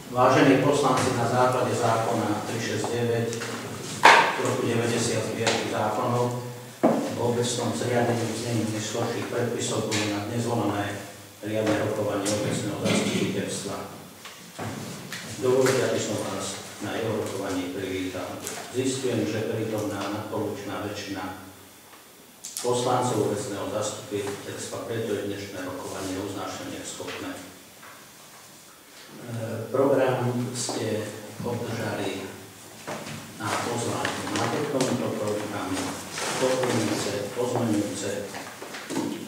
Vážení poslanci, na základe zákona 369 roku 90 zbierky zákonov v obecnom zriadení znení neskôrších predpisov boli na dnes volané riadne rokovanie obecného zastupiteľstva. Dovolte, aby som vás na jeho rokovaní privítal. Zistujem, že prítomná nadpolovičná väčšina poslancov obecného zastupiteľstva, preto je dnešné rokovanie uznášania schopné. Program ste obdržali na pozvánku. Máte k tomuto programu doplňujúce, pozmeňujúce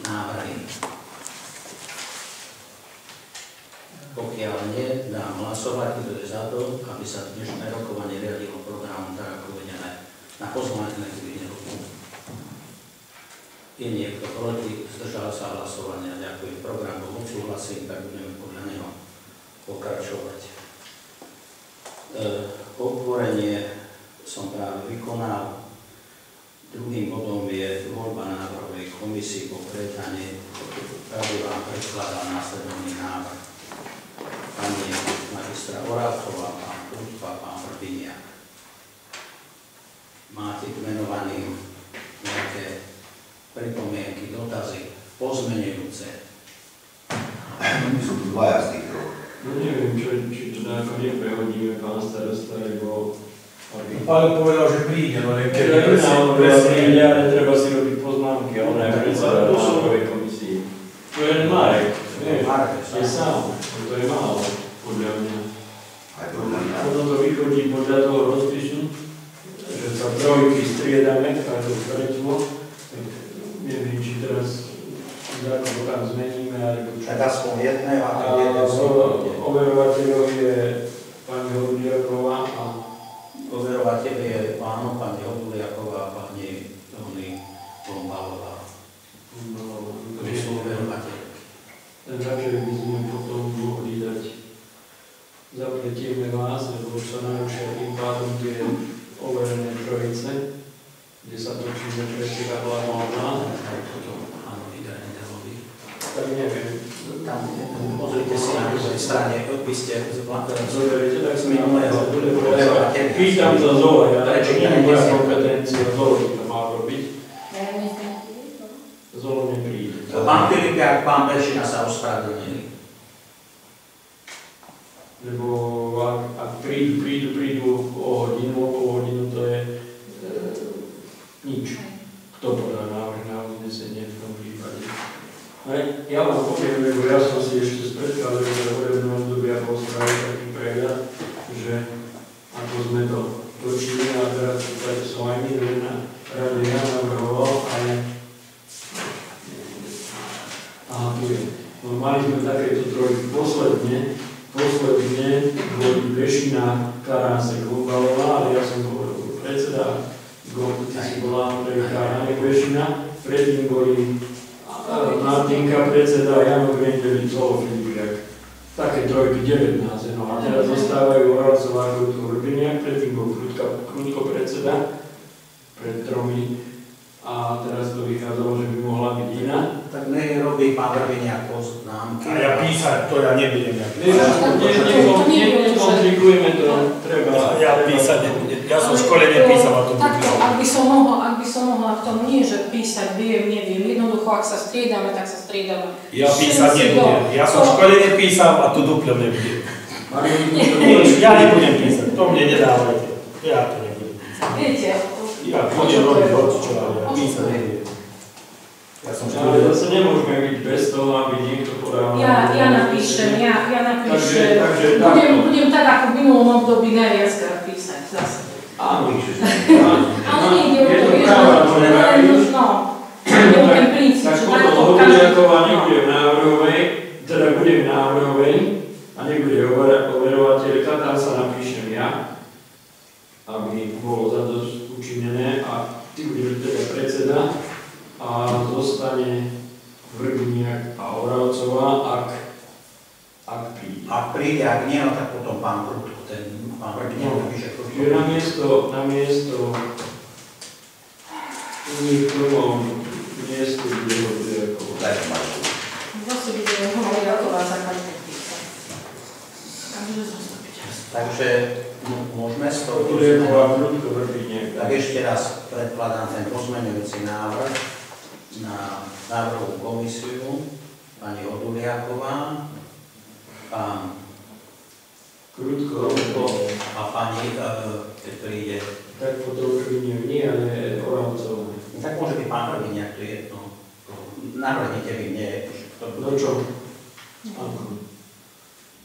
návrhy. Pokiaľ nie, dám hlasovať, kto je za to, aby sa dnešné rokovanie riadilo programom tak ako vedené na pozvánku nezdvihne ruku. Je niekto proti, zdržal sa hlasovania, ďakujem. Program bol odsúhlasím, tak budeme podľa neho pokračovať. Otvorenie som práve vykonal. Druhým bodom je voľba návrhovej komisii po pretane. Práve vám predkladám následovný návrh. Pani magistra Orávková, pán Krútva, pán Vrbiniak. Máte k menovaným nejaké pripomienky, dotazy, pozmenujúce? Sú tu dvaja z tých troch. No neviem, či to nakoniec prehodíme pán starosta, lebo... Ale povedal, že príde, no neviem, kedy príde, ale treba si robiť poznámky, ale najprv sa do súrovej komisii. To je Marek, je sám, to je málo, podľa mňa. Potom to vychodí podľa toho rozpisu, že sa trojky striedame, každú stretlo, tak neviem, či teraz zákon tam zmeníme, alebo čo. Tak aspoň jedného a tak jedného. Overovateľov je pani Hoduliaková a overovateľ je pánu, pani Hoduliaková a pani Lombalová. To sú overovateľky. Tak radšej by sme potom mohli dať, zapletieme vás, lebo už sa narušia tým pádom tie overené trojice, kde sa točíme presne hlavná. Tak neviem. Tam, pozrite si na druhej strane, by ste zoberete, tak sme minulého pýtam za Zola, ja to nie je moja kompetencia, Zolo to má robiť. Zolo nepríde. Pán Filip a pán Bešina sa ospravedlnili. Lebo ak prídu o hodinu to je nič. Kto podá návrh na uznesenie v tom prípade? Ja vám poviem, lebo ja som si ešte z predchádzajúceho volebného obdobia pospravil taký prehľad, že ako sme to točili a teraz v podstate som aj minulý na rade ja navrhoval aj tu je. No, mali sme takéto trojky posledne boli Bešina, Karásek, Lombalová, ale ja som hovoril predseda, ty si bola Andrejka, Bešina, predtým boli Martinka, predseda, Jano Grendeli, Zolo Filipiak. Také trojky 19, no a teraz zostávajú Oravcová, Krútko, Vrbiniak, predtým bol Krútko predseda, pred 3, a teraz to vychádzalo, že by mohla byť iná. Tak nerobí pán Vrbiniak poznámky. A ja písať, to ja nebudem. Nekomplikujeme to, treba. Ja písať nebudem. Ja som v škole nepísal a to takto, ak by som mohla v tom nie, že písať viem, neviem. Jednoducho, ak sa striedame, tak sa striedame. Ja písať nebudem. Ja som v škole nepísal a tu duplom nebudem. Ja nebudem písať, to mne nedávajte. Ja to nebudem písať. Viete, ja budem robiť hocičo, ale ja písať nebudem. Ale zase nemôžeme byť bez toho, aby niekto podával. Ja napíšem. Budem tak ako v minulom období najviackrát písať zase. Áno, ale nie ide o to, je ten princíp, tak že potom Hoduliaková nebude v návrhovej, teda bude v návrhovej a nebude overovateľka, tam sa napíšem ja, aby bolo zadosť učinené a ty budeš teda predseda a zostane Vrbiniak a Oravcová, ak príde. Ak príde, ak nie, no tak potom pán Krútko, ten pán Vrbiniak napíše Krútko. Čiže namiesto iných klubov miesto bude Hoduliaková. Zase bude Hoduliaková za každý písať. Takže zostaviť. Takže môžeme z toho... Hoduliaková, Krútko, Vrbiniak. Tak ešte raz predkladám ten pozmeňujúci návrh na návrhovú komisiu. Pani Hoduliaková, pán Krútko a pani, keď príde. tak potom Vrbiniak nie, ale Oravcová. Tak môže byť pán Vrbiniak, to je jedno. Navrhnite vy mne. No čo? Áno.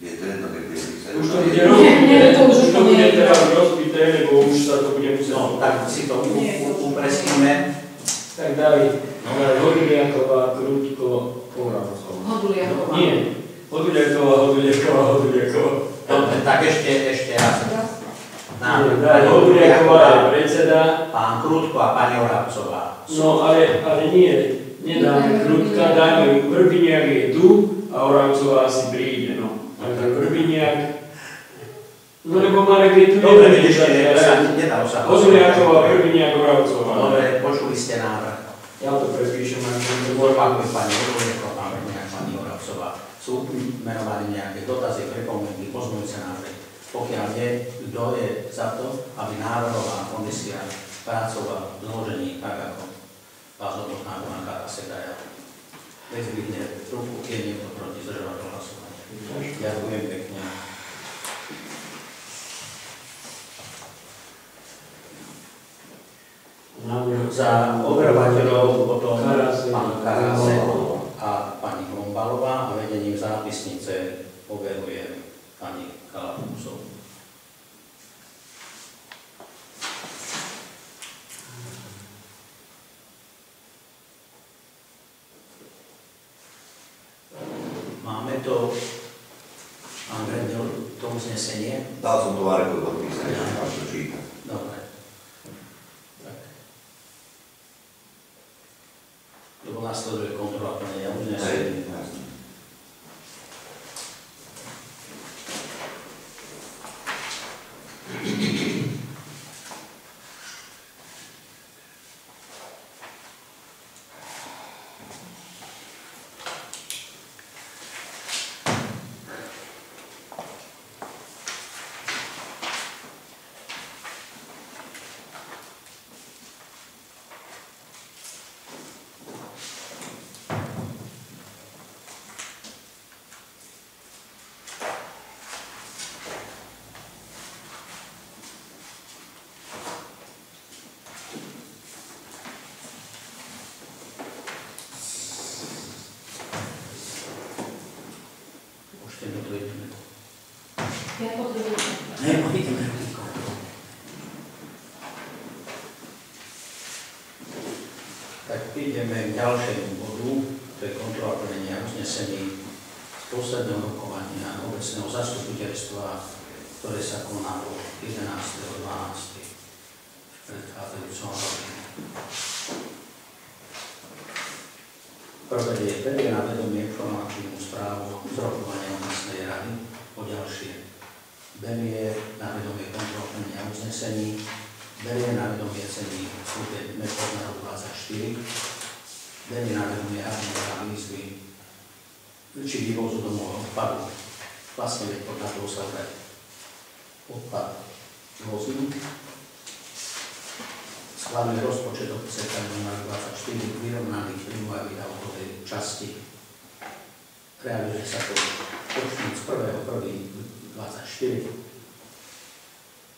Je to jedno, keď bude písať. Už to bude rozbité, Nie, to už to bude teraz rozbité, lebo už sa to bude musieť. No, tak si to upresníme. Tak daj Hoduliaková, Krútko, Oravcová. Hoduliaková. Nie, Hoduliaková. Dobre, tak ešte raz. Daj Hoduliaková je predseda. Pán Krútko a pani Oravcová. No ale nie, nedáme Krútka, dáme Vrbiniak je tu a Oravcová asi príde, no. Takže Vrbiniak, no lebo Marek je tu. Dobre, nedalo sa. Hoduliaková, Vrbiniak, Oravcová. Dobre, počuli ste návrh. Ja to prepíšem, ak som to Opakujem pani Hoduliaková, pán Vrbiniak, pani Oravcová. Sú menované nejaké dotazy, pripomienky, pozmeňujúce návrhy. Pokiaľ nie, kto je za to, aby návrhová komisia pracovala v zložení tak, ako vás odborná Bohankáta Sedaja. Nezvihne ruku, keď niekto proti zdržovať hlasovania. Ďakujem pekne. Za overovateľov potom pán Karase a pani Hombalová a vedením zápisnice overuje pani Kalapusov. Máme to, pán Grendel, to uznesenie? Dal som to Marekovi podpísať, až to číta. Dobre. Tak. Lebo nasleduje kontrola plnenia uznesenia. Jasne. Ja potrebujem. Ideme. Tak ideme k ďalšiemu bodu, to je kontrola plnenia uznesení z posledného rokovania obecného zastupiteľstva, ktoré sa konalo 11.12. v predchádzajúcom roku. Prvé je berie na vedomie informatívnu správu z rokovania obecnej rady, po ďalšie berie na vedomie kontrola plnenia uznesení, berie na vedomie ceny služby Metodného 24, berie na vedomie a výzvy či vývozu domov odpadu. Vlastne veď podľa toho sa odpad vozí. Schváluje rozpočet obce nr. 24 vyrovnaných príjmov a výdavkovej časti. Realizuje sa to počnúť z 1.1.24.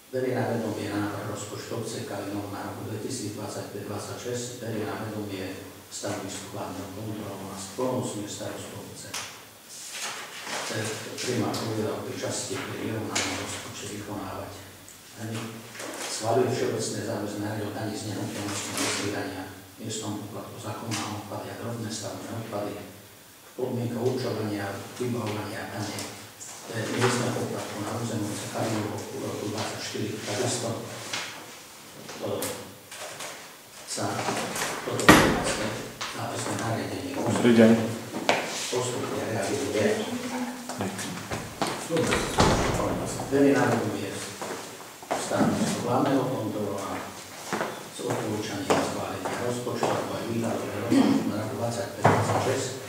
Berie na vedomie návrh rozpočtu obce Kalinov na roku 2025-26, berie na vedomie stanovisko vládneho kontrolu a spolnostňuje starostu obce. Príjma výdavkovej časti pri vyrovnanom rozpočte vykonávať. Schvaľuje všeobecné záväzné nariadenie o daní z nehnuteľnosti bez vydania miestnom poplatku za komunálne odpady a drobné stavebné odpady v podmienkach určovania vybavovania dane miestneho poplatku na území obce Kalinovo v roku 2024. Takisto sa toto záväzné nariadenie postupne realizuje. Berie na vedomie stanovisko vládneho kontrola s odporúčaním schválenia rozpočtu ako aj výdavkové rozpočtu na rok 2025-26.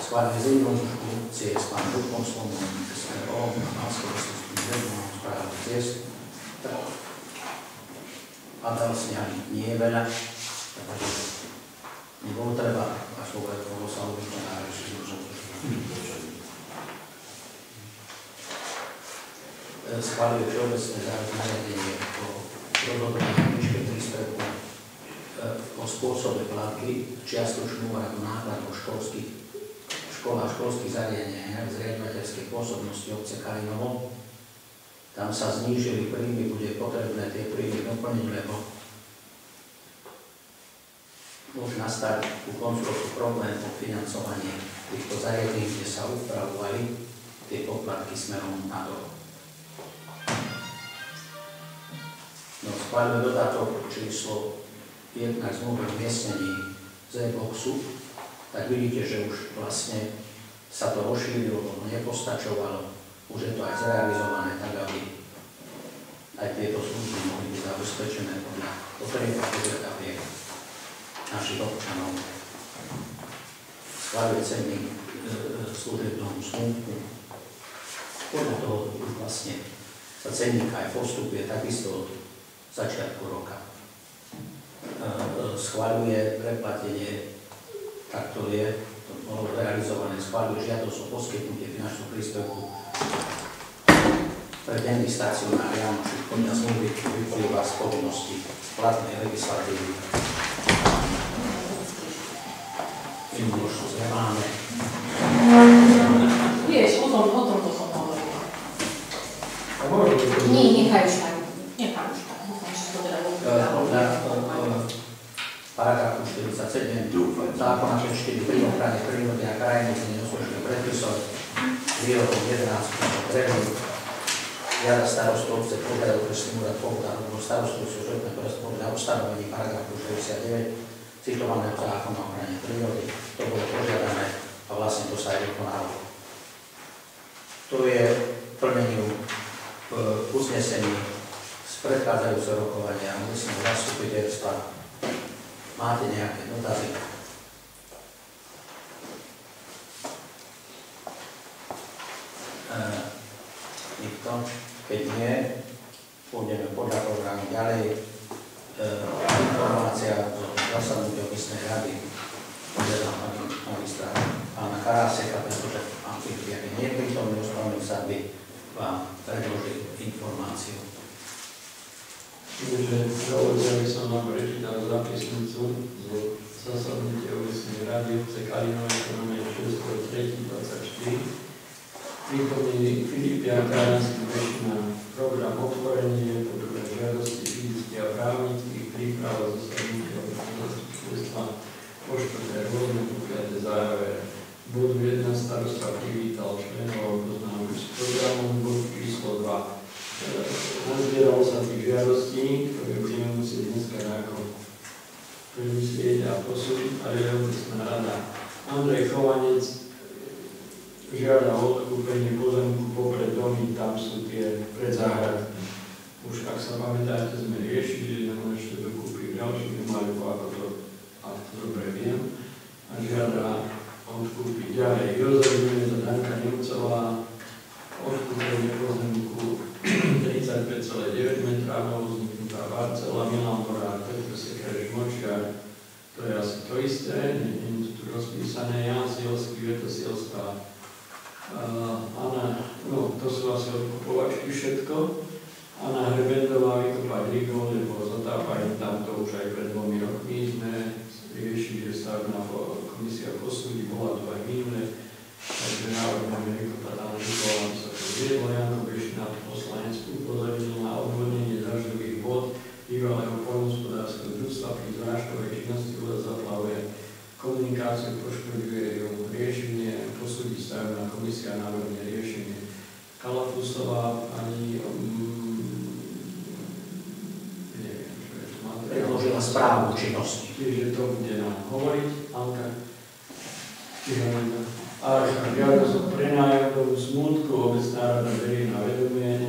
Schválenie zjednodušku funkcie s pánom Župom Slomom, SRO, a Malskou ciest. Padal sneha nie je veľa, takže nebolo treba až po veľkom osahu vykonávať. Schváľuje všeobecné nariadenie o rozhodovaní výške príspevku o spôsobe platby čiastočnú úhradu nákladov škôl a školských zariadeniach zriaďovateľskej pôsobnosti obce Kalinovo. Tam sa znížili príjmy, bude potrebné tie príjmy doplniť, lebo môže nastať ku koncu roku problém o financovanie týchto zariadení, kde sa upravovali tie poplatky smerom nadol. No, schváľuje dodatok číslo 1 zmluvy o umiestnení Z-boxu, tak vidíte, že už vlastne sa to rozšírilo, to nepostačovalo, už je to aj zrealizované, tak aby aj tieto služby mohli byť zabezpečené podľa potrieb a požiadaviek našich občanov. Schváľuje cenník služebnú smluvku. Podľa toho už vlastne sa cenník aj postupuje takisto od začiatku roka. Schváľuje preplatenie, tak to je, to bolo realizované, schváľuje žiadosť o poskytnutie finančného príspevku pre denných stacionáriám, podľa zmluvy vyplýva z povinnosti platnej legislatívy. Inú možnosť nemáme. Vieš, o tomto som hovorila. Nie, nechaj už tak. Dúfam, že to teda podľa paragrafu 47 zákona 4 pri ochrane prírody a krajiny z neslušných predpisov výrokom 11 prehľadu žiada starostu obce požiadať okresný úrad pohoda alebo starostu služobné podľa ustanovení paragrafu 69 citovaného zákona o ochrane prírody. To bolo požiadané a vlastne to sa aj vykonalo. To je plneniu uznesení z predchádzajúceho rokovania obecného zastupiteľstva. Máte nejaké dotazy? Nikto? Keď nie, pôjdeme podľa programu ďalej. Informácia o zasadnutí obecnej rady požiadam magistra pána Karáseka, pretože pán Pirpiak nie je prítomný, ospravedlňujem sa, aby vám predložil informáciu. Čiže dovolte, aby som vám prečítal zápisnicu zo zasadnutia obecnej rady obce Kalinovej, ktorá je 6.3.24. Prítomný Filipian Karanský väčšina program otvorenie, podľa žiadosti fyzických a právnických príprav a zasadnutia obecného zastupiteľstva po štvrté rôzne pokiaľe záver. Bod 1 starosta privítal členov oboznámiť s programom, bod číslo 2. Nazbieralo sa tých žiadostí, ktoré budeme musieť dneska nejako premyslieť a posúdiť, a je obecná rada. Andrej Chovanec žiada o odkúpenie pozemku popred domy, tam sú tie predzáhradky. Už ak sa pamätáte, sme riešili, že nám ešte dokúpiť ďalší majú, ako to dobre viem, a žiada odkúpiť ďalej. Jozef Nemec a Danka Nemcová odkúpenie pozemku 35,9 metra, novozniknutá parcela, Milan Morák, Petr Sekereš Močiar, to je asi to isté, nie je tu rozpísané, Jan Sielský, Veta Sielská, Anna, no to sú asi odkupovačky všetko, Anna Hrebendová vykopať Rigol, lebo zatápajú tam to už aj pred 2 rokmi sme riešili, že stavebná komisia posúdi, bola to aj minulé, takže návrh máme vykopať tam Rigol, aby sa to zviedlo. Janko Bešina, poslanec, upozornil na odvodnenie dažďových vod bývalého poľnohospodárskeho družstva pri zrážkovej činnosti voda zaplavuje komunikáciu, poškoďuje ju riešenie, posúdi stavebná komisia navrhne riešenie. Kalafusová ani neviem, čo je to materiál. Predložila správu činnosti. Čiže to bude nám hovoriť, Anka. A žiadosť o prenájomnú smutku obecná rada berie na vedomie,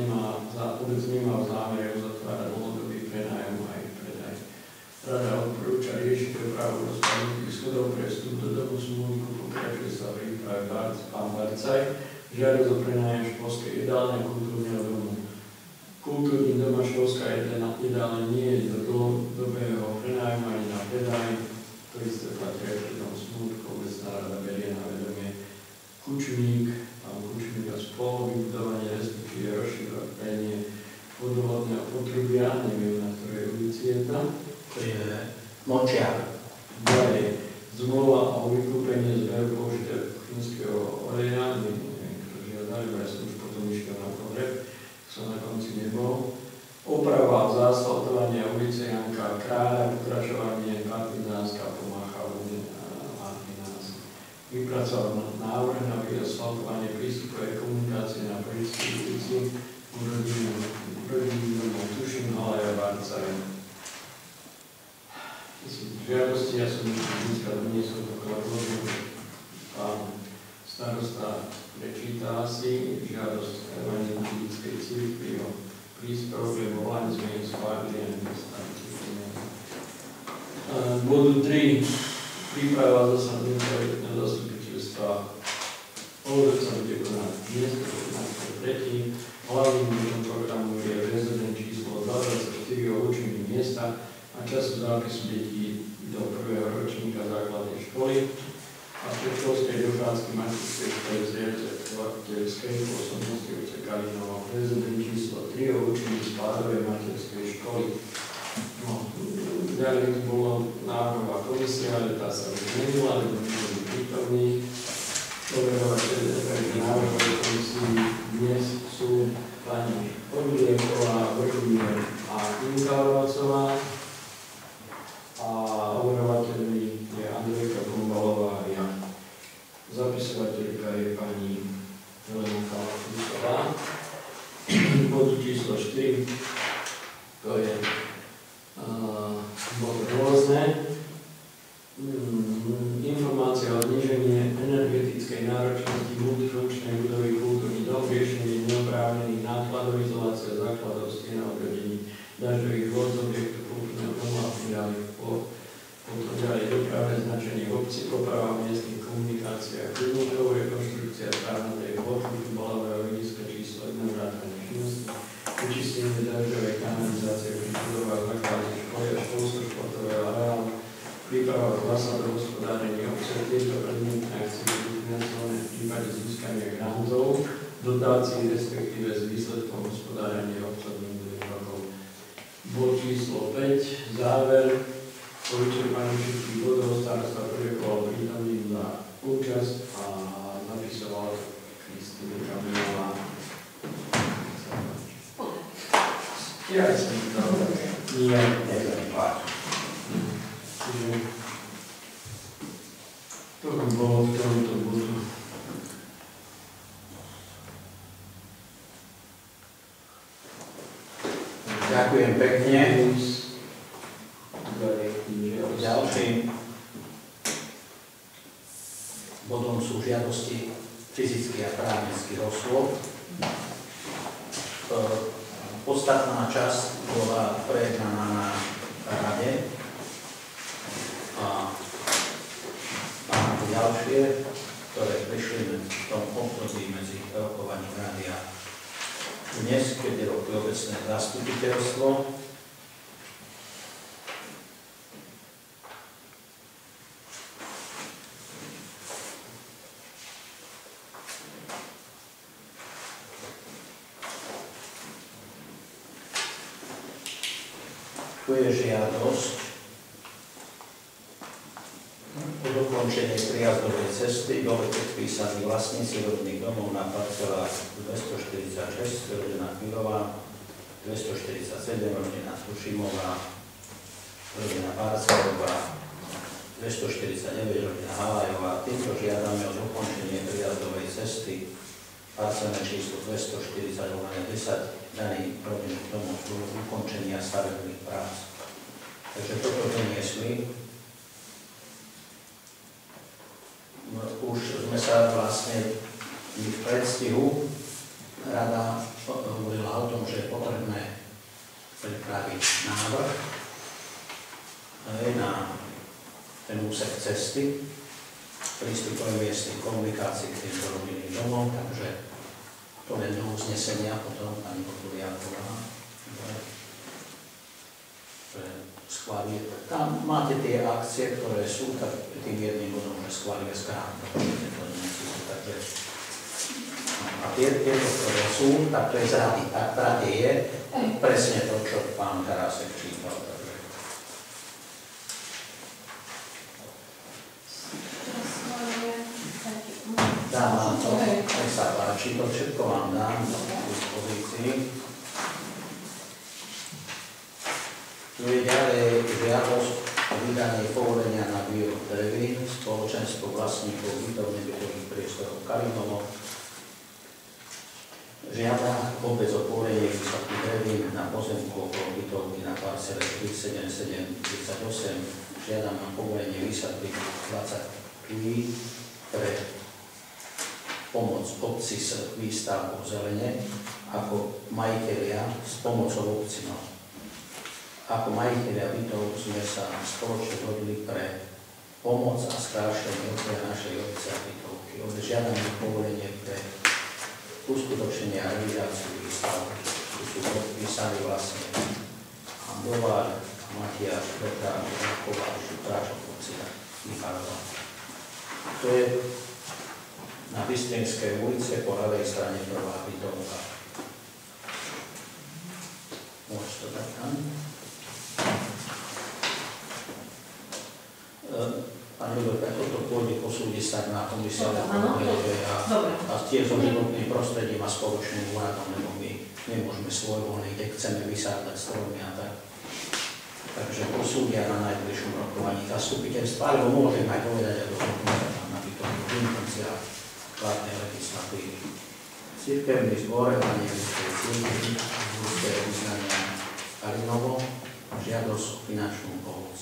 obec nemá v zámere uzatvárať dlhodobý prenájom aj predaj. Rada odporúča riešiť opravu rozpadnutých schodov pre vstup do domu smutku, pokračuje sa v príprave pán Barcaj. Žiadosť o prenájom školskej jedálne kultúrneho domu. školská jedálňa nie je do dlhodobého prenájmu ani na predaj. To isté platí aj pri tom smutku, obecná rada berie na vedomie Kučník, pán Kučník a spolu vybudovanie, respektíve rozšírenie vodovodného potrubia, neviem na ktorej ulici je tam. To je Močiar. Ďalej, zmluva o vykúpenie zberu použitého kuchynského oleja, neviem, kto žiadali, ja som už potom išiel na pogreb, som na konci nebol. Oprava, zaasfaltovanie ulice Janka Kráľa, pokračovanie Partizánska pomáha Martinás. Vypracoval návrh na vyasfaltovanie prístupovej komunikácie na Poľskej ulici, rodinnom tuším, ale aj Barcaj. Žiadosti, ja som dneska doniesol takové vloženie, pán starosta prečíta si žiadosť evangelickej cirkvi o príspevok, lebo len sme im schválili a nedostanete. Bodu 3. Príprava zasadnutia na zastupiteľstva. Povedzať sa bude konať dnes, 15.3. Hlavným bodom programu je rezervné číslo 24 o určení miesta a času zápisu detí do prvého ročníka základnej školy a predškolskej dochádzky materskej školy zriadovateľskej pôsobnosti ulice Kalinova. Rezervné číslo 3 o určení spádovej materskej školy. No, ďalej tu bola návrhová komisia, ale tá sa už zmenila, lebo neboli prítomní. Overovateľe návrhovej komisii dnes sú pani Odlieková, Vrchunier a Inka Rovacová. A overovateľmi je Andrejka Bombalová a ja. Zapisovateľka je pani Helena Kalafusová. Bod číslo 4, to je bod rôzne. Informácia o znížení energetickej náročnosti multifunkčnej budovy kultúrny dom, riešenie neoprávnených nákladov, izolácia základov, stien a odvedení dažďových vôd z objektu kultúrneho domu a potom ďalej dopravné značenie obci, oprava v miestnych komunikáciách, ľudníkov, rekonštrukcia správnej plochu, balového hľadiska číslo 1, vrátane činnosti, vyčistenie dažďovej kanalizácie pri budovách základnej školy a školsko-športového areálu, príprava zásadov hospodárenia obce, tieto predmetné akcie budú financované v prípade získania grantov, dotácií, respektíve s výsledkom hospodárenia obce v minulých rokov. Bod číslo 5, záver, po vyčerpaní všetkých bodov starosta poďakoval prítomným za účasť a napisoval Kristína Kamenová. Ja som to nie. To by bolo v tomto bodu. Ďakujem pekne. Ďalším bodom sú žiadosti fyzických a právnických osôb. Podstatná časť bola prejednaná na rade a máme ďalšie, ktoré prišli v tom období medzi rokovaním rady a dnes, keď je rokuje obecné zastupiteľstvo. Tu je žiadosť o dokončenie prijazdovej cesty, dole podpísaní vlastníci rodných domov na parcelách 246, rodina Kmilová, 247, rodina Tušimová, rodina Barcelová, 249, rodina Halajová. Týmto žiadame o dokončenie prijazdovej cesty, parcelné číslo 240/10, daný rodinných domov z ukončenia stavebných prác. Takže toto doniesli. Už sme sa vlastne v predstihu rada hovorila o tom, že je potrebné pripraviť návrh na ten úsek cesty, prístupovej miestnej komunikácii k týmto rodinným domom, takže to len do uznesenia potom pani Potuliaková Schváliť. Tam máte tie akcie, ktoré sú, tak tým jedným bodom, že schválime skrátko. Takže a tieto, ktoré sú, tak to je z rady. Tak v rade je presne to, čo pán Karásek čítal. Dám vám to, nech sa páči, to všetko vám dám do dispozícii. Tu je ďalej žiadosť o vydanie povolenia na výrobu drevín, spoločenstvo vlastníkov bytov nebytových priestorov Kalinovo. Žiada obec o povolenie výsadky drevín na pozemku okolo bytovky na parcele 37738. Žiadam na povolenie výsadky 20 kví pre pomoc obci s výstavbou zelene ako majiteľia s pomocou obci. Ako majiteľia bytov sme sa spoločne zhodli pre pomoc a skrášenie okna našej obce a bytovky. Žiadame povolenie pre uskutočnenie a realizáciu výstavby. Tu sú podpísali vlastne Andovár, Matiáš, Petrá, Kováč, Tráčov, Kocina, Michalova. To je na Bystrinskej ulice po ľavej strane prvá bytovka. Môžeš to dať tam. Pán Jurek, toto pôjde posúdiť sa na komisie a tiež so životným prostredím a spoločným úradom, lebo my nemôžeme svojvoľne, kde chceme vysádať stromy a tak. Takže posúdia na najbližšom rokovaní zastupiteľstva, alebo môžem aj povedať aj do dokumentu na bytovku intenciách vládnej legislatívy. Cirkevný zbor Evangelickej cirkvi Ruského vyznania Kalinovo, žiadosť o finančnú pomoc.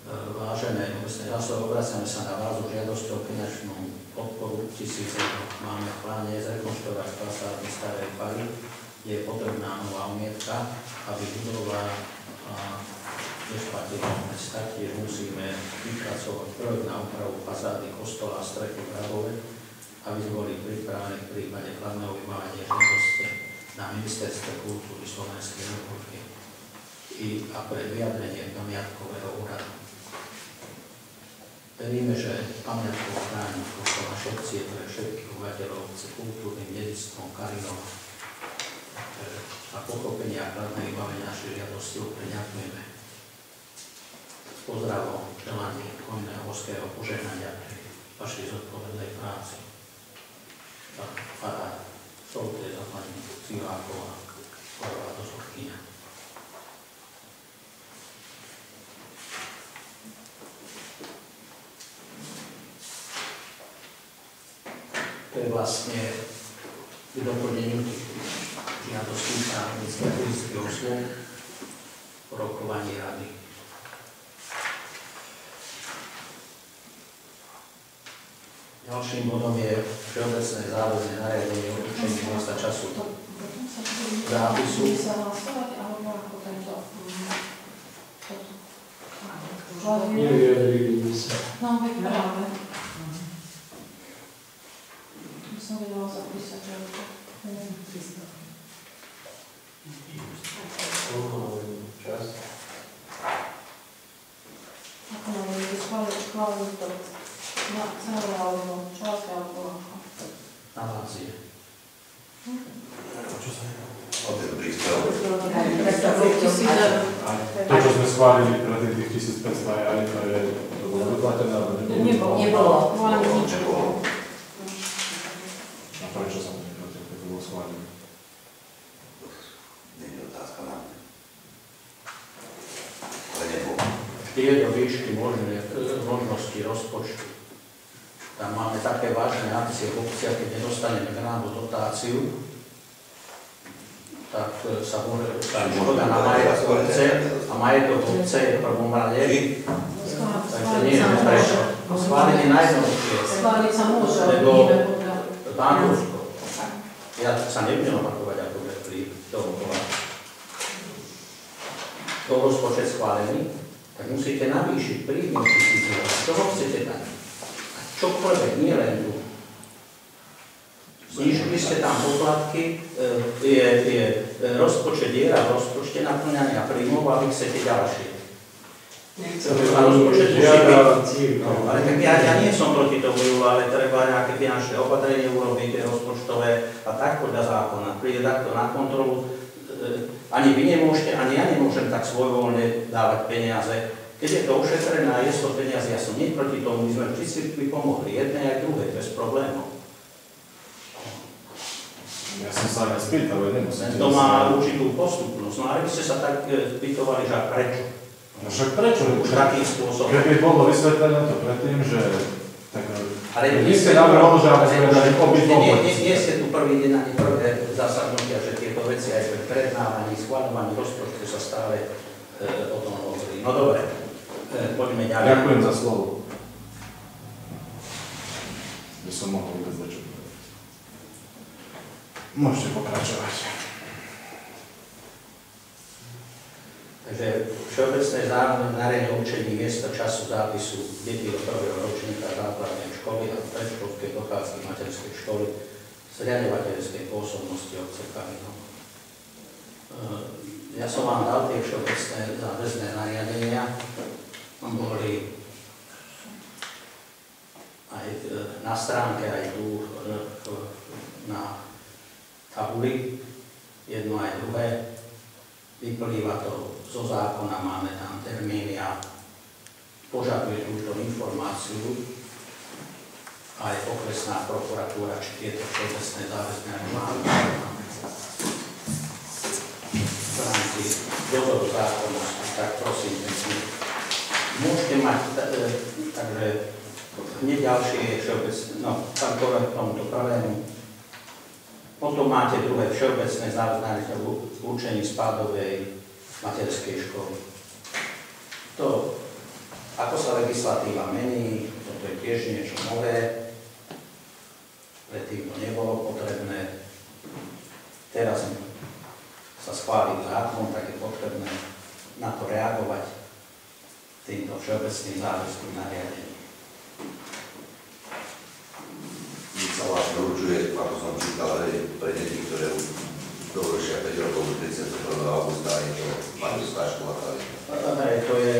Vážené obecné hlasov, obracame sa na vás o žiadosť o finančnú podporu 1000 eur. Máme v pláne zrekonštruovať fasády starej fary, kde je potrebná nová umietka, aby budova nešpatila. Taktiež musíme vypracovať projekt na úpravu fasády kostola a strechy v Hrabove, aby sme boli pripravení v prípade hlavného vybavenia žiadosti na Ministerstve kultúry Slovenskej republiky a pre vyjadrenie pamiatkového úradu. Veríme, že pamiatková chráni okolo našej obci je pre všetkých obyvateľov obce kultúrnym dedičstvom Kalinova. A pochopenie a kladné vybavenie našej žiadosti ďakujeme. Pozdravom, želanie hojného horského požehnania pri vašej zodpovednej práci. Farár Soltéza pani Civáková, prvá dozorkyňa. To je vlastne k doplneniu žiadostí právnických a fyzických osôb o rokovaní rady. Ďalším bodom je všeobecné záväzné nariadenie o určení miesta času zápisu. Nevyjadrili sa. No, veď práve. Som vedela zapísať, že to Čas. ako nám je schválený to na celé alebo čas alebo ako. Na vás je. Čo sa je? O ten prístav. To, čo sme schválili pre tých 1500 aj to je doplatené, ale Nebolo. A prečo sa to neproti, ako to bolo schválené? Nie je otázka na mňa. Ale nebolo. Je do výšky možnosti rozpočtu. Tam máme také vážne akcie v obciach, keď nedostaneme grantovú dotáciu, tak sa môže stať škoda na majetok obce a majetok obce je v prvom rade. Takže nie je prečo. Schválenie najjednoduchšie. Schváliť sa môže, ale Lebo nie podľa. pán Ruško, ja sa nebudem opakovať ako pri toho kováča. To rozpočet schválený, tak musíte navýšiť príjmy 1000 eur. Čo ho chcete dať? Čokoľvek, nie len tu. Znížili ste tam poplatky, je rozpočet, diera v rozpočte naplňania príjmov a vy chcete ďalšie. A rozpočet musí byť. No, ale tak ja nie som proti tomu, ale treba nejaké finančné opatrenie urobiť, rozpočtové a tak podľa zákona. Príde takto na kontrolu, ani vy nemôžete, ani ja nemôžem tak svojvoľne dávať peniaze. Keď je to ušetrené a je to peniaze, ja som nie proti tomu, my sme vždy pomohli, jednej aj druhej, bez problémov. Ja som sa aj spýtal, ale nemusím. To má určitú postupnosť, no ale vy ste sa tak spýtovali, že prečo? No však prečo? Už takým spôsobom. Keby bolo vysvetlené to predtým, že... Ale vy ste navrhol, že aby sme dali obidvom. Nie ste tu prvý deň ani prvé zasadnutia, že tieto veci aj pri prednávaní, schvaľovaní rozpočtu sa stále o tom hovorí. No dobre, poďme ďalej. Ďakujem za slovo. Že som mohol vôbec niečo povedať. Môžete pokračovať. Takže všeobecné nariadenie učení miesta času zápisu detí do prvého ročníka základnej školy a predškolskej dochádzky materskej školy zriaďovateľskej pôsobnosti odsekaný. Ja som vám dal tie všeobecné záväzné nariadenia. Boli aj na stránke, aj tu na tabuli, jedno aj druhé. Vyplýva to zo zákona, máme tam termíny a požaduje túto informáciu aj okresná prokuratúra, či tieto všeobecné záväzné máme v rámci dozoru zákonnosti, tak prosím pekne. Môžete mať, takže hneď ďalšie je všeobecné, no tam k tomuto prvému. Potom máte druhé všeobecné záväzné učení spádovej materskej školy. To, ako sa legislatíva mení, toto je tiež niečo nové, predtým to nebolo potrebné. Teraz sa schválil zákon, tak je potrebné na to reagovať týmto všeobecným záväzným nariadením. Sa vás doručuje, ako som čítal, pre deti, ktoré dovršia 5 rokov 31. augusta, je to materská škola. To je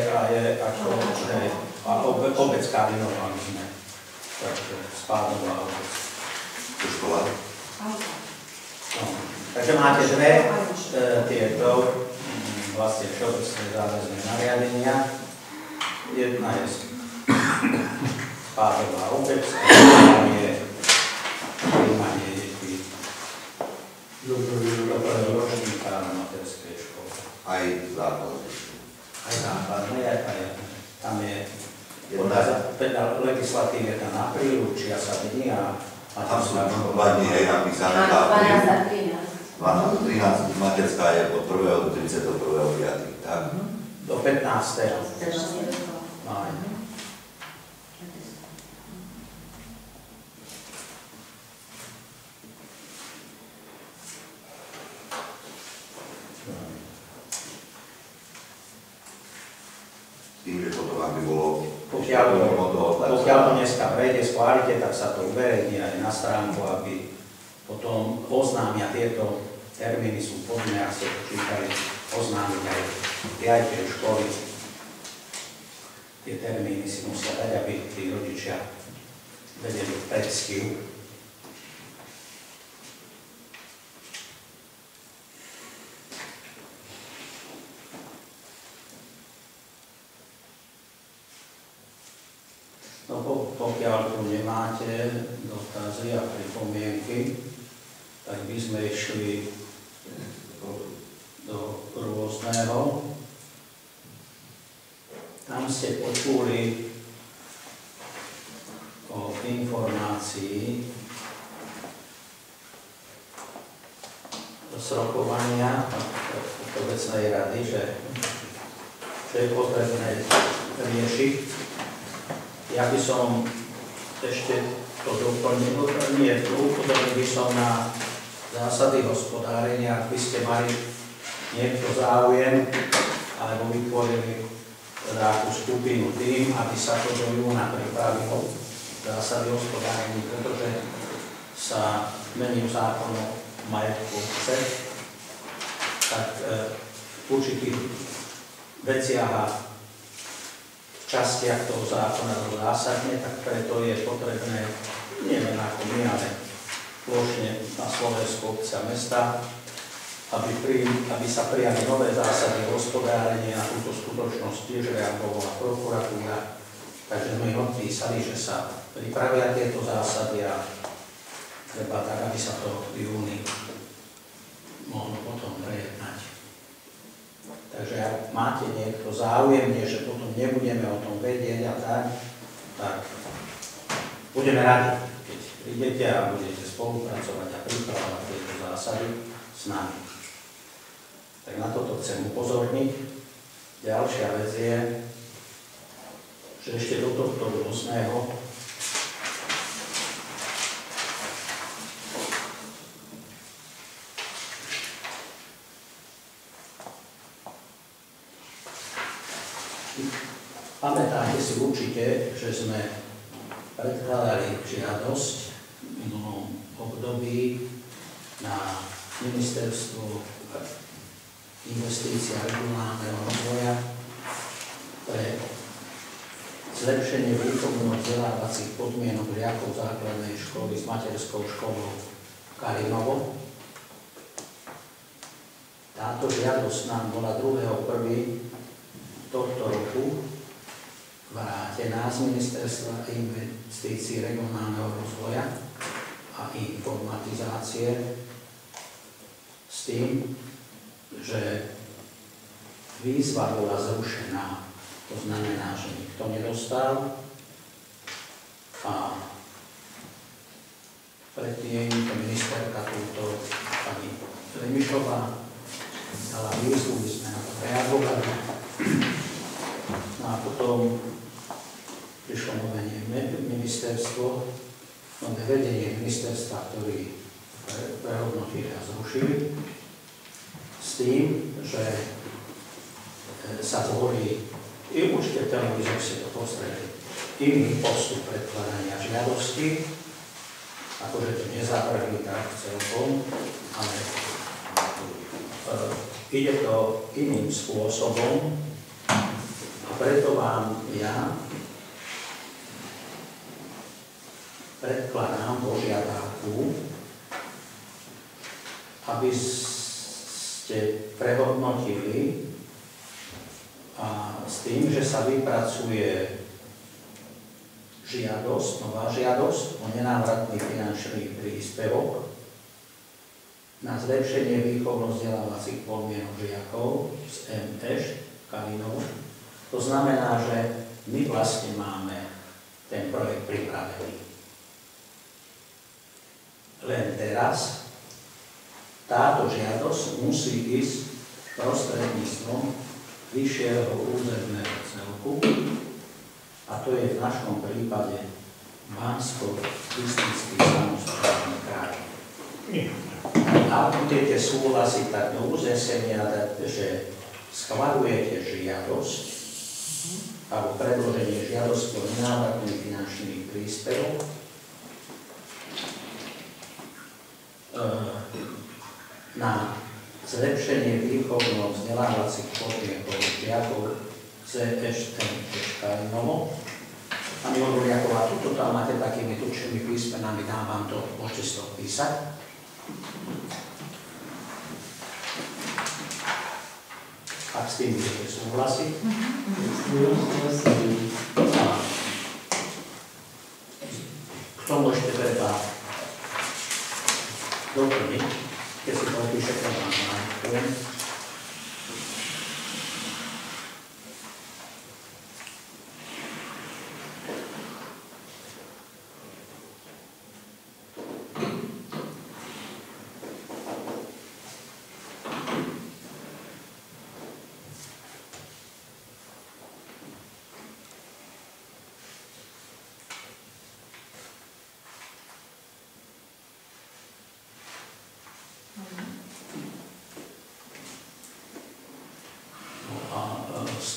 ako obecká vynovali sme. Takže spádová obec. To škola? No. Takže máte dve tieto vlastne všeobecné záväzné nariadenia. Jedna je spádová obec, a druhá je príjmanie detí do prvého ročníka na materskej škole. Aj základné. Aj základné, aj tam je podľa legislatívy tam apríl, učia sa dni a tam sú 2 dní aj napísané. 12 a 13 materská je od 1. do 31. 5. Tak? Do 15. mája. Tým, že potom, aby bolo... Pokiaľ to dneska prejde, schválite, tak sa to uverejní aj na stránku, aby potom oznámia tieto termíny sú povinné, ak ste to čítali, oznámiť aj riaditeľ školy. Tie termíny si musia dať, aby tí rodičia vedeli predstihu. No pokiaľ tu nemáte dotazy a pripomienky, tak by sme išli do rôzneho. Tam ste počuli o informácii z rokovania obecnej rady, že je potrebné riešiť. Ja by som ešte to doplnil, nie tu, upozornil by som na zásady hospodárenia, ak by ste mali niekto záujem, alebo vytvorili takú skupinu tým, aby sa to do júna pripravilo zásady hospodárenia, pretože sa zmenil zákon o majetku obce, tak v určitých veciach a v častiach toho zákona zásadne, tak preto je potrebné, neviem ako my, ale plošne na Slovensku obce a mesta, aby sa prijali nové zásady hospodárenia a túto skutočnosť tiež reagovala prokuratúra. Takže sme odpísali, že sa pripravia tieto zásady a treba tak, aby sa to v júni mohlo potom prejednať. Takže ak máte niekto záujem, že potom nebudeme o tom vedieť a tak budeme radi, keď prídete a budete spolupracovať a pripravovať tieto zásady s nami. Tak na toto chcem upozorniť. Ďalšia vec je, že ešte do tohto 8. Pamätáte si určite, že sme predkladali žiadosť v minulom období na ministerstvo investícií a regionálneho rozvoja pre zlepšenie výchovno-vzdelávacích podmienok žiakov základnej školy s materskou školou Kalinovo. Táto žiadosť nám bola 2.1. tohto roku vrátená z Ministerstva investícií regionálneho rozvoja a informatizácie s tým, že výzva bola zrušená. To znamená, že nikto nedostal a predtým to ministerka túto pani Remišová dala výzvu, my sme na to reagovali. No a potom prišlo nové ministerstvo, nové vedenie ministerstva, ktorí prehodnotili a zrušili, s tým, že sa zvolí, i určite televízor si to pozreli, iný postup predkladania žiadosti, akože to nezavrhli tak celkom, ale ide to iným spôsobom a preto vám ja predkladám požiadavku, aby ste prehodnotili a s tým, že sa vypracuje žiadosť, nová žiadosť o nenávratný finančný príspevok na zlepšenie výchovno-vzdelávacích podmienok žiakov z MŠ Kalinov. To znamená, že my vlastne máme ten projekt pripravený. Len teraz táto žiadosť musí ísť prostredníctvom vyššieho územného celku a to je v našom prípade Bansko-Bystrický samosprávny kraj. Ak budete súhlasiť tak do uznesenia, že schvaľujete žiadosť alebo predloženie žiadosti o nenávratný finančný príspevok na zlepšenie výchovno-vzdelávacích podmienok žiakov ZŠN Kalinovo. Pani Odoliaková, tuto tam máte takými tučnými písmenami, dám vám to, môžete si to písať. Ak s tým budete súhlasiť. K tomu ešte treba doplniť, keď si to opíšete, vám poviem.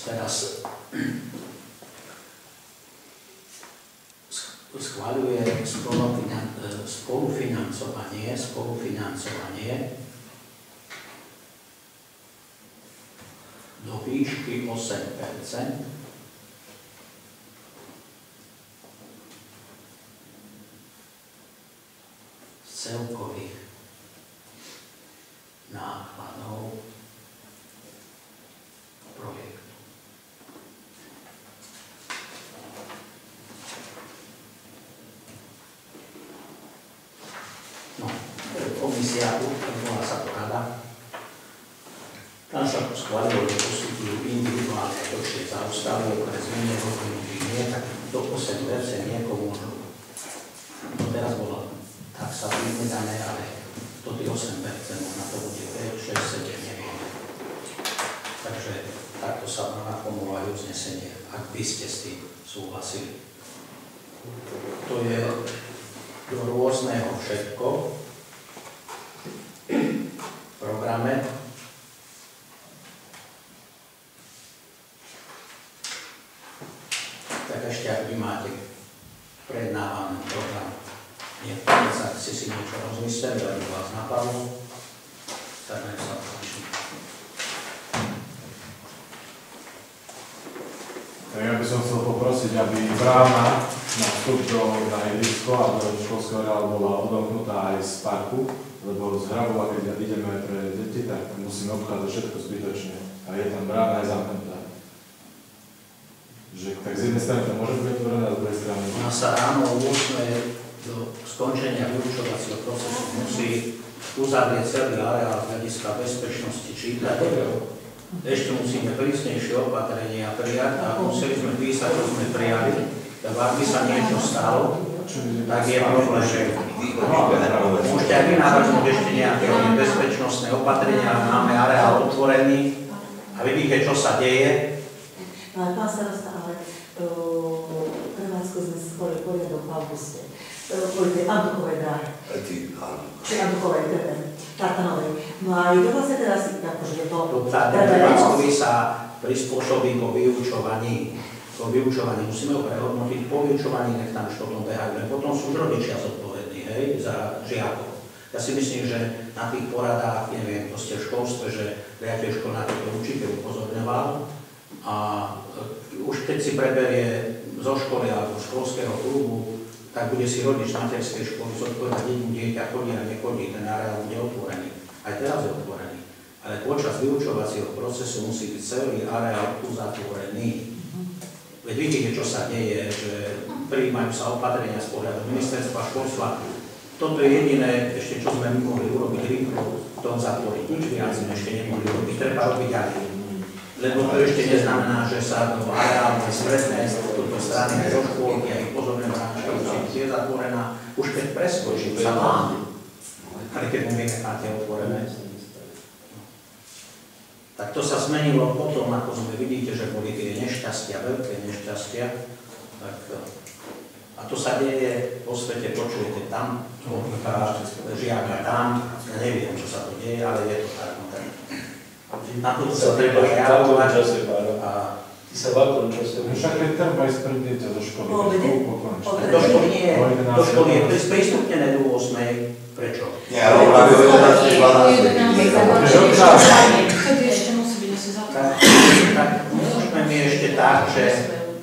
Teraz schvaľuje spolufinancovanie financovanie, spolufinancovanie do výšky 8% z celkových nákladov projektu. No, komisia, volá sa to rada, tam sa schválilo, že postupujú individuálne ročne zaostávky, ktoré zmenia rozhodnutí nie, tak do 8% niekomu môžu. To teraz bolo tak sa vymedané, ale do tých 8% možno to bude 5, 6, 7, nevieme. Takže takto sa naformulovať uznesenie, ak by ste s tým súhlasili. To je do rôzneho všetko v programe. Tak ešte, ak vy máte prednávaný program, niektoré sa si niečo rozmysleli, aby vás napadlo, tak nech sa páči. Tak ja by som chcel poprosiť, aby brána na vstup na ihrisko a do školského areálu bola odomknutá aj z parku, lebo z Hrabova, keď ideme pre deti, tak musíme obchádzať všetko zbytočne. A je tam brána aj zamknutá. Že, tak z jednej strany to môže byť otvorené, a z druhej strany. Ona sa ráno o 8 do skončenia vyučovacieho procesu musí uzavrieť celý areál z hľadiska bezpečnosti čítateľov. Ešte musíme prísnejšie opatrenia prijať a museli sme písať, čo sme prijali. Tak ak by sa niečo stalo, tak je problém. Môžete aj vy navrhnúť ešte nejaké bezpečnostné opatrenia, máme areál otvorený a vidíte, čo sa deje. Ale pán starosta, ale prevádzku sme schválili poriadok v auguste. Boli tie Antuchové dráhy. Či Antuchové, Tartanovej. No a je to vlastne teraz, akože to... Tá prevádzkovi sa prispôsobí po vyučovaní. Po vyučovaní musíme ho prehodnotiť, po vyučovaní nech tam školom behajú. Potom sú rodičia zodpovední, hej, za žiakov. Ja si myslím, že na tých poradách, neviem, proste v školstve, že riaditeľ školy na to určite upozorňoval. A už keď si preberie zo školy alebo školského klubu, tak bude si rodič materskej školy zodpovedať, kde dieťa chodí a nechodí, ten areál bude otvorený. Aj teraz je otvorený. Ale počas vyučovacieho procesu musí byť celý areál uzatvorený. Veď vidíte, čo sa deje, že prijímajú sa opatrenia z pohľadu ministerstva školstva. Toto je jediné, ešte čo sme mohli urobiť rýchlo, v tom zatvoriť. Nič viac sme ešte nemohli robiť, treba robiť aj. Lebo to ešte neznamená, že sa do areálnej stretné z túto strany aj do škôlky, aj pozorné bráčky, je zatvorená. Už keď preskočí, sa má. Ale keď mu necháte otvorené. Tak to sa zmenilo potom, ako sme vidíte, že boli tie nešťastia, veľké nešťastia. Tak, a to sa deje vo svete, počujete tam, žiaka tam, ja neviem, čo sa to deje, ale je to tak. Na to sa treba reagovať a... Ty sa v akom čase... Však keď treba ísť pre dieťa do školy, do školy nie, do školy je prístupnené do 8. Prečo? Nie, ale práve o 11. Vtedy ešte musí byť asi zatvor. Tak môžeme my ešte tak, že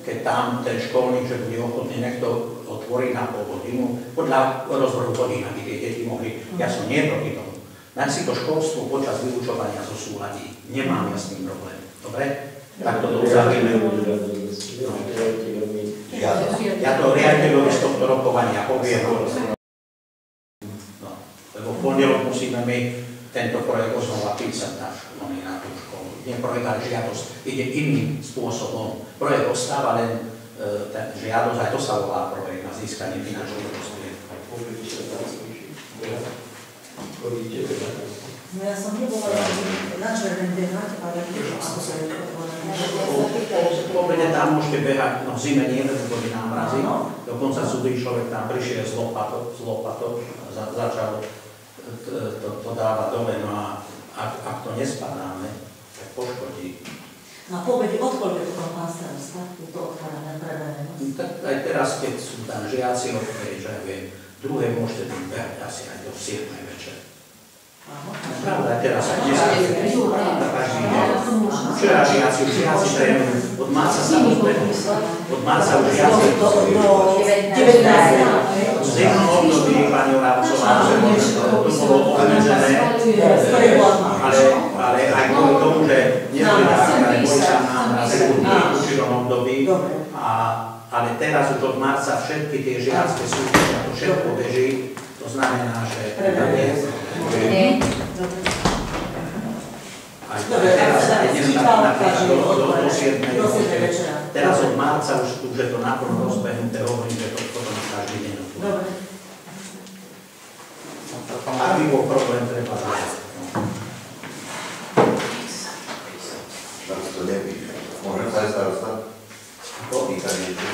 keď tam ten školník, že bude ochotný niekto otvoriť na pol hodinu, podľa rozboru hodín, aby tie deti mohli, ja som nie proti tomu. Nech si to školstvo počas vyučovania zosúladí. Nemám ja s tým problém. Dobre? Tak to uzavrieme. Ja to riaditeľovi z tohto rokovania poviem. No, lebo v pondelok musíme my tento projekt znova písať na tú školu. Nie projekt, ale žiadosť. Ide iným spôsobom. Projekt ostáva len žiadosť, aj to sa volá projekt na získanie finančných prostriedkov. No ja som nebola na červenej behať, ale ako sa je po obede tam môžete behať, no v zime nie, lebo to by nám mrazí. Dokonca súdny človek tam prišiel z lopatou, začal to dávať dole, no a ak to nespadáme, tak poškodí. Na po obede odkoľko je to pán starosta? Je to odkladané pre verejnosť? Tak aj teraz, keď sú tam žiaci, že ja viem, Druhé môžete tam behať asi aj do 7. večer. Pravda, teraz aj dnes každý deň. Včera žiaci trénujú, od marca sa rozbehnú. Od marca už žiaci do 19. v zimnom období, pani Oravcová, to bolo obmedzené, ale aj kvôli tomu, že neboli sa na určitom období, ale teraz už od marca všetky tie žiacké súťaže, to všetko beží, to znamená, že aj teraz do 7. večera. Teraz od marca už je to naplno rozbehnuté, hovorím, že to potom každý deň. Dobre. Ak by bol problém, treba zájsť. Tak to nepíše. Môžem sa aj starosta? Pýtať niečo.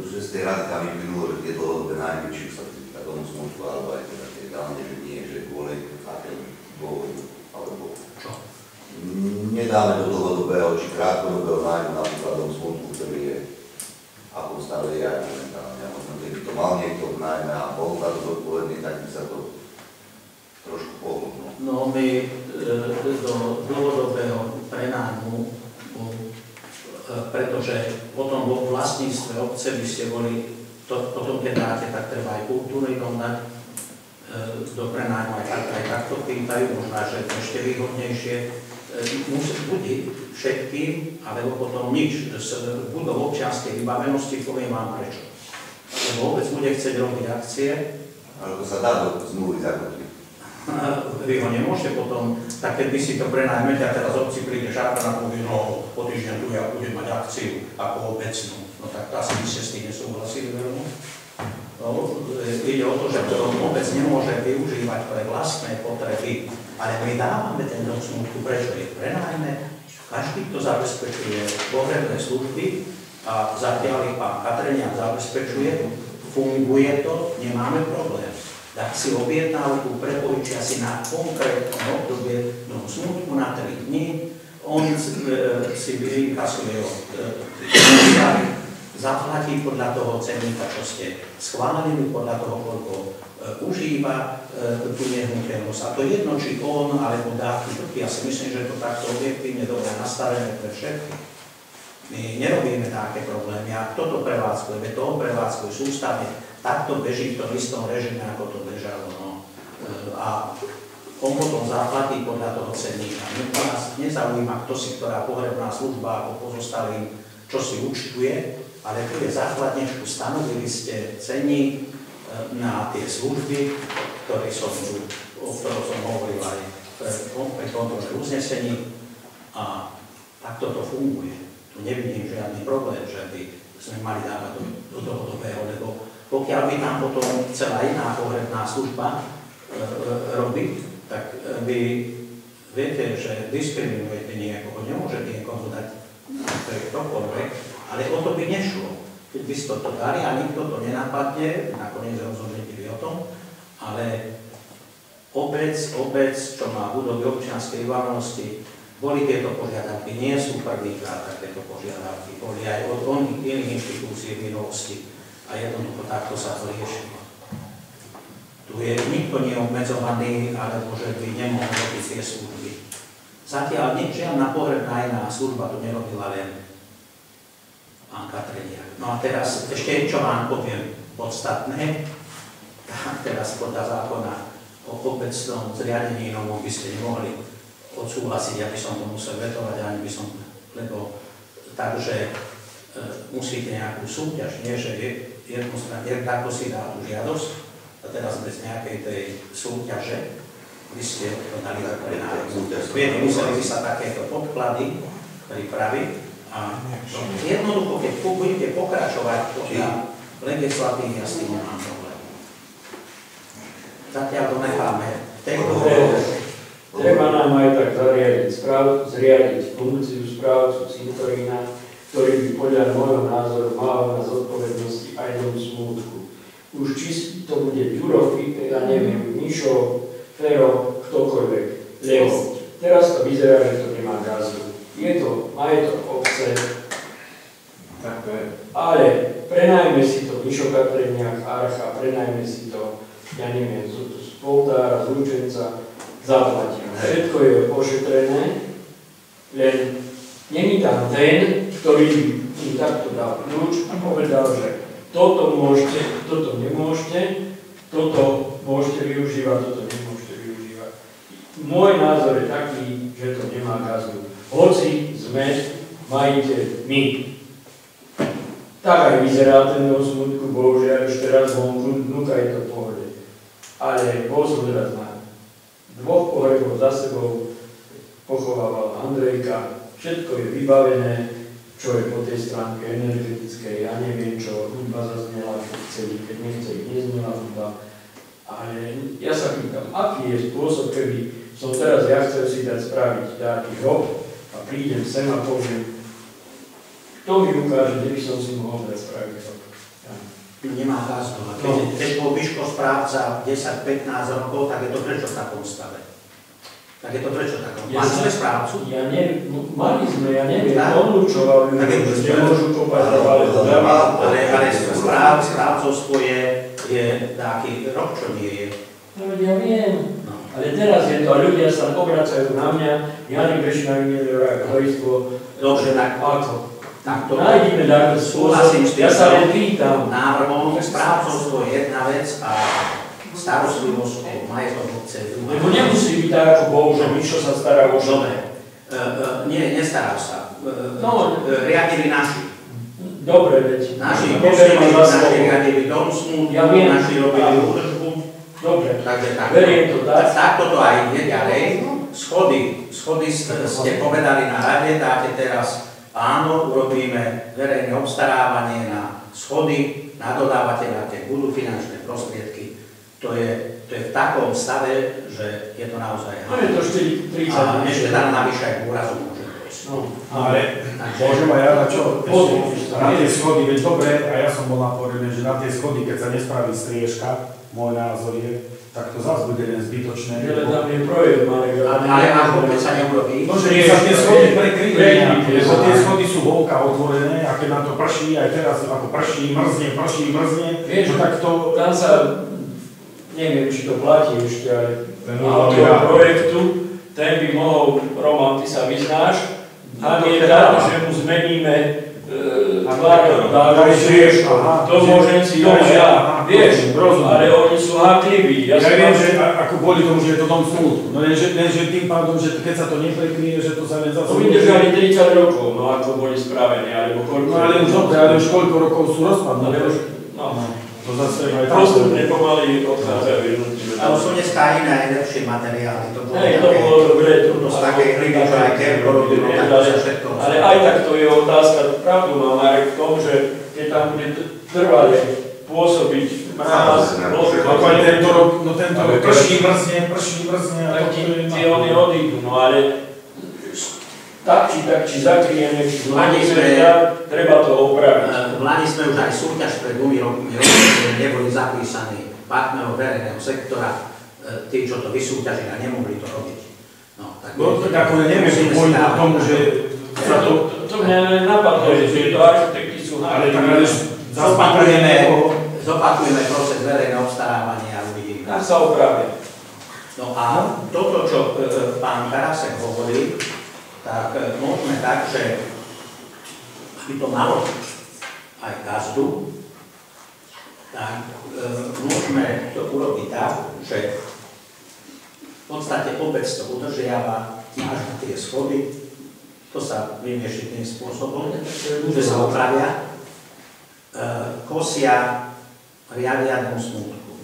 Že z tej rady tam vyplynulo, že tie dlhodobé nájmy, či sa týka domu smutku, alebo aj teda tie dálne, že nie, že kvôli akým dôvodu, alebo čo? Nedáme do dlhodobého, či krátkodobého nájmu, napríklad dom smutku, ktorý je ako stave je aj momentálne. A možno, keby to mal niekto v nájme a bol za to zodpovedný, tak by sa to trošku pohodlo. No my do dlhodobého prenájmu, pretože potom vo vlastníctve obce by ste boli, potom keď dáte, tak treba aj kultúrny dom dať do prenájmu, aj takto pýtajú, možno, že ešte výhodnejšie. Musí budiť všetkým, alebo potom nič z budov občianskej vybavenosti, poviem vám prečo. Lebo obec bude chcieť robiť akcie. Ale to sa dá do zmluvy zakotviť. Vy ho nemôžete potom, tak keď by si to prenajmete a teraz obci príde šarka a povie, no po týždeň tu ja budem mať akciu ako obecnú. No tak asi by ste s tým nesúhlasili veľmi. No, ide o to, že to obec nemôže využívať pre vlastné potreby, ale my dávame ten dom smutku, prečo je prenajme. Každý, kto zabezpečuje pohrebné služby a zatiaľ ich pán Katreniak zabezpečuje, funguje to, nemáme problém. Tak si objednávku, prepojičia si na konkrétnom obdobie dom smutku na 3 dní, on si vykasuje zaplatí podľa toho cenníka, čo ste schválili, podľa toho, koľko užíva tú nehnuteľnosť. A to je jedno, či on alebo dávky. Ja si myslím, že je to takto objektívne dobre nastavené pre všetky. My nerobíme také problémy. A kto to prevádzkuje, to on prevádzkuje sústavne, takto beží v tom istom režime, ako to bežalo. No. A on potom zaplatí podľa toho cenníka. Nás nezaujíma, kto si ktorá pohrebná služba ako pozostalý, čo si účtuje, ale tu je základnečku, stanovili ste cenník na tie služby, o ktorom som hovoril aj pri kontrole uznesení a takto to funguje. Tu nevidím žiadny problém, že by sme mali dávať do dlhodobého, lebo pokiaľ by tam potom celá iná pohrebná služba robiť, tak vy viete, že diskriminujete niekoho, nemôžete niekomu dať ktokoľvek, ale o to by nešlo. Keď by ste to dali a nikto to nenapadne, nakoniec rozhodnete vy o tom, ale obec, čo má budovy občianskej vybavenosti, boli tieto požiadavky, nie sú prvýkrát takéto požiadavky, boli aj od iných inštitúcií v minulosti a jednoducho takto sa to rieši. Tu je nikto neobmedzovaný, alebo že by nemohol robiť tie služby. Zatiaľ žiadna pohrebná iná služba tu nerobila len pán Katreniak. No a teraz ešte, čo vám poviem podstatné, tak teraz podľa zákona o obecnom zriadení novom by ste nemohli odsúhlasiť, aby som to musel vetovať, ani by som, lebo takže musíte nejakú súťaž, nie že jednostranne si dá tú žiadosť a teraz bez nejakej tej súťaže by ste to dali za prenájmu. Viete, museli by sa takéto podklady pripraviť a jednoducho, keď budete pokračovať podľa legislatívy, ja s tým nemám problém. Zatiaľ to necháme. Treba nám aj tak zriadiť funkciu správcu cintorína, ktorý by podľa môjho názoru mal na zodpovednosti aj dom smútku. Už či to bude Ďuro, ja neviem, Mišo, Fero, ktokoľvek, lebo teraz to vyzerá, že to nemá gazu. Je to majetok obce, Tak to je. Ale prenajme si to Mišo Katreniak, Archa, prenajme si to, ja neviem, z Poltára, z Lučenca, zaplatíme. Všetko je ošetrené, len není tam ten, ktorý im takto dal kľúč a povedal, že toto môžete, toto nemôžete, toto môžete využívať, toto nemôžete využívať. Môj názor je taký, že to nemá gazdu. Hoci sme majiteľ my. Tak aj vyzerá ten do smutku, bohužiaľ už teraz vonku, vnúka je to v pohode. Ale bol som teraz na 2 pohrebov za sebou, pochovávala Andrejka, všetko je vybavené, čo je po tej stránke energetickej, ja neviem čo, hudba zaznela, čo chceli, keď nechceli, neznela hudba. Ale ja sa pýtam, aký je spôsob, keby som teraz ja chcel si dať spraviť nejaký hrob a prídem sem a poviem, kto mi ukáže, kde by som si mohol dať spraviť hrob. Ja. Nemá gazdu. Keď bol Miško správca 10-15 rokov, tak je to prečo v takom stave? Tak je to prečo takom? Mali sme správcu? Ja neviem, mali sme, ja neviem, odlučoval ľudia, že nemôžu kopať, ale správcovstvo je taký rok, čo nie je. No ja viem, ale teraz je to, a ľudia sa obracajú na mňa, Jani Bešina mi nedorajú hojstvo. Dobre, tak ako? Tak to nájdime taký spôsob, ja sa len pýtam. Návrhom správcovstvo je jedna vec a starostlivosť o majetok obce je druhá. Lebo nemusí byť tak ako Boh, že Mišo sa stará o Dobre, nie, nestará sa. Riadili naši. Dobre, veď. Naši riadili dom smutku, naši robili údržbu. Dobre, takže tak. Veriem to tak. Takto to aj ide ďalej. Schody ste povedali na rade, dáte teraz áno, urobíme verejné obstarávanie na schody, na dodávateľa, keď budú finančné prostriedky. To je v takom stave, že je to naozaj... No je to 30. A ešte tam navyše aj úrazu môže dojsť. No, ale môžem aj ja na čo? Na tie schody, veď dobre, a ja som bol naporený, že na tie schody, keď sa nespraví striežka, môj názor je, tak to zase bude len zbytočné. Ale tam je projekt, ale ako keď sa neurobí? No, že sa tie schody prekryjú, lebo tie schody sú vonka otvorené a keď nám to prší, aj teraz ako prší, mrzne, vieš, no tak to... Tam sa, neviem, či to platí ešte, ale autor projektu, ten by mohol, Roman, ty sa vyznáš, tam je tak, že mu zmeníme to môžem si doma, vieš, ale oni sú hákliví. Ja viem, že ako kvôli tomu, že je to dom smutku, no lenže tým pádom, že keď sa to neprekryje, že to sa len zase... To vydržali 30 rokov, no ako boli spravené, alebo koľko... No ale už dobre, ale už koľko rokov sú rozpadnuté. To zase aj tak... Postupne pomaly odchádzajú jednotlivé. Ale sú dneska iné aj lepšie materiály. To bolo dobre. To z takej hliby, čo aj Kerko robilo, tak to sa všetko... Ale aj tak to je otázka, pravdu má Marek v tom, že keď tam bude trvale pôsobiť mráz, tento rok prší, mrzne. Tak tie oni odídu, no ale tak či zakrieme, či treba to opraviť. V Lani sme už aj súťaž pred 2 rokmi robili, neboli zapísaní partnerov verejného sektora, tí, čo to vysúťažili a nemohli to robiť. No, tak ako neviem, kvôli tomu, že sa to... To mňa napadlo, že to architekti sú ale tak zopakujeme proces verejného obstarávania a uvidíme. Tak sa opravia. No a toto, čo pán Karasek hovorí, tak môžeme tak, že aby to malo aj gazdu, tak môžeme to urobiť tak, že v podstate obec to udržiava až na tie schody, to sa vymieši tým spôsobom, že sa opravia, kosia, riadia dom smutku.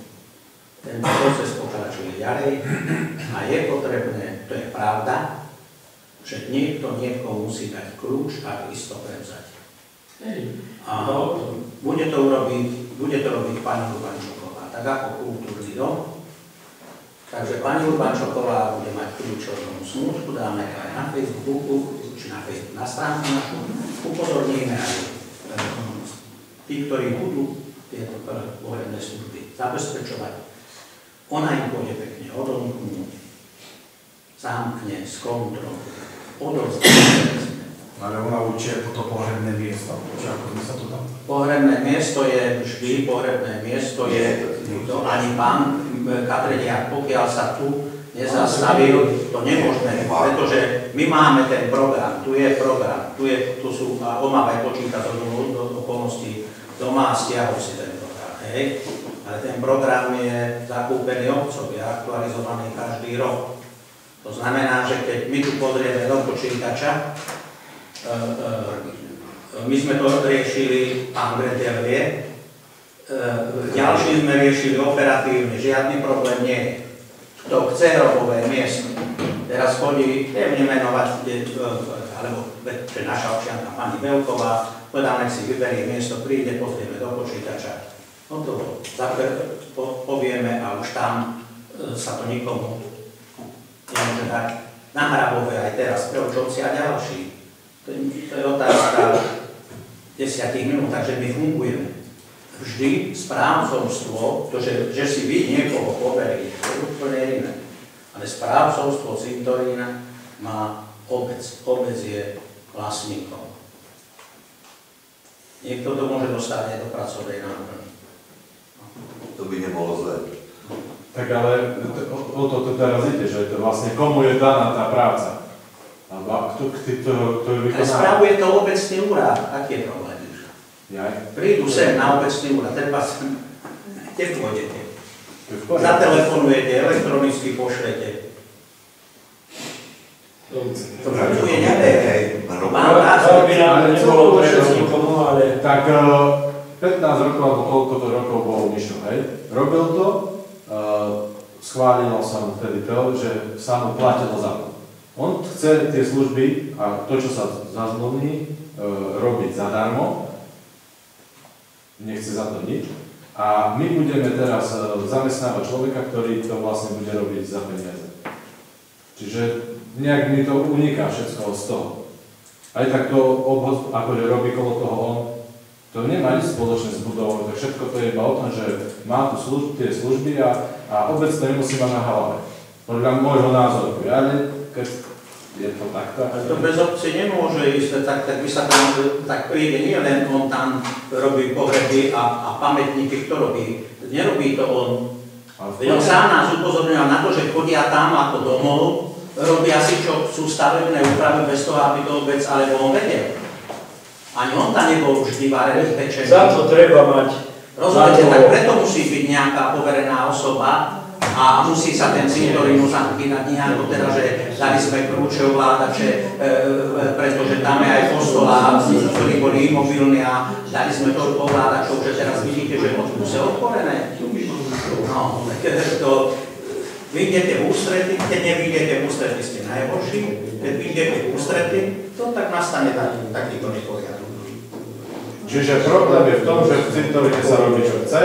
Ten proces pokračuje ďalej a je potrebné, to je pravda, že niekto niekomu musí dať kľúč a isto prevzať. A bude to robiť pani Urbančoková, tak ako kultúrny dom. Takže pani Urbančoková bude mať kľúč od domu smutku, dáme to aj na Facebooku, či na stránku našu, upozorníme aj tí, ktorí budú tieto pohrebné služby zabezpečovať. Ona im pôjde pekne odomknúť, zamkne, skontroluje, odovzdá. Ale ona určite to pohrebné miesto. Či ako sme sa to tam? Pohrebné miesto je vždy, pohrebné miesto je, ani pán Katreniak, pokiaľ sa tu nezastavil, to nemôžeme, pretože my máme ten program, tu sú, a on má aj počítať do okolností, kto má stiahol si ten program, hej? Ale ten program je zakúpený obcovia, aktualizovaný každý rok. To znamená, že keď my tu pozrieme do počítača, my sme to riešili, pán Gretel vie, ďalší sme riešili operatívne, žiadny problém nie je. Kto chce hrobové miesto, teraz chodí, nebudem menovať, alebo naša občianka pani Belková, povedal, nech si vyberie miesto, príde, pozrieme do počítača. No to povieme a už tam sa to nikomu nemôže dať. Na Hrabove aj teraz, Prevčovci a ďalší. To je otázka 10 minút, takže my fungujeme. Vždy správcovstvo, že si vy niekoho poverí, to je úplne iné. Ale správcovstvo cintorína má obec. Obec je vlastníkom. Niekto to môže dostať aj do pracovnej náplne. To by nebolo zlé. Tak ale o to teraz ide, že to vlastne komu je daná tá práca. A kto ju vykoná? Spravuje to obecný úrad, aký je problém? Prídu sem na obecný úrad, ten vás, kde pôjdete? Zatelefonujete, elektronicky pošlete. To funguje nevie. Tak 15 rokov, alebo koľko to rokov bol Mišo, hej? Robil to, schválilo sa mu vtedy to, že sa mu platilo za to. On chce tie služby a to, čo sa zazmluvní, robiť zadarmo, nechce za to nič. A my budeme teraz zamestnávať človeka, ktorý to vlastne bude robiť za peniaze. Čiže nejak mi to uniká všetko z toho. Aj tak to akože robí kolo toho on, to nemá nič spoločné s budovou, tak všetko to je iba o tom, že má tu tie služby a obec to nemusí mať na hlave. Podľa môjho názoru. Ja keď je to takto. Ale to bez obci nemôže ísť, tak by sa tam tak príde, nie len on tam robí pohreby a pamätníky, kto robí. Nerobí to on. On sám nás upozorňoval na to, že chodia tam ako domov, robia si, čo sú stavebné úpravy bez toho, aby to obec alebo on vedel. Ani on tam nebol vždy varený, pečený. Za to treba mať. Rozumiete, tak preto musí byť nejaká poverená osoba a musí sa ten cintorín zakýnať nejako, teda, že dali sme kľúče ovládače, pretože tam je aj kostola, ktorí boli imobilní a dali sme to ovládačov, že teraz vidíte, že to je otvorené. No, to vy idete v ústrety, keď nevidíte v ústrety, ste najhorší, keď vidíte v ústrety, to tak nastane takýto neporiadok. Čiže problém je v tom, že v cintoríne sa robí čo chce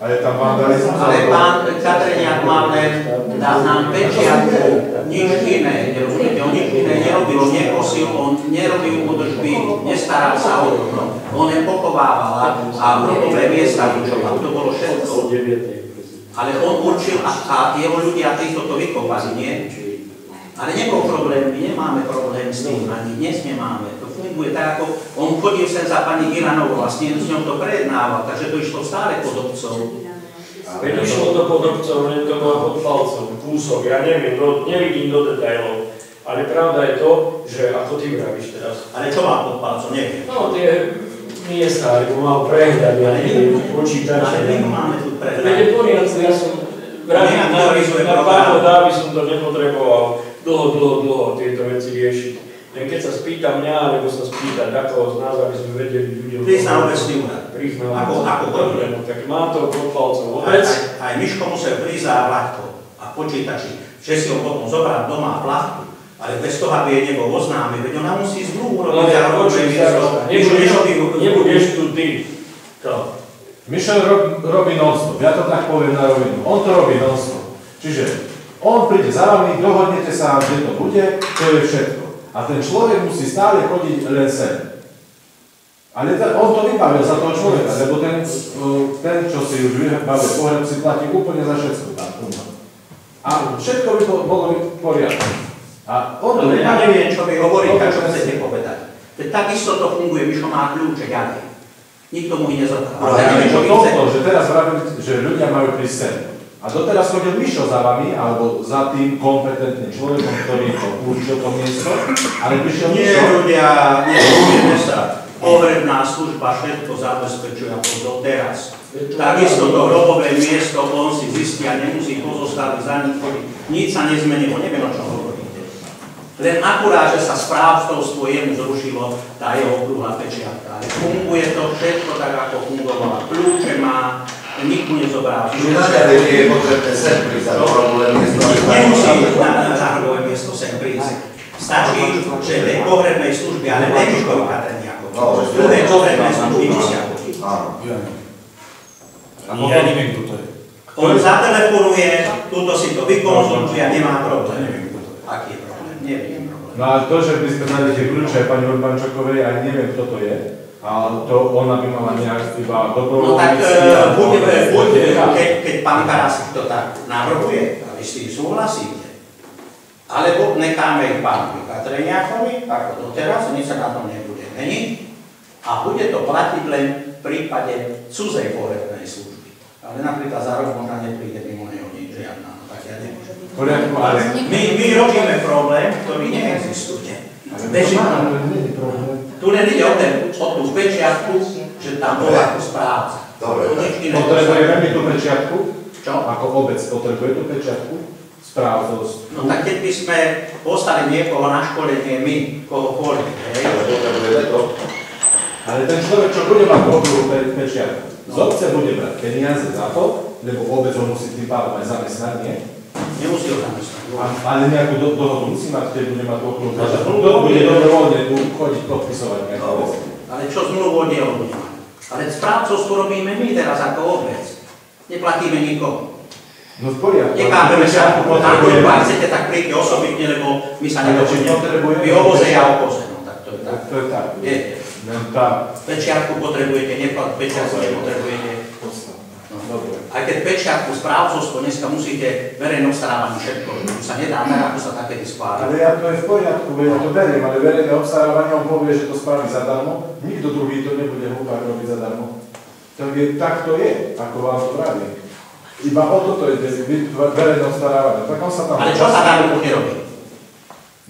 a je tam vandalizmus. Ale pán Katreniak mal len dať nám pečiatku, nič iné, nerozumiete, on nič iné nerobil, on nekosil, on nerobil údržby, nestaral sa o to, on len pochovával a hrobové miesta určoval, to bolo všetko. Ale on určil a jeho ľudia týchto to vykopali, nie? Ale nebol problém, my nemáme problém s tým, ani dnes nemáme. To funguje tak, ako on chodil sem za pani Gilanovou, vlastne s ňou to prejednával, takže to išlo stále pod obcov. Keď išlo to pod obcov, len to má pod palcom, kúsok, ja neviem, nevidím do detailov. Ale pravda je to, že ako ty vravíš teraz. Ale čo má pod palcom, neviem. No tie miesta, ako mal prehľad, ja neviem, počítače. Ale my máme tu prehľad. Veď je poriadku, ja som vravím, na pár dáby som to nepotreboval dlho tieto veci riešiť. Len keď sa spýta mňa, alebo sa spýta takoho z nás, aby sme vedeli ľuďom... Prísť na obecný úrad. Ako problém, tak má to pod palcom obec. Aj Miško musel prísť a Vláďko a počítači, že si ho potom zobrať doma a Vláďku, ale bez toho, aby jej nebol oznámy, veď ona musí zmluvu robiť a robiť miesto. Nebudeš tu ty. Mišo robí non-stop, ja to tak poviem na rovinu. On to robí non-stop. Čiže on príde za vami, dohodnete sa, kde to bude, to je všetko. A ten človek musí stále chodiť len sem. Ale on to vybavil za toho človeka, lebo ten čo si už vybavil pohreb, si platí úplne za všetko tam. A všetko by to bolo v poriadku. A on to ja neviem, čo vy hovoríte, čo chcete povedať. Veď takisto to funguje, Mišo má kľúče, ďalej. Nikto mu ich nezotáva. Ale že teraz vravím, že ľudia majú prísť sem. A doteraz chodil Mišo za vami, alebo za tým kompetentným človekom, ktorý to určil to miesto, ale prišiel Mišo. Nie, ľudia, nezúčime sa. Pohrebná služba všetko zabezpečuje ako doteraz. Takisto to hrobové miesto, on si zistí a nemusí pozostávať za ním chodiť. Nič sa nezmenilo, neviem, o čom hovoríte. Len akurát, že sa správcovstvo jemu zrušilo tá jeho okrúhla pečiatka. Ale funguje to všetko tak, ako fungovalo. Kľúče má, nikto nezobral. Čiže naďalej nie je potrebné sem prísť za hrobové miesto. Nemusí za hrobové miesto sem prísť. Stačí, že v tej pohrebnej službe, ale Miškovi Katriniakovi. V druhej pohrebnej služby musia chodiť. Ja neviem, kto to je. On zatelefonuje, túto si to vykonzultuje a nemá problém. Aký je problém? Neviem problém. No a to, že by sme dali tie kľúče aj pani Urbančakovej, aj neviem, kto to je, ale to ona by mala nejak iba dobrovoľný. No tak keď pán Karasik to tak navrhuje, a vy s tým súhlasíte, alebo necháme ich pánovi Katriniakovi, ako doteraz, nič sa na tom nebude meniť, a bude to platiť len v prípade cudzej pohrebnej služby. Ale napríklad za rok možno nepríde mimo neho nič žiadna, no tak ja nemôžem. My robíme problém, ktorý neexistuje. Tu len ide o tú pečiatku, že tam bola ako správca. Potrebujeme my tú pečiatku? Čo? Ako obec potrebuje tú pečiatku? Správcovstvo. No tak keď by sme poslali niekoho na školenie, my, koho chorili, hej? Ale ten človek, čo bude mať dobrú pečiatku, z obce bude brať peniaze za to, lebo obec ho musí tým pádom aj zamestnať, nie? Nemusí ho zamestnať. Ale nejakú dohodu musí mať, keď bude mať okruh. To bude dobrovoľne tu chodiť podpisovať nejakú vec. Ale čo zmluvu o dielo bude mať? Ale správcovstvo robíme my teraz ako obec. Neplatíme nikomu. No v poriadku. Nechápeme sa, ak chcete, tak príďte osobitne, lebo my sa nepotrebujeme. Vy ovoze, ja ovoze. No tak to je tak. To je tak. Viete. Pečiatku potrebujete, pečiatku nepotrebujete. Dobre. Aj keď pečiatku, správcovstvo, dneska musíte verejné obstarávanie všetko. Tu sa nedá, ako sa také skláda. Ale ja to je v poriadku, ja to beriem, ale verejné obstarávanie on povie, že to spraví zadarmo. Nikto druhý to nebude hlúpať robiť zadarmo. Tak to je, ako vám to praví. Iba o toto je verejné obstarávanie. Tak on sa tam... Ale čo sa tam bude robiť?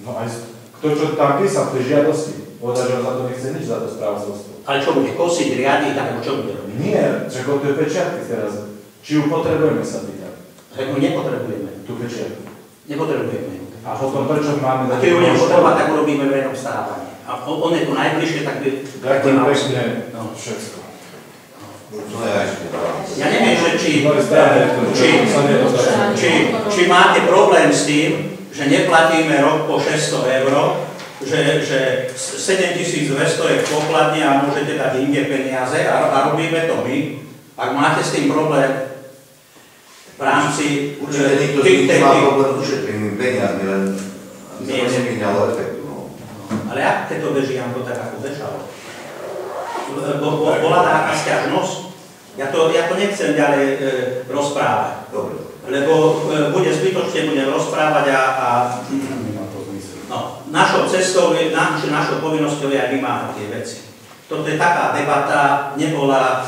No aj kto, čo tam písal v tej žiadosti. Povedal, že on za to nechce nič za to správcovstvo. Ale čo bude? Kosiť, riadiť, alebo čo bude robiť? Nie, že to je pečiatky teraz. Či ju potrebujeme sa pýtať? Že ju nepotrebujeme. Tú pečiatku. Nepotrebujeme ju. A potom prečo máme... A keď ju nepotrebujeme, tak urobíme verejné obstarávanie. A on je tu najbližšie, tak by... Ďakujem pekne. Všetko. Ja neviem, že či máte problém s tým, že neplatíme rok po 600 €, že 7200 je v pokladni a môžete dať inde peniaze a robíme to my. Ak máte s tým problém v rámci... Určite nikto s tým má problém s ušetrenými peniazmi, len sa to nemínalo efektu. Ale keď to beží, to tak ako bežalo. Bola taká sťažnosť. Ja to nechcem ďalej rozprávať. Dobre. Lebo bude zbytočne, budem rozprávať a našou cestou, našou povinnosťou je aj vymáhať tie veci. Toto je taká debata, nebola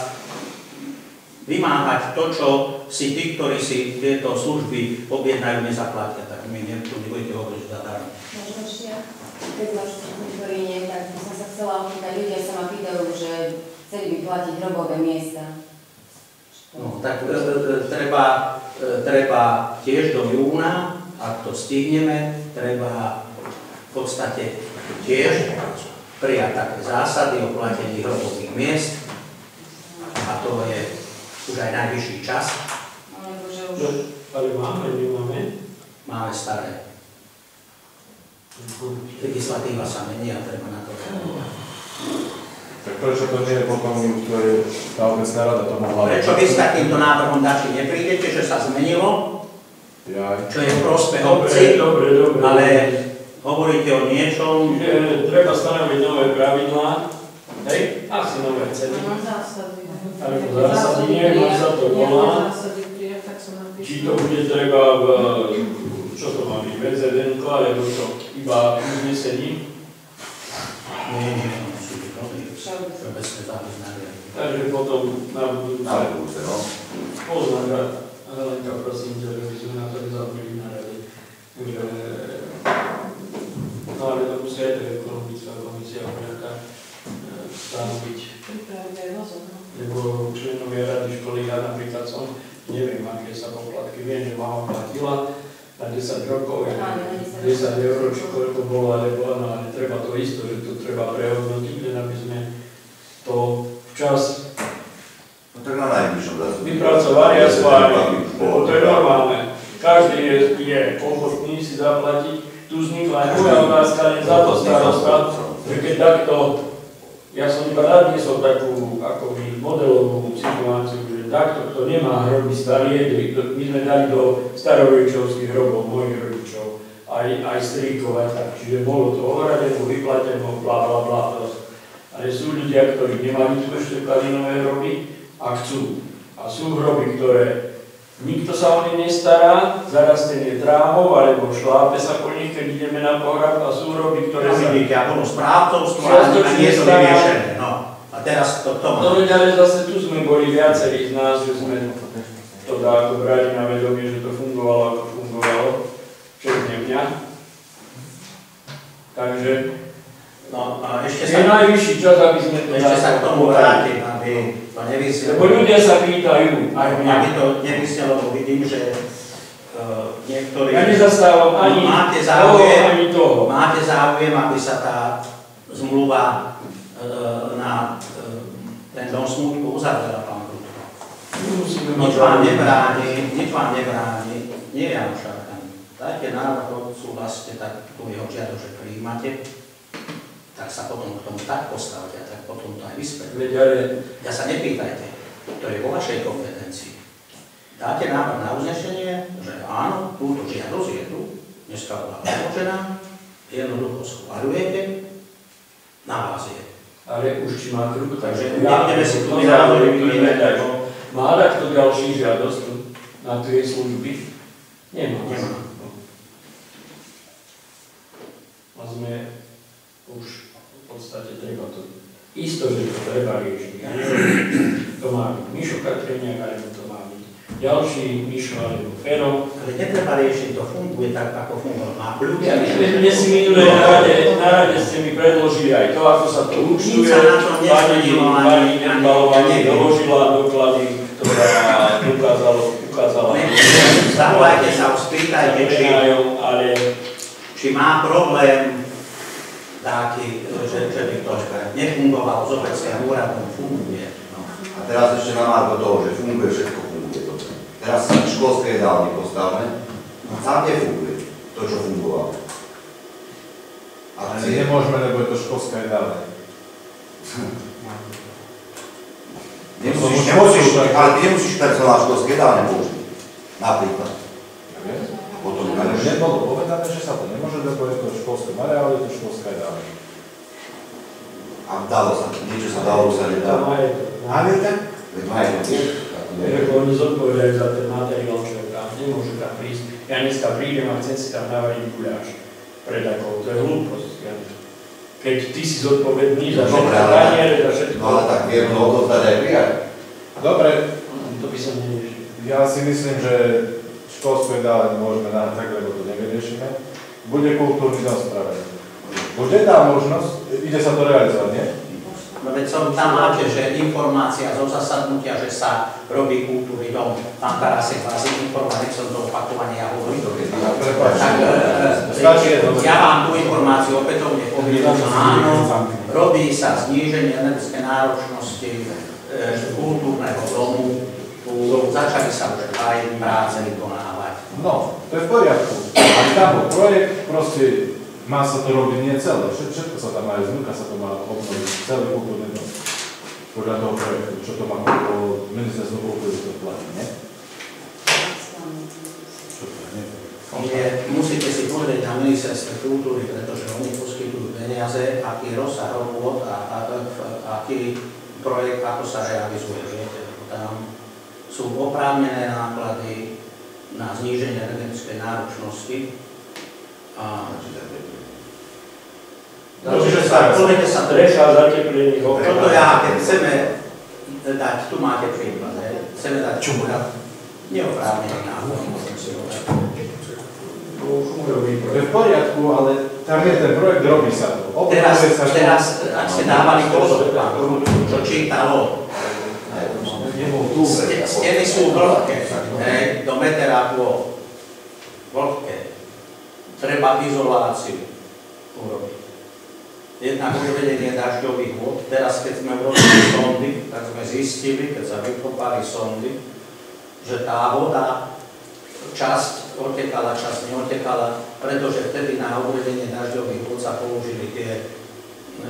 vymáhať to, čo si tí, ktorí si tieto služby objednajú, nezaplatia. Tak my nebudete hovoriť zadarmo. Možno ešte, keď máš hovorenie, tak by som sa chcela opýtať, ľudia sa ma pýtajú, že chceli by platiť hrobové miesta. No, tak treba tiež do júna, ak to stihneme, treba v podstate tiež prijať také zásady o platení hrobových miest a to je už aj najvyšší čas. Ale nemáme? Máme staré. Legislatíva sa mení a treba na to reagovať. Tak prečo to nie je potom, tá obecná rada to mohla... Prečo vy s takýmto návrhom dači neprídete, že sa zmenilo? Čo je v prospech obci? Ale hovoríte o niečom... Že treba stanoviť nové pravidlá, hej? Asi nové ceny. Alebo zásady nie, máš za to volá. Či to bude treba čo to má byť, VZN, alebo čo? Iba uznesení? Nie, to musí byť nový. Všeobecné záväzné nariadenie. Takže potom na budúce. No. Poznám, Helenka, prosím ťa, že by sme na to nezabudli na rade. No ale to musí aj tá ekonomická komisia nejaká stanoviť. Lebo členovia rady školy, ja napríklad som, neviem, aké sa poplatky, viem, že mama platila na 10 rokov, 10 eur, čo koľko bolo, ale treba to isto, že to treba prehodnotiť, len aby sme to včas Tak na najbližšom zase. vypracovali a schválili. To je normálne. Každý je ochotný si zaplatiť. Tu vznikla aj moja otázka, len za to starosta, že keď takto, ja som iba nadniesol takú akoby modelovú situáciu, že takto, kto nemá hroby starie, my sme dali do starorodičovských hrobov mojich rodičov, aj strýkov, aj tak. Čiže bolo to ohradené, vyplatené, bla bla bla. Ale sú ľudia, ktorí nemajú tu ešte klavinové hroby a chcú. A sú hroby, ktoré nikto sa o ne nestará, zarastené trávou, alebo šlápe sa po nich, keď ideme na pohrab, a sú hroby, ktoré sa... Vidíte, ako správcovstvo a nie je to vyriešené. No. A teraz to má. No ale zase tu sme boli viacerí z nás, že sme to dáko brali na vedomie, že to fungovalo, ako fungovalo, včetne mňa. Takže No a ešte je najvyšší čas, aby sme to ešte sa k tomu vrátim, aby to nevysielo. Lebo ľudia sa pýtajú, aj mňa. Aby to nevysielo, lebo vidím, že niektorí... Ja nezastávam ani toho. Máte záujem, aby sa tá zmluva na ten dom smutku uzavrela, pán Krutko. Nič vám nebráni, nie ja však. Dajte návrh, odsúhlaste, tak tu jeho žiadosť, že prijímate. Tak sa potom k tomu tak postavte a tak potom to aj vysvetlíte. Ja sa nepýtajte, to je vo vašej kompetencii. Dáte návrh na uznesenie, že áno, túto žiadosť je tu, dneska bola predložená, jednoducho schvaľujete, na vás je. Ale už či má Krutko, takže nebudeme si tu názory vymieňať. Má takto ďalší žiadosť na tie služby? Nemá. A sme už v podstate treba to isto, že to treba riešiť. To má byť Mišo Katriniak, alebo to má byť ďalší Mišo, alebo Fero. Ale netreba riešiť, to funguje tak, ako fungovalo. Má ľudia. Dnes si minulé na rade ste mi predložili aj to, ako sa to účtuje. Pani Nerbalová mi doložila doklady, ktorá ukázala. Zavolajte sa, spýtajte, či má problém taký, že by to nefungovalo z obecného úradu, funguje. No. A teraz ešte na margo toho, že funguje, všetko funguje. Teraz školské jedálne postavme, a tam nefunguje to, čo fungovalo. Ale nemôžeme, lebo je to školské jedálne. Ale ty nemusíš personál školské jedálne použiť. Napríklad. Potom nebolo povedané, že sa to nemôže, lebo je to školské areál, je to školské jedálne. A dalo sa, niečo sa dalo, sa nedalo. Ale tak? Veď to tiež. Oni zodpovedajú za ten materiál, čo je tam. Nemôžu tam prísť. Ja dneska prídem a chcem si tam navariť guľáš. Predakovo, to je hlúposť. Keď ty si zodpovedný za všetko taniere, za všetko... No ale tak viem to odovzdať aj prijať. Dobre. To by som neriešil. Ja si myslím, že školské jedálne môžeme dať tak, lebo to nevyriešime. Bude kultúrny dom spravený. Bude tá možnosť, ide sa to realizovať, nie? No veď tam máte, že informácia zo zasadnutia, že sa robí kultúrny dom. Pán Karasek vás informovať, nech som to opakovane ja hovorím. Ja vám tú informáciu opätovne poviem, že áno, robí sa zníženie energetickej náročnosti kultúrneho domu. Začali sa už aj práce vykonávať. No, to je v poriadku. Ale tam bol projekt, proste má sa to robiť nie celé. Všetko sa tam má aj zvnúka, sa to má obnoviť. Celý kultúrny dom. Podľa toho projektu, čo to má ministerstvo kultúry to platí, nie? Musíte si pozrieť na ministerstve kultúry, pretože oni poskytujú peniaze, aký rozsah robôt a aký projekt, ako sa realizuje. Viete, tam sú oprávnené náklady na zníženie energetickej náročnosti. Čiže sa, pozrite sa, strecha, zateplenie okna. toto ja, keď chceme dať, tu máte príklad, chceme dať neoprávnený návrh, musím si hovoriť. To je v poriadku, ale tam je ten projekt, robí sa to. Teraz, ak ste dávali pozor, čo čítalo, steny sú vlhké, do metra pôl, vlhké. Treba izoláciu urobiť. Jednak uvedenie dažďových vod. Teraz, keď sme urobili sondy, tak sme zistili, keď sa vykopali sondy, že tá voda časť odtekala, časť neodtekala, pretože vtedy na uvedenie dažďových vod sa použili tie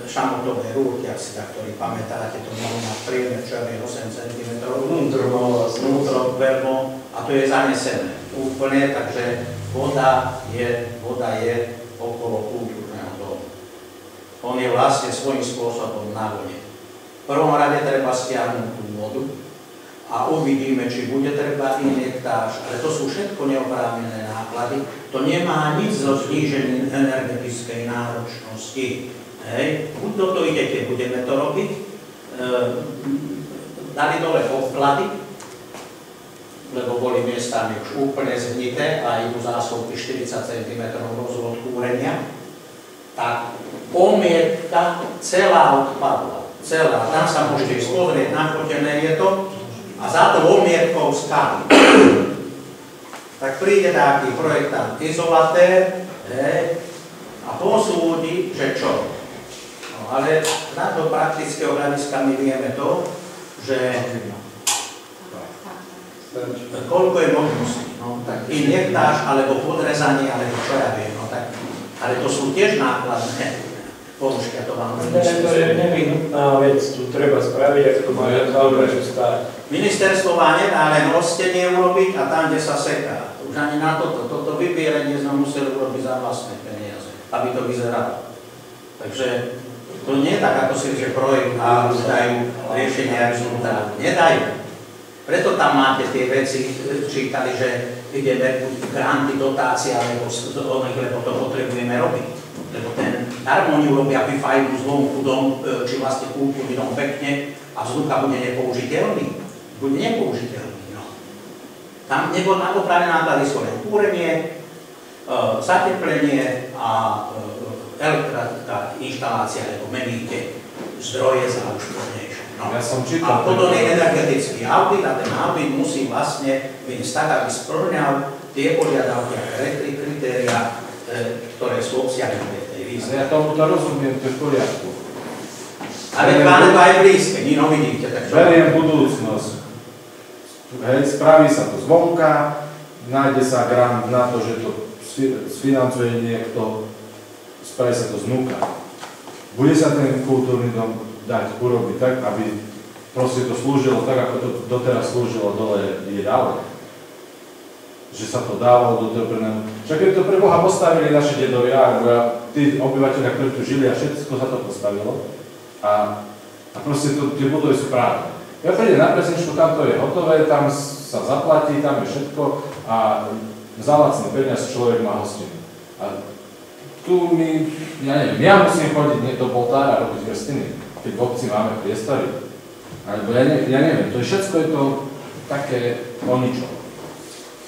šamotové rúrky, ak si takto pamätáte, to mohlo mať priemer, čo je 8 cm, vnútro veľmi, a to je zanesené úplne, takže voda je okolo kultúrneho domu. On je vlastne svojím spôsobom na vode. V prvom rade treba stiahnuť tú vodu a uvidíme, či bude treba injektáž, ale to sú všetko neoprávnené náklady. To nemá nič so znížením energetickej náročnosti. Buď do toho idete, budeme to robiť, dali dole obklady, lebo boli miestami už úplne zhnité a idú zásobky 40 cm rozvod kúrenia, tak omietka celá odpadla. Celá. Tam sa môžete pozrieť, nafotené je to a za to omierkou skaly. Tak príde taký projektant izolatér a posúdi, že čo? No, ale na to praktického hľadiska my vieme to, že koľko je možností, no, tak injektáž, alebo podrezanie, alebo čo ja viem, no tak, ale to sú tiež nákladné položky, to vám To je nevyhnutná vec, tu treba spraviť, ak to má zaoberať stáť. Ministerstvo má nedá len rozstenie urobiť a tam, kde sa seká. Už ani na toto vybieranie sme museli urobiť za vlastné peniaze, aby to vyzeralo. Takže to nie je tak, ako si že projekt a už dajú riešenie a rezultát. Nedajú. Preto tam máte tie veci, čítali, že ideme granty, dotácie, lebo to potrebujeme robiť. Lebo ten darmo oni urobia vyfajnú zvonku dom, či vlastne kultúrny dom pekne a vzducha bude nepoužiteľný. Bude nepoužiteľný, no. Tam nebolo nakopravené náklady sú len kúrenie, zateplenie a elektrická inštalácia, alebo meníte zdroje za účtovnejšie. No. Ja som čítal. A potom je energetický audit a ten audit musí vlastne byť tak, aby splňal tie požiadavky a kritériá, ktoré sú obsiahnuté v tej výzve. Ja tomu to rozumiem, to je v poriadku. Ale máme to aj blízke, no vidíte. Tak čo? Beriem budúcnosť. Hej, spraví sa to zvonka, nájde sa grant na to, že to sfinancuje niekto, spraví sa to znúka. Bude sa ten kultúrny dom dať urobiť tak, aby proste to slúžilo tak, ako to doteraz slúžilo dole Jedale. Že sa to dávalo do toho prenájmu. Však keď to pre Boha postavili naši dedovia, tí obyvateľia, ktorí tu žili a všetko sa to postavilo. A proste tie budovy sú práve. Ja prídem na presničku, tam to je hotové, tam sa zaplatí, tam je všetko a za lacný peniaz človek má hostinu. A tu ja neviem, ja musím chodiť do Boltára a robiť vrstiny, keď v obci máme priestory. Alebo ja neviem, to je všetko je to také o ničom.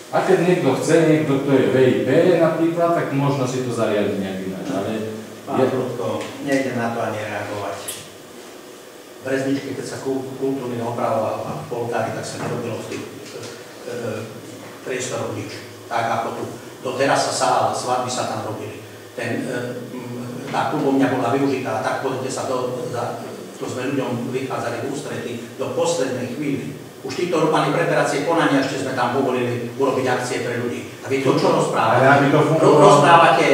A keď niekto chce, niekto, kto je VIP napríklad, tak možno si to zariadiť nejak ináč, ale... Pán Prudko, nejde na to ani reagovať. V Brezničke, keď sa kultúrny opravoval a v Poltári, tak sa nerobilo v tých priestoroch nič. Tak ako tu. Doteraz sa sála, svadby sa tam robili. Tá klubovňa bola využitá, tak poďte sa to sme ľuďom vychádzali v ústrety do poslednej chvíli. Už týchto urbánnych preberácie konania ešte sme tam povolili urobiť akcie pre ľudí. A vy to čo rozprávate? Rozprávate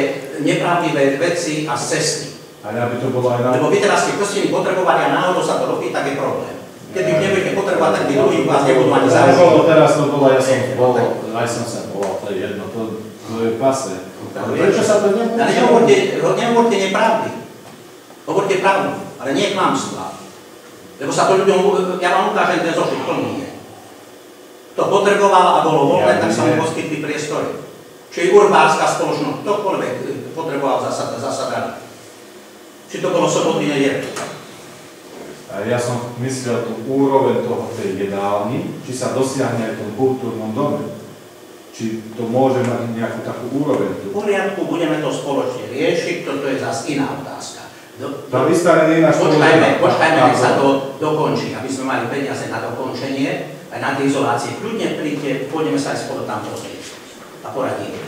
nepravdivé veci a z cesty. Ale aby to bolo aj na... Lebo vy teraz, keď prostrední potrebovali a náhodou sa to robí, tak je problém. Keď už nebudete potrebovať, tak tí druhí vás nebudú ani zároveň. Teraz to bolo, aj som sa volal, to je jedno, to je pase. Ale prečo sa to nemôže? Ale nehovorte nepravdy. Hovorte pravdu, ale nie klamstvá. Lebo sa to ľuďom, ja vám ukážem ten zošit plný je. Kto potreboval a bolo voľné, tak sa mu poskytli priestory. Čiže urbárska spoločnosť, ktokoľvek potreboval zasadať. Či to bolo sobotný nedelu? Ja som myslel tú úroveň toho tej jedálny, či sa dosiahne aj v tom kultúrnom dome. Či to môže mať nejakú takú úroveň. V poriadku, budeme to spoločne riešiť, toto je zase iná otázka. Tá vystavený na Počkajme, nech sa to dokončí, aby sme mali peniaze na dokončenie, aj na tie izolácie. Kľudne príďte, pôjdeme sa aj spolu tam pozrieť a poradíme.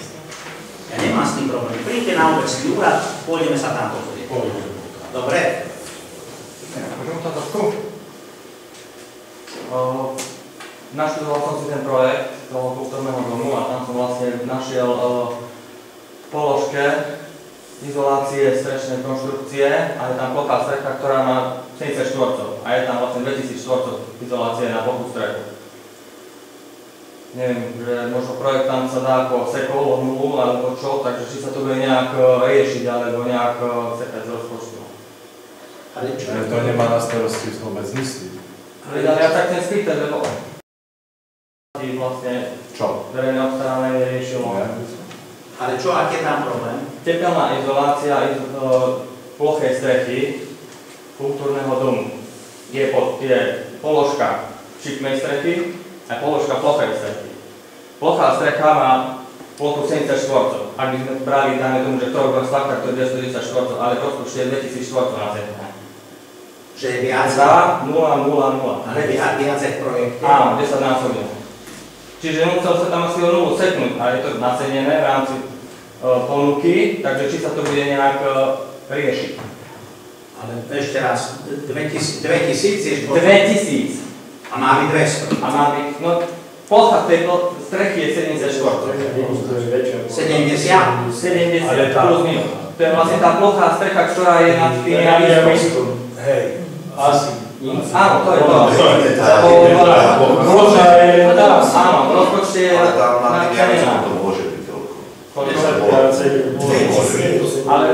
Ja nemám s tým problém. Príďte na obecný úrad, pôjdeme sa tam pozrieť. Dobre? Môžem to trošku? Naštudoval som si ten projekt toho kultúrneho domu a tam som vlastne našiel v položke izolácie strešnej konštrukcie a je tam plochá strecha, ktorá má 70 štvorcov a je tam vlastne 2000 štvorcov izolácie na plochú strechu. Neviem, že možno projektant sa dá ako sekol o nulu alebo čo, takže či sa to bude nejak riešiť alebo nejak sekať z rozpočtu. Ale to nemá na starosti vôbec myslí. Ale ja tak chcem spýtať, lebo vlastne čo? Verejné obstarávanie neriešilo. Ale čo, aký je tam problém? Tepelná izolácia plochej strechy kultúrneho domu je položka šikmej strechy a položka plochej strechy. Plochá strecha má plochu 70 štvorcov. Ak by sme brali, dáme tomu, že to je stavka, to je 210 štvorcov, ale rozpočte je 2000 štvorcov na země. Že je viac? 0, 0, 0. Ale viacej projektov? Áno, 10 násobne. Čiže musel sa tam asi o nulu seknúť a je to nacenené v rámci ponuky, takže či sa to bude nejak riešiť. Ale ešte raz, 2000 je 2000. A má byť 200. A má byť, no plocha tej strechy je 70 štvorcov. 70? 70 plus minus. To je vlastne tá plochá strecha, ktorá je nad tým javiskom. Hej, asi. Áno, to je to. Áno, v rozpočte je načanená. To môže byť toľko. Ale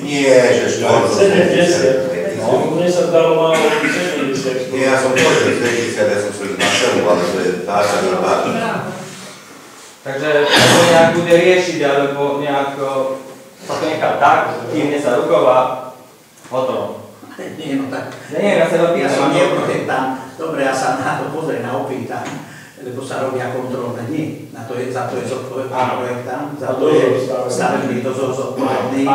nie, že 70. Mne sa zdalo málo 70. Nie, ja som povedal 70, ja som svojich našel, ale to je tá. Takže to nejak bude riešiť, alebo nejak sa to nechá tak, kým sa ruková, hotovo. Nie, no tak. Nie, ja sa Ja som neprojektant. Dobre, ja sa na to pozriem, opýtam, lebo sa robia kontrolné dni. Za to je zodpovedný projektant, za to je stavebný dozor zodpovedný.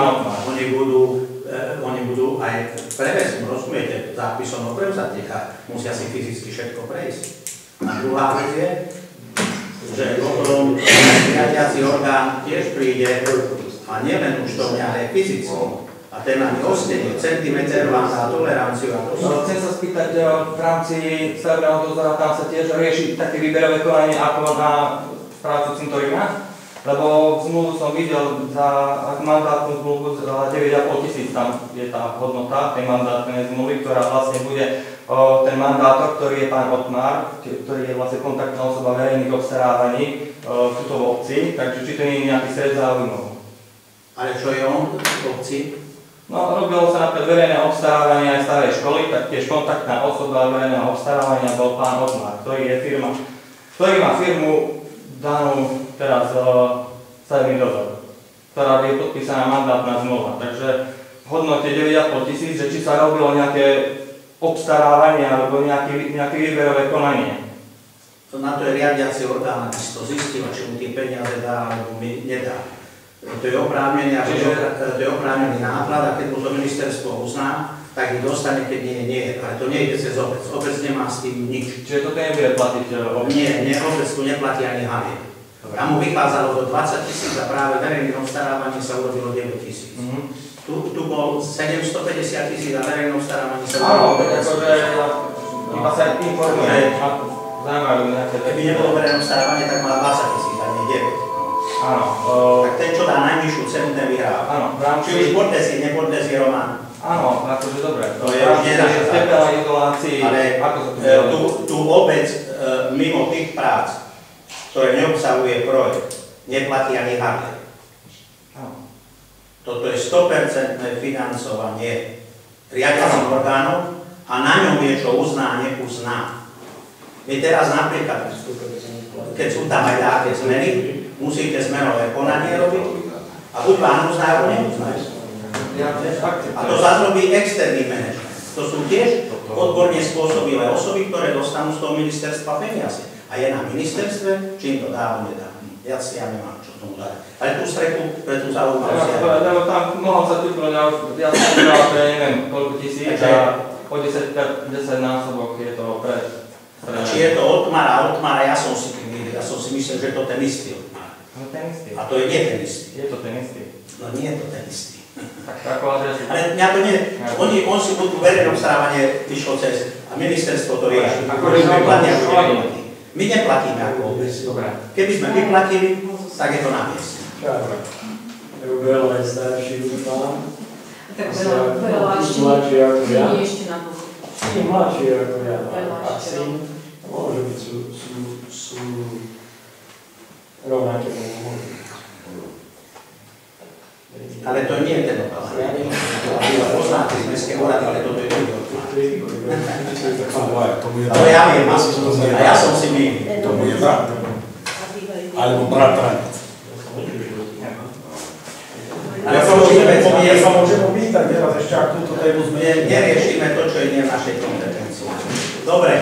Oni budú aj prevezmu, rozumiete, zápisom o prevzatiech a musia si fyzicky všetko prejsť. A druhá vec je, že potom riadiaci orgán tiež príde a nielen už to mňa, ale fyzicky. A ten ani ostenie, centimeter vám na toleranciu a to. Chcem sa spýtať, v rámci stavebného dozora tam sa tiež rieši také výberové konanie ako na správcu cintorína? Lebo zmluvu som videl za mandátnu zmluvu za 9,5 tisíc, tam je tá hodnota tej mandátnej zmluvy, ktorá vlastne bude ten mandátor, ktorý je pán Otmar, ktorý je vlastne kontaktná osoba verejných obstarávaní tuto v obci, takže či to nie je nejaký stret záujmov. Ale čo je on v obci? No, robilo sa napríklad verejné obstarávanie aj starej školy, tak tiež kontaktná osoba verejného obstarávania bol pán Otmar, ktorý má firmu danú teraz stavebný dozor, ktorá je podpísaná mandátna zmluva. Takže v hodnote 9,5 tisíc, že či sa robilo nejaké obstarávanie alebo nejaké výberové konanie. To na to je riadiaci orgán, aby si to zistil, či mu tie peniaze dá alebo mi nedá. To je oprávnený náklad a keď mu to ministerstvo uzná, tak ich dostane, keď nie. Ale to nie ide cez obec. Obec nemá s tým nič. Čiže toto nebude platiť obec? Nie, obec tu neplatí ani hamie. Tam mu vychádzalo do 20 tisíc a práve verejným obstarávaním sa urobilo 9 tisíc. Tu bol 750 tisíc a verejné obstarávanie sa urobilo 9 tisíc. Iba sa informuje. Keby nebolo verejné obstarávanie, tak má 20 tisíc a nie 9. Áno. Tak ten, čo dá najnižšiu cenu, ten vyhrá. Áno. Či už Bordesi, nepordesi Román. Áno, akože dobre. To je už nedá. Ale tu obec mimo tých prác, ktoré neobsahuje projekt, neplatí ani hardware. Toto je 100% financovanie riadiacich orgánov a na ňom je, čo uzná a nepuzná. My teraz napríklad, keď sú tam aj také zmeny, musíte zmenové konanie robiť a buď vám uzná, alebo neuznajú. A to zase robí externý manažment. To sú tiež odborne spôsobilé osoby, ktoré dostanú z toho ministerstva peniaze. A je na ministerstve, či im to dá, alebo nedá. Ja nemám čo tomu dať. Ale tú strechu, pre tú zaujímavosť. Lebo tam mohol sa typnúť, ja som povedal, že neviem koľko tisíc a o 10 násobok je to pre... Či je to Otmara, ja som si myslel, že to ten istý Otmar. No ten istý. A to je nie ten istý. Je to ten istý. No nie je to ten istý. Tak ako adresu. Ale mňa to nie... On si budú verejné obstarávanie vyšlo cez a ministerstvo to rieši. My neplatíme ako obec. Keby sme vyplatili, tak je to na mieste. Veľa je starší už pán. Tak veľa ešte nie ešte na boku. Nie mladší ako ja. A syn, môže byť, sú rovnaké. Ale to nie je ten opal. Ja neviem, poznáte z mestské úrady, ale toto je druhý opal. Ale ja viem, a ja som si mýlil. To bude brat. Alebo bratranec. Ja sa môžem opýtať teraz ešte, ak túto tému sme... Neriešime to, čo je nie v našej kompetencii. Dobre.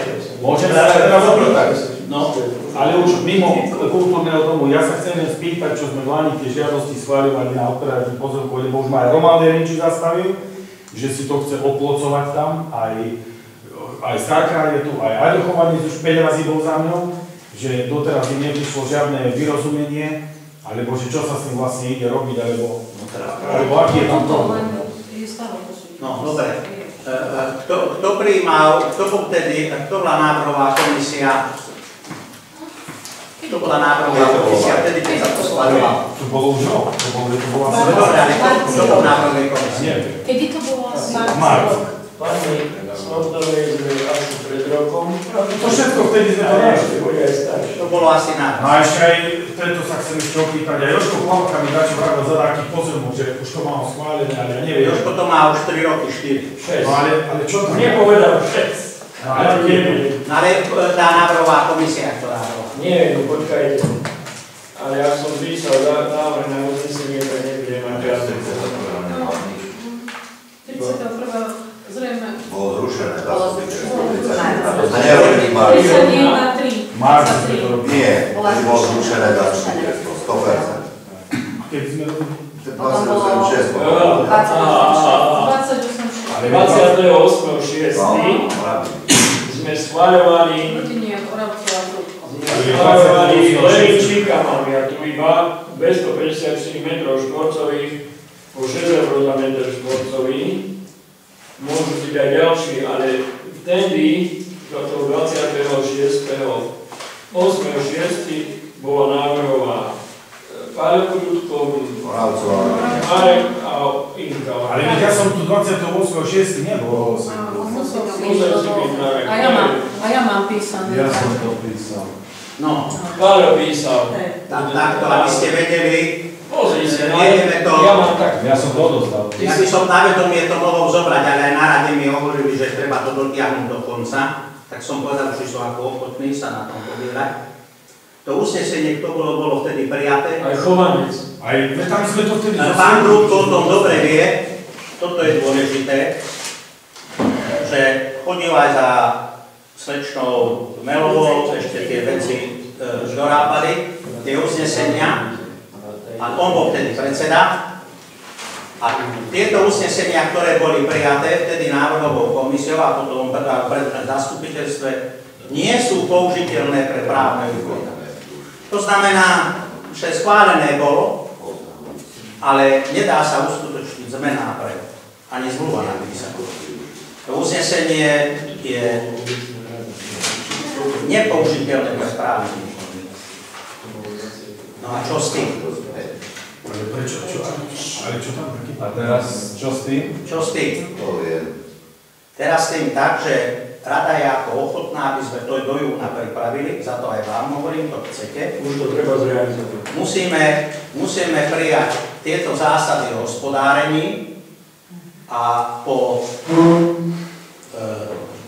Môžem sa teraz opýtať? No. Ale už mimo kultúrneho domu, ja sa chcem spýtať, čo sme v Lani tie žiadosti schváľovali na odpredajúci pozemku, lebo už ma aj Roman Derinči zastavil, že si to chce oplocovať tam, aj Starka je tu, aj Aďochovanie už 5 razy bol za mňou, že doteraz im neprišlo žiadne vyrozumenie, alebo že čo sa s tým vlastne ide robiť, alebo aký je tam problém. No, dobre. Kto prijímal, kto bol vtedy, kto bola návrhová komisia? To bola návrhová komisia, vtedy keď sa to schváľovalo. To bolo už rok, to bolo asi rok. Dobre, ale kto bol návrhovej komisie? Kedy to bolo asi? Marc. Pani Smoltovej sme asi pred rokom. To všetko vtedy sme to našli. To bolo asi návrh. No a ešte aj, preto sa chcem ešte opýtať, aj Jožko Plavka mi dačo vravel za takých pozemok, že už to malo schválené, ale ja neviem. Jožko to má už 3 roky, 4. No ale čo to? Nepovedal 6. Ale tá návrhová komisia, ktorá bola. Nie, no počkajte. Ale ja som písal návrh na uznesenie, tak nebudem mať čas. 31. Zrejme. Bolo zrušené, dá Bolo sa byť. zrušené. A to sa nerobí Marc. 31.3. Marc sme to robili. Nie, bolo zrušené, dá sa byť. 100%. Keď sme robili. 28,6. 28.6. 28.6. sme schváľovali Leničíka, mám ja tu iba 254 metrov štvorcových po 6 eur za meter štvorcový. Môžu byť aj ďalší, ale vtedy, do 26. 8.6. bola návrhová Páľo Krutko, Marek a Inka. Ale ja som tu 28.6. nebol. A ja mám písané. Ja som to písal. No. Páľo písal. Takto, aby ste vedeli, Pozri sa, vieme to. Ja mám tak. Ja som to dostal. Ja by som na vedomie to mohol zobrať, ale aj na rade mi hovorili, že treba to dotiahnuť do konca. Tak som povedal, že sú ako ochotní sa na tom podierať. To usnesenie, kto bolo vtedy prijaté. Aj Chovanec. Aj tam sme to vtedy... Pán Krútko o tom dobre vie, toto je dôležité, že chodil aj za slečnou Melovou, ešte tie veci dorábali, tie uznesenia. A on bol vtedy predseda. A tieto uznesenia, ktoré boli prijaté vtedy návrhovou komisiou a potom pred zastupiteľstve, nie sú použiteľné pre právne úkony. To znamená, že schválené bolo, ale nedá sa uskutočniť zmena pre ani zmluva napísať. To uznesenie je nepoužiteľné pre právne úkony. No a čo s tým? Ale prečo? Ale čo tam taký? A teraz čo s tým? Čo s tým? To je. Teraz s tým tak, že rada je ako ochotná, aby sme to do júna pripravili, za to aj vám hovorím, to chcete. Už to treba zrealizovať. Musíme prijať tieto zásady o hospodárení a po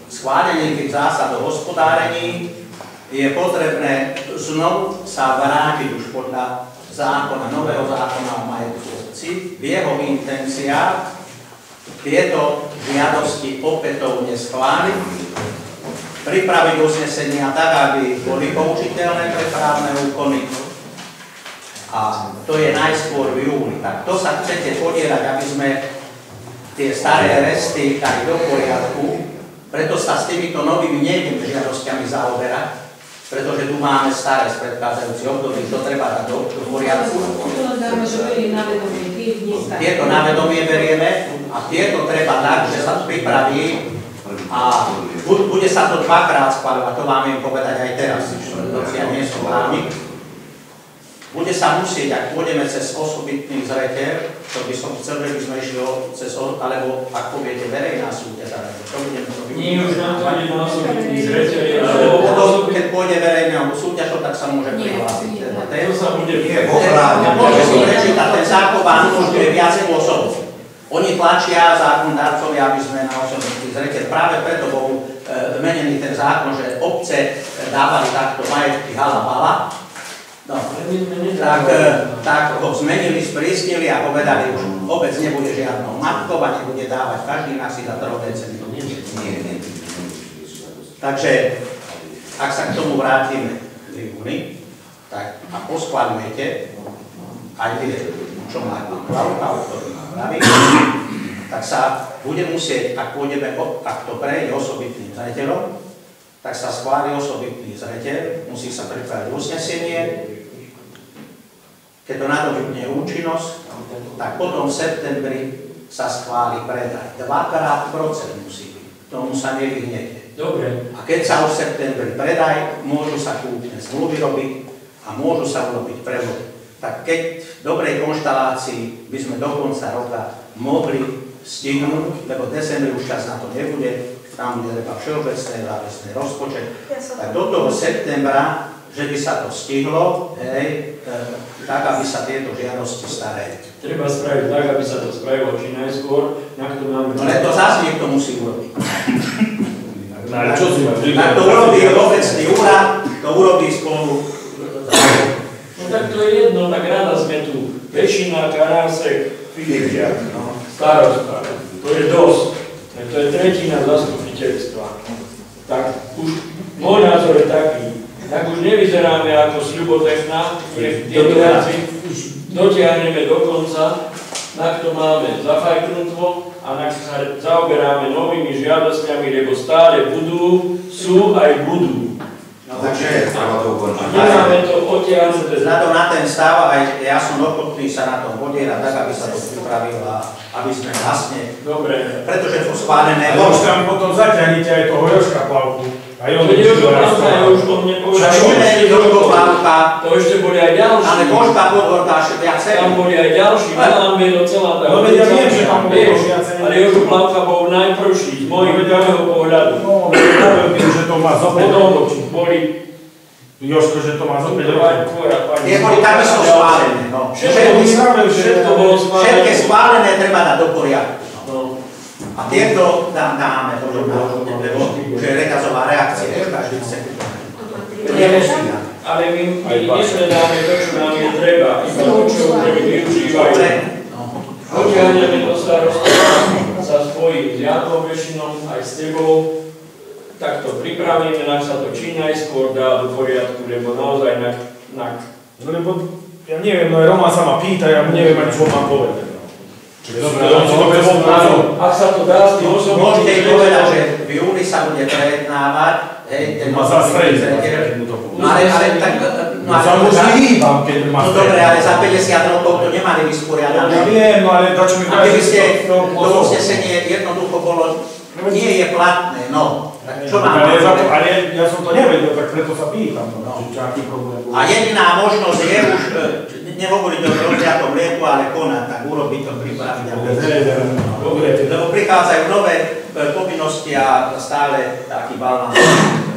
schválení tých zásad o hospodárení je potrebné znovu sa vrátiť už podľa zákona, nového zákona o majetku obcí žiadosti, v jeho intenciách tieto žiadosti opätovne schváliť, pripraviť uznesenia tak, aby boli použiteľné pre právne úkony. A to je najskôr v júni. Tak to sa chcete podierať, aby sme tie staré resty dali do poriadku, preto sa s týmito novými nejdem žiadosťami zaoberať, pretože tu máme staré z predchádzajúcich období, to treba dať do poriadku. Tieto na vedomie berieme a tieto treba tak, že sa pripraví a bude sa to dvakrát schváľovať, to vám viem povedať aj teraz, pretože ja nie som právnik. Bude sa musieť, ak pôjdeme cez osobitný zreteľ, to by som chcel, že by sme išli cez, alebo ak poviete verejná súťaž, alebo čo budeme robiť? Nie, už nám to ani na osobitný zreteľ. Potom, keď pôjde verejného súťažov, tak sa môže prihlásiť. To sa bude môže si prečítať, ten zákon vám umožňuje viac spôsobov. Oni tlačia zákonodárcovia, aby sme na osobitný zreteľ. Práve preto bol menený ten zákon, že obce dávali takto majetky hala-bala. No, tak ho zmenili, sprísnili a povedali, už obec nebude žiadnou matkou a nebude dávať každý na si za trhodné ceny. Nie. Takže, ak sa k tomu vrátime v júni, tak a poschváľujete aj tie, čo má Klauka, ktorý má praví, tak sa bude musieť, ak to prejde osobitným zreteľom, tak sa schváli osobitný zreteľ, musí sa pripraviť uznesenie. Keď to nadobudne účinnosť, tak potom v septembri sa schváli predaj. Dvakrát procent musí byť. Tomu sa nevyhnete. Dobre. A keď sa už v septembri predaj, môžu sa kúpne zmluvy robiť a môžu sa urobiť prevody. Tak keď v dobrej konštalácii by sme do konca roka mohli stihnúť, lebo v decembri už čas na to nebude, tam bude treba všeobecné záväzný rozpočet, tak do toho septembra, že by sa to stihlo, tak, aby sa tieto žiadosti staré. Treba spraviť tak, aby sa to spravilo či najskôr, na to máme... Ale to zase niekto musí urobiť. Tak to urobí obecný úrad, to urobí spolu. No tak to je jedno, tak rada sme tu. Pešina, Karásek, starosta. To je dosť. To je tretina zastupiteľstva. Tak už môj názor je taký, tak už nevyzeráme ako sľubotechná, tieto veci dotiahneme do konca, na to máme zafajknutvo a na sa zaoberáme novými žiadosťami, lebo stále budú, sú aj budú. No takže treba to ukončiť. Nemáme to odtiahnuté. Vzhľadom na ten stav, aj ja som ochotný sa na tom podierať, tak aby sa to pripravilo a aby sme vlastne... Dobre. Pretože to schválené... Ale už tam potom zatiahnite aj toho Jožka Plavku. A on už o mne povedal. To ešte boli aj ďalší. Ale Božka Podhorka ešte viacej. Tam boli aj ďalší. Tam je celá tá... No veď ja viem, že tam boli viacej. Ale Jožo Plavka bol najprvší, z môjho pohľadu. No, že to má zo 5 rokov. Boli... Jožko, že to má zo 5 rokov. Nie boli takisto schválené. Všetky schválené treba dať do poriadku. A tieto dáme, lebo že je rekazová reakcia, každý chce. Ale my nesledáme to, čo nám je treba, iba to, čo využívajú. Potiahneme do starosta, sa spojím s Jankom Vešinom, aj s tebou, tak to pripravíme, nám sa to či najskôr dá do poriadku, lebo naozaj Lebo, ja neviem, no aj Roman sa ma pýta, ja neviem ani čo mám povedať. Ak sa to dá s tým osobom... Môžete povedať, že v júli sa bude prejednávať, ten osobný zreteľ. No ale tak... No dobre, ale za 50 rokov to nemali vysporiadané. Ja viem, no ale dačo mi a keby ste to uznesenie jednoducho bolo, nie je platné, no. Čo mám? Ale ja som to nevedel, tak preto sa pýtam. A jediná možnosť je už, nehovoriť o rozliatom lieku, ale konať, tak urobiť to, pripraviť. Lebo prichádzajú nové povinnosti a stále taký balán.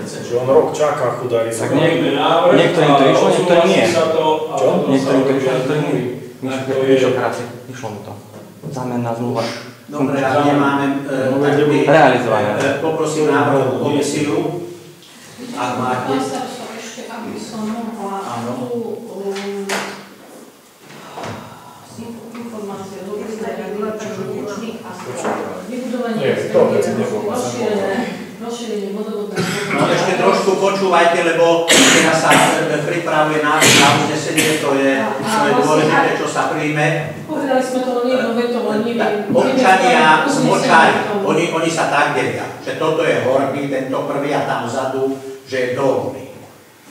Že on rok čaká, chudari. Tak niektorým to išlo, niektorým nie. Čo? Niektorým to išlo, niektorým nie. Niečo práce, išlo mu to. Zámenná zmluva. Dobre, ale nemáme realizované. Poprosím návrhu komisiu. Ak máte. Ešte, aby som mohla tú informáciu rozšírenie vodovodného. No ešte trošku počúvajte, lebo teraz sa pripravuje návrh na uznesenie, to je dôležité, čo sa príjme. Povedali sme to jedno vetovo, neviem. Občania z Močary, oni sa tak delia, že toto je horný, tento prvý a tam vzadu, že je dolný.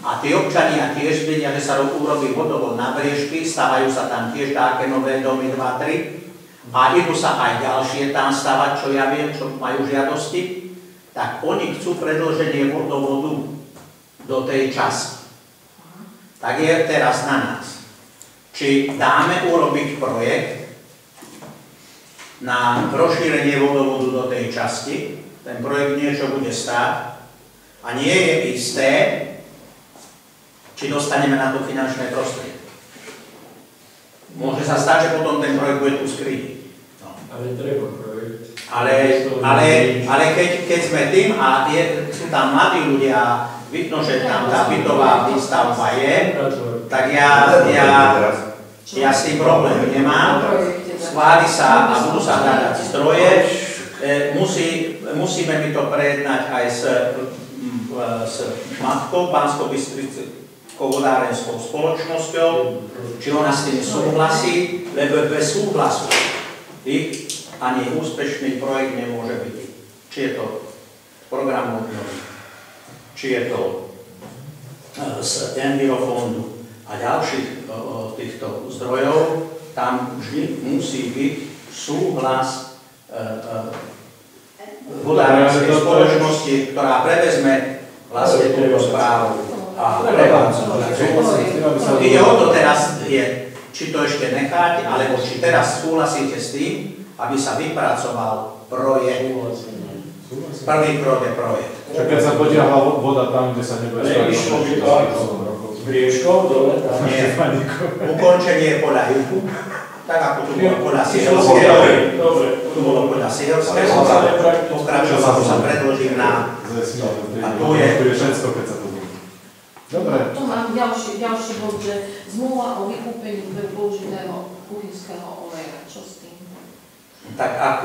A tí občania tiež vedia, že sa urobí vodovod na Briežky, stavajú sa tam tiež také nové domy 2, 3 a idú sa aj ďalšie tam stavať, čo ja viem, čo majú žiadosti, tak oni chcú predĺženie vodovodu do tej časti. Tak je teraz na nás. Či dáme urobiť projekt na rozšírenie vodovodu do tej časti, ten projekt niečo bude stáť a nie je isté, či dostaneme na to finančné prostriedky. Môže sa stať, že potom ten projekt bude tu skrytý. No. Ale treba projekt. Ale keď sme tým a sú tam mladí ľudia, vidno, že tam tá bytová výstavba je, tak ja s tým problém nemám. Schváli sa a budú sa hľadať zdroje. Musíme mi to prejednať aj s matkou, Banskobystrickou vodárenskou spoločnosťou, či ona s tým súhlasí, lebo bez súhlasu ich ani úspešný projekt nemôže byť. Či je to program obnovy, či je to z Envirofondu a ďalších týchto zdrojov, tam vždy musí byť súhlas vodárenskej spoločnosti, ktorá prevezme vlastne túto správu. Ide o to teraz, či to ešte necháte, alebo či teraz súhlasíte s tým, aby sa vypracoval projekt. Prvý krok je projekt. Čiže keď sa potiahla voda tam, kde sa nebude stavať, z Briežkov dole tam. Nie, ukončenie podľa juhu, tak ako tu bolo podľa Sihelského. Tu bolo podľa Sihelského, pokračovalo sa predložím na... A tu je všetko, keď sa to bude. Dobre. Tu mám ďalší bod, že zmluva o vykúpení použitého kuchynského oleja. Čo s tým? Tak ak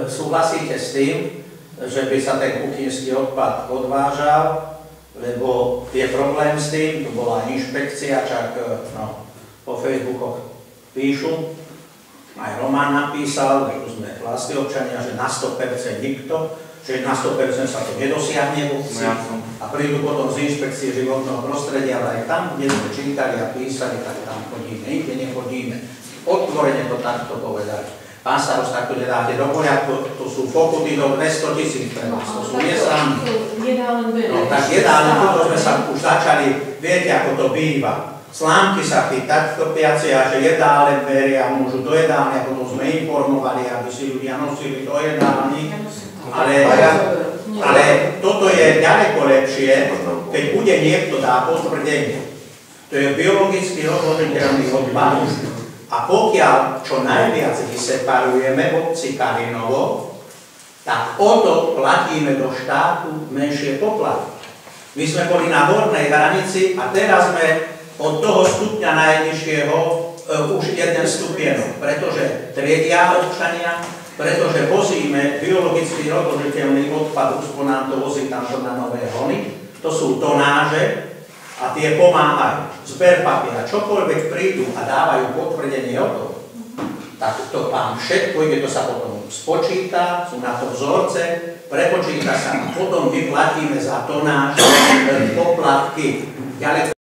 súhlasíte s tým, že by sa ten kuchynský odpad odvážal, lebo je problém s tým, tu bola inšpekcia, čak po Facebookoch píšu, aj Roman napísal, že tu sme vlastní občania, že na 100% nikto, že na 100% sa to nedosiahne v obci a prídu potom z inšpekcie životného prostredia, ale aj tam, kde sme čítali a písali, tak tam chodíme, nikde nechodíme. Otvorene to takto povedali. Pán starosta, ak to nedáte do poriadku, to sú pokuty do 200 000 pre vás, to sú nesranné. No tak jedálen, toto sme sa už začali, viete ako to býva. Slámky sa tak topiacia, že jedálen veria, môžu do jedálne, potom sme informovali, aby si ľudia nosili do jedálny. Ale toto je ďaleko lepšie, keď bude niekto dá potvrdenie. To je biologicky rozložiteľný odpad. A pokiaľ čo najviac vyseparujeme v obci Karinovo, tak o to platíme do štátu menšie poplatky. My sme boli na hornej hranici a teraz sme od toho stupňa najnižšieho už jeden stupienok, pretože triedia občania, pretože vozíme biologicky rozložiteľný odpad, už po nám to vozí tam na Nové Hony, to sú tonáže, a tie pomáhajú. Zber papiera, čokoľvek prídu a dávajú potvrdenie o to, tak to vám všetko ide, to sa potom spočíta, sú na to vzorce, prepočíta sa a potom my platíme za tonáž poplatky. Ďalej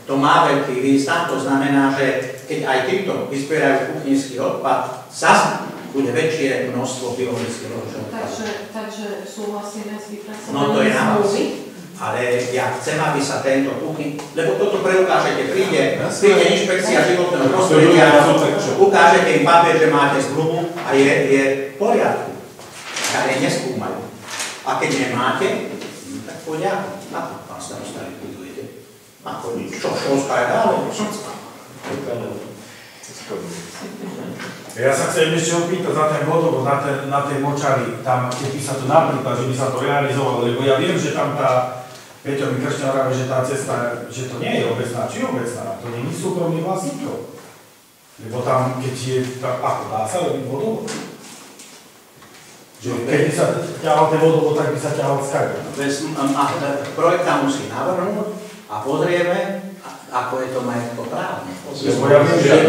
to má veľký význam, to znamená, že keď aj týmto vyzbierajú kuchynský odpad, zase bude väčšie množstvo biologických odpadov. Takže súhlasíme s vypracovaním no to je na vás. Ale ja chcem, aby sa tento kuchyn, lebo toto preukážete, príde inšpekcia životného prostredia, ukážete im papier, že máte zmluvu a je v poriadku. Ale neskúmajú. A keď nemáte, tak poďa, na to pán starosta likvidujete. Ako nič, čo školská je dále, Ja sa chcem ešte opýtať za ten vodovod, na tej Močari, tam, keby sa to napríklad, že by sa to realizovalo, lebo ja viem, že tam tá Peťo mi kršťan hovorí, že tá cesta, že to nie je obecná, či obecná, to nie je súkromný vlastníkov. Lebo tam, keď je, ako dá sa robiť vodovod? Že keby sa ťahal ten vodovod, tak by sa ťahal skade. Projekt tam musí navrhnúť a pozrieme, ako je to majetkoprávne.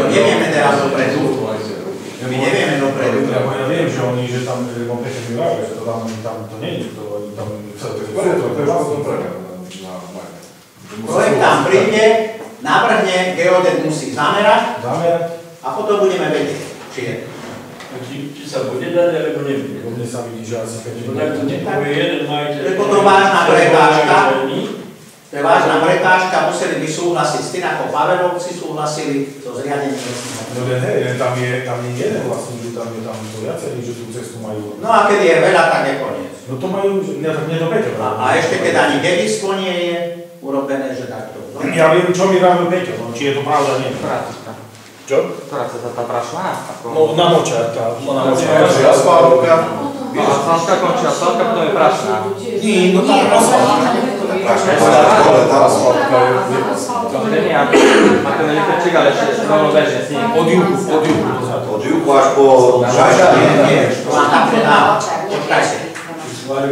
Nevieme teraz dopredu. My nevieme dopredu. Ja viem, že oni, že tam kompletne vyvážia, že to tam to nie je, to tam sa to je vlastne dopredu. Projekt tam príde, navrhne, geodet musí zamerať a potom budeme vedieť, či je. Či sa bude dať, alebo nebude. Mne sa vidí, že asi keď Tak to nepovie jeden majiteľ. To je potom vážna prekážka. To je vážna prekážka, museli by súhlasiť s tým, ako Pavelovci súhlasili so zriadením lesného. No hej, tam je jeden vlastník, že tam je to viacerí, že tú cestu majú. No a keď je veľa, tak je koniec. No to majú, nie to Peťo. A ešte keď ani dedistvo nie je urobené, že takto. Ja viem, čo mi vravil Peťo, no, či je to pravda, nie. Čo? Ktorá sa tá prašná? No na močár, tá. Na močár, asfáltka. Asfáltka končí, asfáltka, potom je prašná. Nie, no tá asfáltka. Tá asfáltka je... To nie je ako nelikeček, ale ešte rovno bežne s ním. Od juhu. Od juhu až po Žaža. Nie, to má tam predá. Počkajte.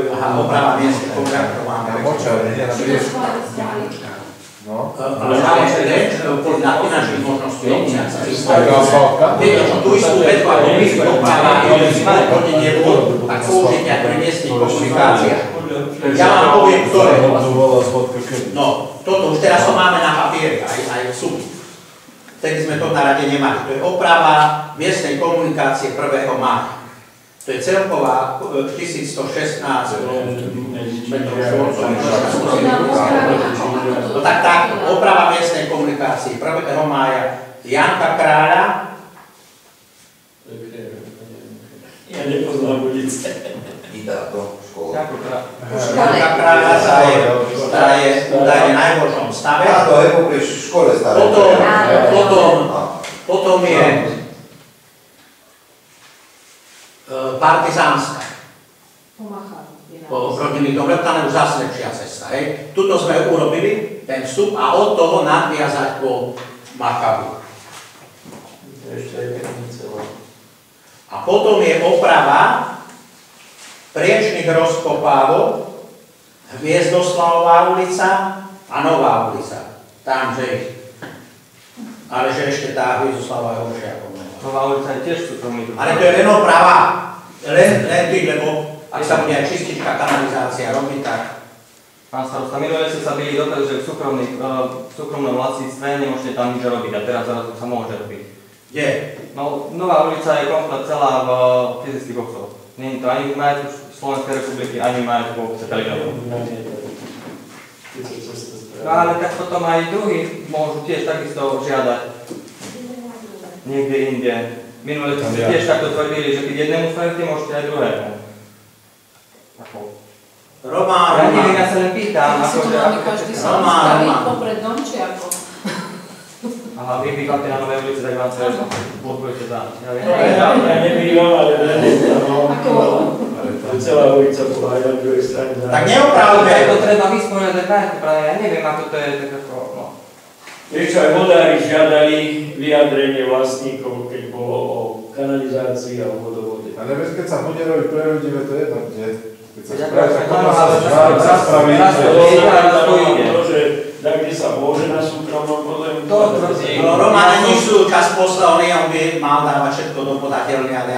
Aha, oprava miesta, koľko máme. Močár, nie na Briesku. No. Ale máme reč podľa finančných možností obcia. Asfáltka? Viete, čo tú istú vetu, ako my oprava hodenie vôd, tak použite aj pri miestnych komunikáciách. Ja vám poviem, ktoré. No, toto už teraz to máme na papieri, aj v súde. Vtedy sme to na rade nemali. To je oprava miestnej komunikácie 1. mája. To je celková 1116 metrov štvorcových. No tak, oprava miestnej komunikácie 1. mája Janka Kráľa. Ja nepoznám ulice. Ida to škola. Janka Kráľa, tá je údajne v najhoršom stave. A to je popri škole staré. Potom je Partizánska. Oproti mi dobre, tam je už zase lepšia cesta. Tuto sme urobili ten vstup a od toho nadviazať po Machavu. A potom je oprava priečných rozkopávok, Hviezdoslavová ulica a Nová ulica. Tam, že ale že ešte tá Hviezdoslavová je horšia ako Nová ulica je tiež súkromný. Ale to je len oprava. Len tým, lebo ak sa bude aj čistička, kanalizácia robiť, tak... Pán starosta, minulé ste sa byli doteraz, že v súkromnom vlastníctve nemôžete tam nič robiť a teraz zrazu sa môže robiť. Kde? No, Nová ulica je komplet celá v fyzických obcoch. Nie je to ani v majetku Slovenskej republiky, ani v majetku obce Pelikánov. No ale tak potom aj druhí môžu tiež takisto žiadať. Niekde inde. Minulé ste tiež takto tvrdili, že keď jednému spravíte, môžete aj druhému. Román. Ja neviem, ja sa len pýtam. Si to máme každý sa staviť poprednom, či ako? Aha, vy bývate na Novej ulici, tak vám sa blokujete za. Ja nebývam, ale celá ulica bola aj na druhej strane. Tak neopravme. To treba vysporiadať majetku, práve ja neviem, ako to je tak ako, no. Vieš, aj vodári žiadali vyjadrenie vlastníkov, keď bolo o kanalizácii a o vodovode. A nevieš, keď sa bude robiť pre ľudí, to je jedno, kde? Keď sa spraví, tak tak, kde sa môže na súkromnom pozemku. No Roman nič sú čas poslal, on by mal dávať všetko do podateľnej, ale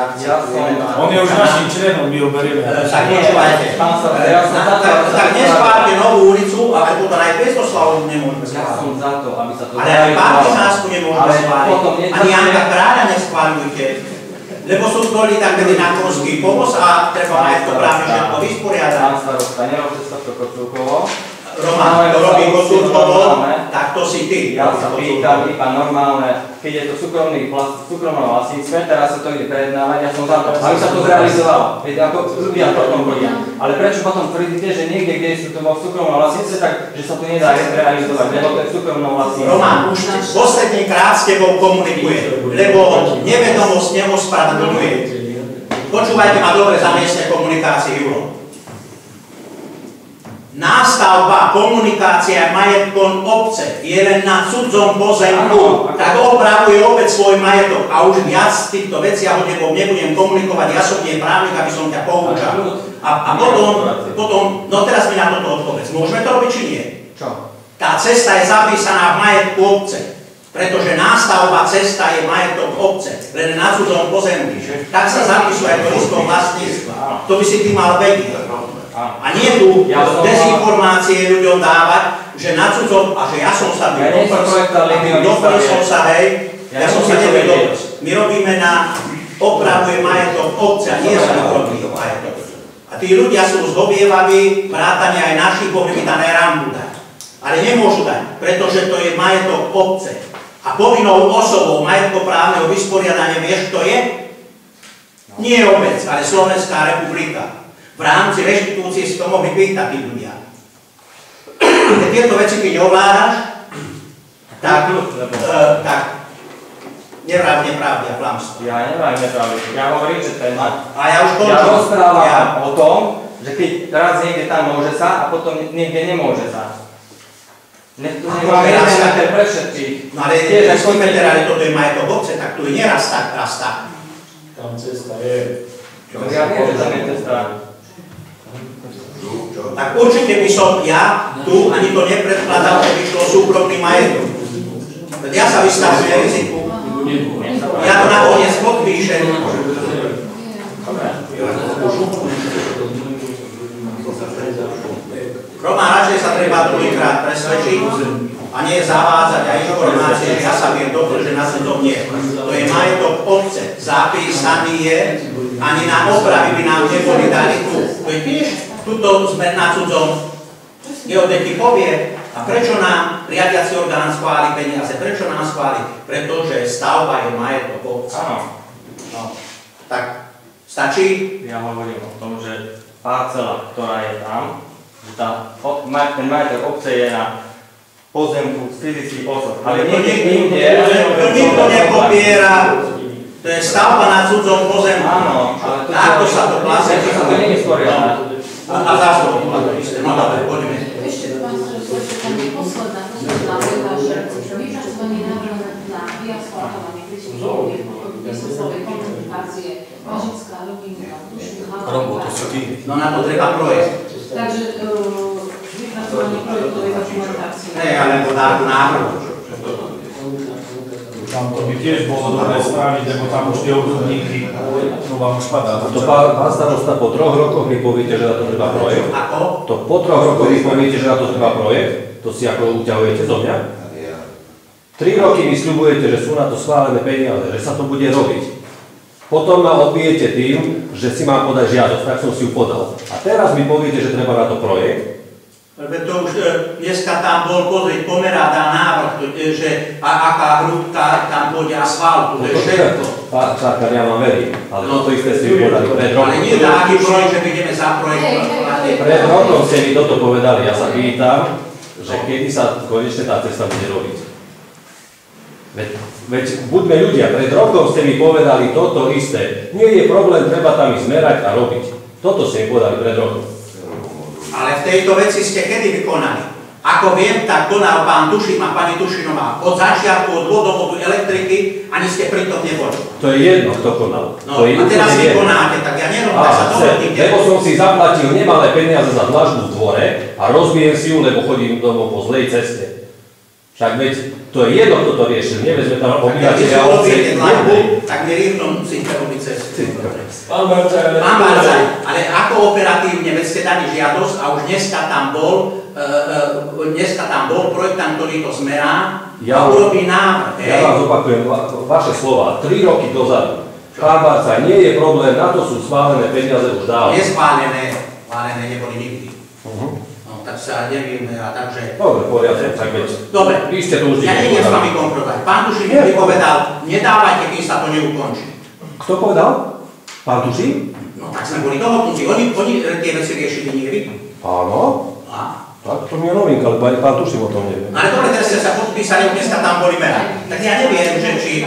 On je už našim členom, my ho berieme. Tak počúvajte. Tak nespálte Novú ulicu, ale potom aj Hviezdoslavovú nemôžeme Ja schváliť. som za to, aby sa to... Ale aj Partizánsku nemôžeme schváliť. Ani Janka Kráľa neschváľujte. Lebo sú ktorí tak tedy na konský povoz a treba aj to právne všetko vysporiadať. Pán starosta, nerobte sa to Kocúrkovo. Roman, to robí Kocúrkovo, tak to si ty. Ja sa pýtam iba normálne, keď je to súkromné vlastníctve, teraz sa to ide prejednávať, ja som za to, aby sa to zrealizovalo. Viete, ako ľudia potom chodia. Ale prečo potom tvrdíte, že niekde, kde sú to vo súkromnom vlastníctve, tak že sa to nedá realizovať, lebo to je súkromné vlastníctve. Roman, už posledný krát s tebou komunikuje, lebo nevedomosť neospravedlňuje. Počúvajte ma dobre za miestne komunikácie, Juro. nástavba, komunikácia majetkom obce je len na cudzom pozemku, tak opravuje opäť svoj majetok a už viac z týchto veciach nebudem komunikovať, ja som nie právnik, aby som ťa poučal. A potom, no teraz mi na toto odpovedz, môžeme to robiť či nie? Čo? Tá cesta je zapísaná v majetku obce, pretože nástavba cesta je majetok obce, len na cudzom pozemku. Tak sa zapisuje aj do listov vlastníctva. To by si ty mal vedieť. A nie tu dezinformácie ľuďom dávať, že na cudzom, a že ja som sa doplnil som sa, hej, ja som sa nevedol. My robíme na opravuje majetok obce, a nie súkromný majetok. A tí ľudia sú zhovievaví, vrátane aj našich, mohli by tam aj rambu dať. Ale nemôžu dať, pretože to je majetok obce. A povinnou osobou majetkoprávneho vysporiadania, vieš, kto je? Nie obec, ale Slovenská republika. V rámci reštitúcie si to mohli pýtať tí ľudia. Keď tieto veci, keď ovládaš, tak nepravdia klamstvo. Ja neviem nepravdia. Ja hovorím, že ten... A ja už končím. Ja rozprávam o tom, že keď raz niekde tam môže sa a potom niekde nemôže sa. Nemáme ten pre všetkých. No ale ale toto je majetok obce, tak tu je neraz tak, raz tak. Tam cesta je. Ja viem, že tam je cesta. Tak určite by som ja tu ani to nepredkladal, že by šlo súkromný majetok. Ja sa vystavujem riziku. Ja to nakoniec podpíšem. Roman, radšej sa treba druhýkrát presvedčiť a nie zavádzať aj informácie, že ja sa viem dobre, že na tom nie. To je majetok obce. Zapísaný je, ani na opravy by nám neboli dali tu. To je tiež, tuto sme na cudzom. Geodeti povie, a prečo nám riadiaci orgán schváli peniaze? Prečo nám schváli? Pretože stavba je majetok obce. Áno. No, tak stačí? Ja hovorím o tom, že parcela, ktorá je tam, že ten majetok obce je na pozemku z fyzických osob. Ale nikto nepopiera. To je stavba na cudzom pozemku. Áno, ale takto sa to klasifikuje. To nie je sporiadne. A zástupy. No dobre, poďme. Ešte pán Sredovský, tam je posledná veda, že vypracovanie návrhu na vyasfaltovanie príslušnej komunikácie Važická, Rovinka, No na to treba projekt. Takže vypracovanie projektovej dokumentácie. Ne, alebo návrhu. Tam to by tiež bolo dobre spraviť, lebo tam už tie obchodníky, no vám už padá. To pán starosta, po 3 rokoch mi poviete, že na to treba projekt? Ako? To po 3 rokoch mi poviete, že na to treba projekt? To si ako uťahujete zo mňa? 3 roky mi sľubujete, že sú na to schválené peniaze, že sa to bude robiť. Potom ma odbijete tým, že si mám podať žiadosť, tak som si ju podal. A teraz mi poviete, že treba na to projekt? Lebo to už dneska tam bol pozrieť pomerá návrh, že aká hrúbka tam pôjde asfaltu, to je všetko. Pán Čárkar, ja vám verím, ale toto isté si ju podali pred rokom. Ale nie taký projekt, že ideme zaprojektovať. Pred rokom ste mi toto povedali, ja sa pýtam, že kedy sa konečne tá cesta bude robiť. Veď buďme ľudia, pred rokom ste mi povedali toto isté. Nie je problém, treba tam ísť merať a robiť. Toto ste mi povedali pred rokom. Ale v tejto veci ste kedy vykonali? Ako viem, tak konal pán Tušín a pani Tušinová. Od začiatku, od vodovodu, elektriky, ani ste pri tom neboli. To je jedno, kto konal. No, a teraz vy konáte, tak ja neviem, tak sa dohodnite. Lebo som si zaplatil nemalé peniaze za dlažbu v dvore a rozbijem si ju, lebo chodím domov po zlej ceste. Však veď, to je jedno, kto to riešil. Nevezme tam obyvateľia obce. Tak mi rýchlo musíte robiť cestu. Pán Barcaj, ale ako operatívne, veď ste dali žiadosť a už dneska tam bol projektant, ktorý to zmerá a urobí návrh. Ja vás opakujem, vaše slova, 3 roky dozadu. Pán Barcaj, nie je problém, na to sú schválené peniaze už dávno. Neschválené, neboli nikdy. Tak sa nevieme a takže... Dobre, poriadne, tak veď. Dobre, vy ste to už ja neviem s vami konfrontovať. Pán Tušín mi povedal, nedávajte, kým sa to neukončí. Kto povedal? Pán Tušín? No tak sme boli dohodnutí. Oni tie veci riešili, nie vy. Áno. Tak to mi je novinka, lebo aj pán Tušín o tom neviem. Ale dobre, teraz ste sa podpísali, dneska tam boli merať. Tak ja neviem, že či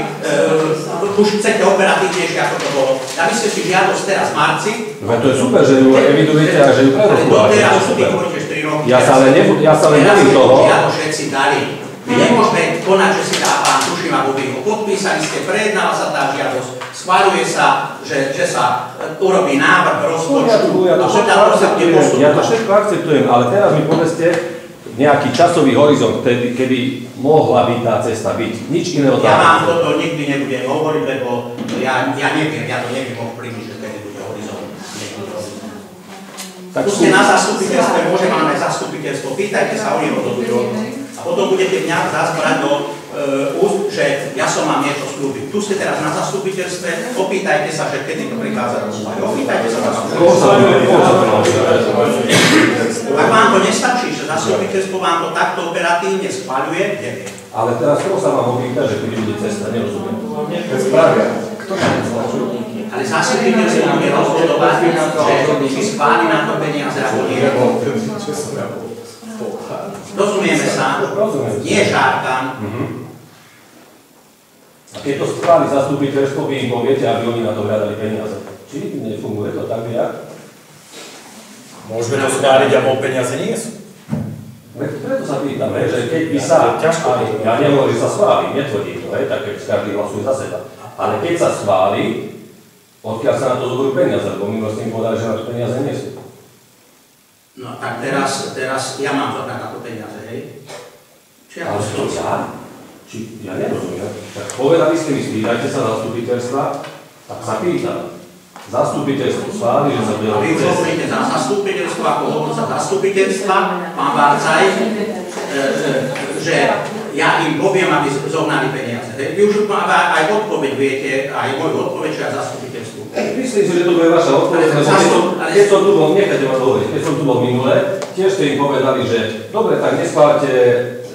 už chcete operatívnejšie, ako to bolo. Dali ste si žiadosť teraz v marci. To je super, že ju evidujete a že ju prerokúvate. Ale doteraz, ty hovoríte 4 roky. Ja sa len neviem toho. Ja to všetci dali. My nemôžeme konať, že si dá pán Tušima Bubího. Podpísali ste, prejednala sa tá žiadosť, schváľuje sa, že sa urobí návrh rozpočtu. Ja to všetko akceptujem, ale teraz mi povedzte nejaký časový horizont, kedy mohla byť tá cesta byť. Nič iného tam. Ja vám toto nikdy nebudem hovoriť, lebo ja neviem, ja to neviem ovplyvniť, že kedy bude horizont. Tu ste na zastupiteľstve, môže máme zastupiteľstvo, pýtajte sa, oni rozhodujú. A potom budete mňa zazbrať do úst, že ja som vám niečo slúbil. Tu ste teraz na zastupiteľstve, opýtajte sa, že kedy to prichádza do úvahy. Opýtajte sa na zastupiteľstve. Ak vám to nestačí, že zastupiteľstvo vám to takto operatívne schvaľuje, neviem. Ale teraz koho sa vám opýta, že kedy bude cesta, nerozumiem. Kto tam ale zastupiteľstvo bude rozhodovať, že či schváli na to peniaze ako nie. Rozumieme sa? Nie šárkam. A keď to schváli zastupiteľstvo, vy im poviete, aby oni na to hľadali peniaze. Či nefunguje to tak, jak? Môžeme to schváliť, a bol peniaze nie sú. Preto sa pýtam, že keď by sa, ja nehovorím, že sa schváli, netvrdím to, tak keď každý hlasuje za seba. Ale keď sa schváli, odkiaľ sa na to zoberú peniaze, lebo my vlastne povedali, že na to peniaze nie sú. No tak teraz ja mám to na to peniaze, hej? Ale to ja? Či ja nerozumiem. Tak povedali ste mi, spýtajte sa zastupiteľstva, tak sa pýtam. Zastupiteľstvo schváli, že sa bude robiť. A vy hovoríte za zastupiteľstvo, ako hovorca zastupiteľstva, pán Varcaj, že ja im poviem, aby zohnali peniaze. Vy už aj odpoveď viete, aj moju odpoveď, čo ja zastupiteľstvu. Myslím si, že to bude vaša odpoveď, lebo keď som tu bol, nechajte ma hovoriť, keď som tu bol minule, tiež ste im povedali, že dobre, tak neschváľte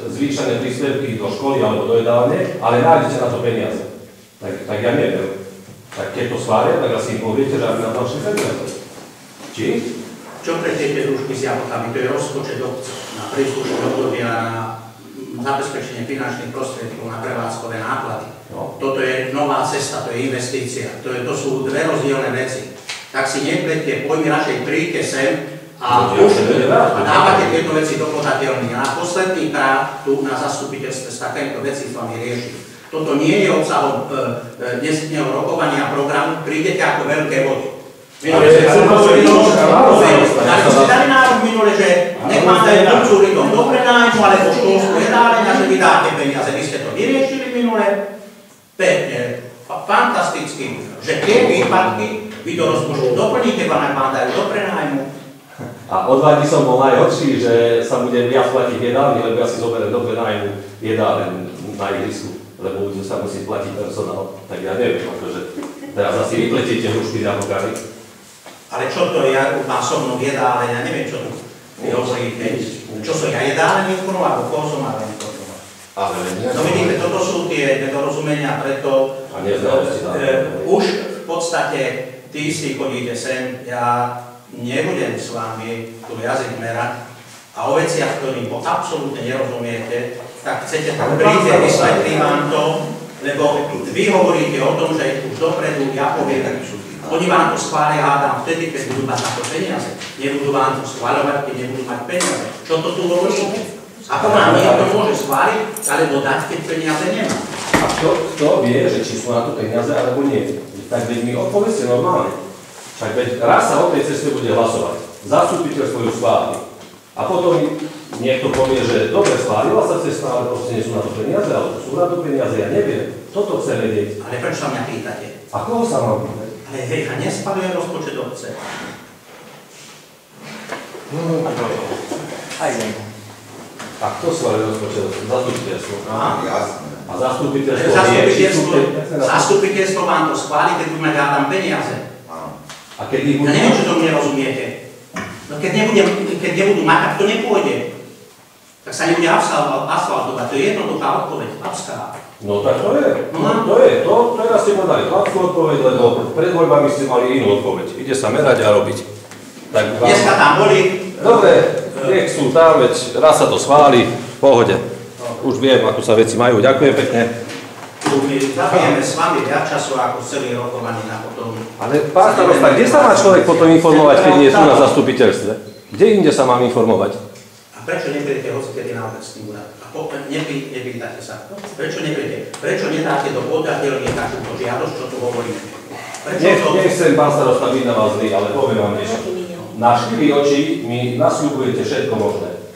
zvýšené príspevky do školy alebo do jedálne, ale nájdete na to peniaze. Tak ja neviem. Tak keď to schvália, tak asi im poviete, že aby na to šli peniaze. Či? Čo pre tie rúšky s jablkami? To je rozpočet obce na príslušné obdobia na zabezpečenie finančných prostriedkov na prevádzkové náklady. No. Toto je nová cesta, to je investícia. To sú dve rozdielne veci. Tak si nepletie, poďme radšej príďte sem a dávate tieto veci do podateľní. A posledný krát tu na zastupiteľstve sa takéto veci s vami rieši. Toto nie je obsahom dnesného rokovania programu, prídete ako veľké vody. Minule ste dali návrh minule, že nech vám dajú kurcu ľuďom do prenájmu alebo školskú jedálenia, že vy dáte peniaze. Vy ste to vyriešili minule. Pekne, fantasticky, že tie výpadky vy do rozpočtu doplníte, vám dajú do prenájmu. A od 2 dní som bol najhorší, že sa bude viac platiť jedálni, lebo ja si zoberiem do prenájmu jedálen na ihrisku, lebo bude sa musieť platiť personál. Tak ja neviem, akože teraz asi vypletíte hrušky z jablkami. Ale čo to je, má so mnou jedálen, ja neviem, čo tu vy hovoríte. Čo som ja jedálen informoval, alebo koho som mal informovať? No vidíte, toto sú tie nedorozumenia, preto už v podstate tí si chodíte sem, ja nebudem s vami tu jazyk merať a o veciach, ktorým absolútne nerozumiete, tak chcete tak príde, vysvetlím vám to, lebo vy hovoríte o tom, že už dopredu ja poviem, oni vám to schvália, hádam vtedy, keď budú mať na to peniaze. Nebudú vám to schváľovať, keď nebudú mať peniaze. Čo to tu hovoríte? Ako vám niekto môže schváliť, alebo dať, keď peniaze nemá? A kto vie, že či sú na to peniaze, alebo nie? Tak veď mi odpovedzte normálne. Však veď raz sa o tej ceste bude hlasovať. Zastupiteľstvo ju schváli. A potom niekto povie, že dobre, schválila sa cesta, ale proste nie sú na to peniaze, alebo sú na to peniaze, ja neviem. Toto chcem vedieť. Ale prečo sa mňa pýtate? A koho sa mám pýtať? Ale hej, a nespaluje rozpočet obce. A kto schválil rozpočet? Zastupiteľstvo. Jasné. A zastupiteľstvo Zastupiteľstvo vám to schváli, keď budeme dať tam peniaze. A keď ich budú... Ja neviem, čo tomu nerozumiete. No keď nebudú mať, tak to nepôjde. Tak sa nebude asfaltovať. To je jednoduchá odpoveď. Abská. No tak to je. To teraz ste podali hladkú odpoveď, lebo pred voľbami ste mali inú odpoveď. Ide sa merať a robiť. Tak vám... Dneska tam boli... Dobre, nech sú tam, veď raz sa to schváli, v pohode. Už viem, ako sa veci majú. Ďakujem pekne. My zabijeme s vami viac času ako celý rokovaný na potom. Ale pán starosta, kde sa má človek potom informovať, keď nie sú na zastupiteľstve? Kde inde sa mám informovať? A prečo neprídete hocikedy na obecný úrad? A nepýtate sa. Prečo neprídete? Prečo nedáte do podateľníka túto žiadosť, čo tu hovoríme? Nechcem, pán starosta, byť na vás zlý, ale poviem vám niečo. Na 4 oči mi nasľubujete všetko možné.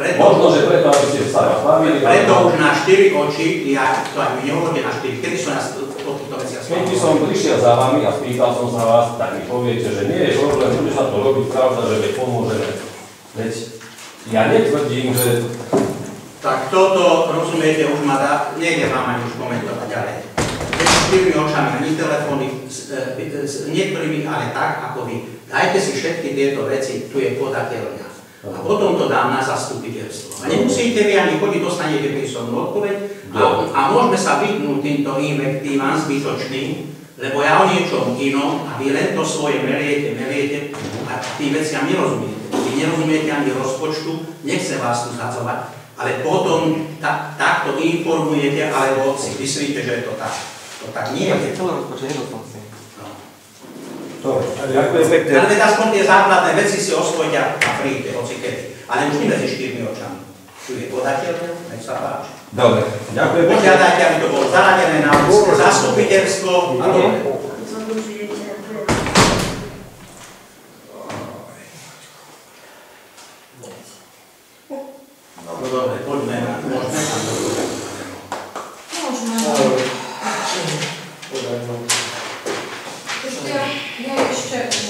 Možno, že preto, aby ste sa vás bavili. Preto už na 4 oči, ja to aj mi nehovorte na 4, kedy som nás o týchto veciach spával? Keď som prišiel za vami a spýtal som sa vás, tak mi poviete, že nie je problém, bude sa to robiť, pravda, že veď pomôžeme. Veď ja netvrdím, že... Tak toto, rozumiete, už ma dá, nejde vám ani už komentovať ďalej. S 4 očami, ani telefóny, s niektorými, ale tak ako vy. Dajte si všetky tieto veci, tu je podateľňa. A potom to dám na zastupiteľstvo. A nemusíte vy ani chodiť, dostanete písomnú odpoveď a môžeme sa vyhnúť týmto invektívam zbytočným, lebo ja o niečom inom a vy len to svoje meliete a tým veciam nerozumiete. Vy nerozumiete ani rozpočtu, nechcem vás tu zhadzovať, ale potom takto informujete, alebo si myslíte, že je to tak. To tak nie je. Ďakujem pekne. Ale teda aspoň tie základné veci si osvojte a príjte hocikedy. Ale už nie medzi 4 očami. Tu je podateľné, nech sa páči. Dobre, ďakujem pekne. Požiadajte, aby to bolo zaradené na zastupiteľstvo a dobre. No dobre, poďme na môžeme tam dobre. Ja ešte tak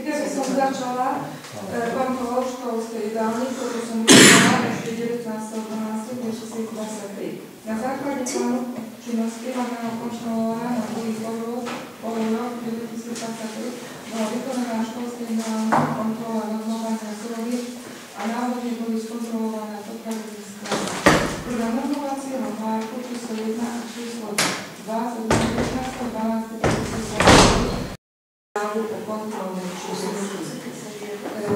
ja som začala kontrolou školskej jedálny, ktorú som vykonala ešte 19.12.2023. Na základe plánu činnosti hlavného kontrolóra na druhý polrok 2023 bola vykonaná školská jedálna kontrola normovania surovín a náhodne boli skontrolované potraviny z krajiny. Podľa normovacieho plánu číslo 1 a číslo 2 z 19.12.2023 správu o kontrolnej činnosti.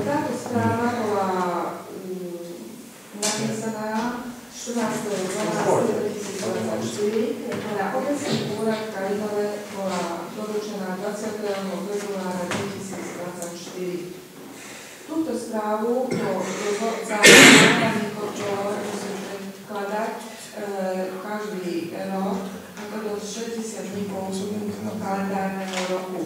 Táto správa bola napísaná 14.12.2024 a obecný úrad Kalinové bola doručená 20. februára 2024. Túto správu do zákonných kontrolór musí predkladať každý rok, a to do 60 dní po kalendárneho roku.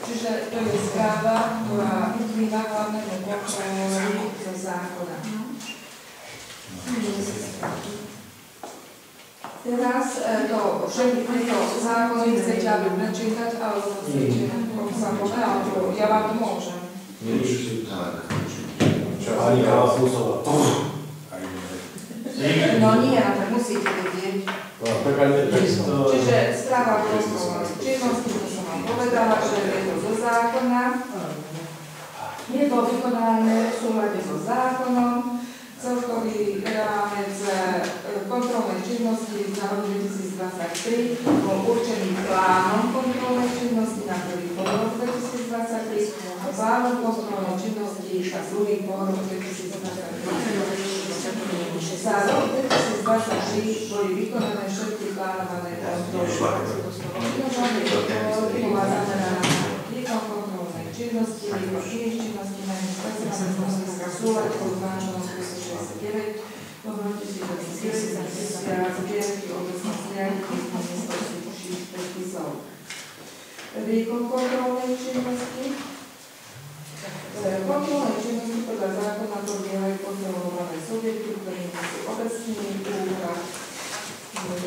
Čiže to je správa, ktorá vyplýva hlavného kontrolóru zo zákona. Teraz všetky tieto zákony chcete, aby prečítať, alebo chcete samotné, alebo ja vám to môžem. No nie, ale musíte vedieť. Čiže správa o kontrolnej činnosti, to som vám povedala, že je to zo zákona. Je to vykonané v súlade so zákonom. Celkový rámec kontrolnej činnosti za rok 2023 bol určený plánom kontrolnej činnosti na prvý polrok 2023 a plánom kontrolnej činnosti za druhý polrok 2023. Za rok 2023 boli vykonané všetky plánované kontroly. Bola zameraná na výkon kontrolnej činnosti, výkon iných činností na stanoviska v súlade s zákonom 269, hodnotí si do 10 zbierky obecných riadení ministerských predpisov. Výkon kontrolnej činnosti. Kontrolnej činnosti podľa zákona podliehajú kontrolované subjekty, ktorými sú obecný úrad,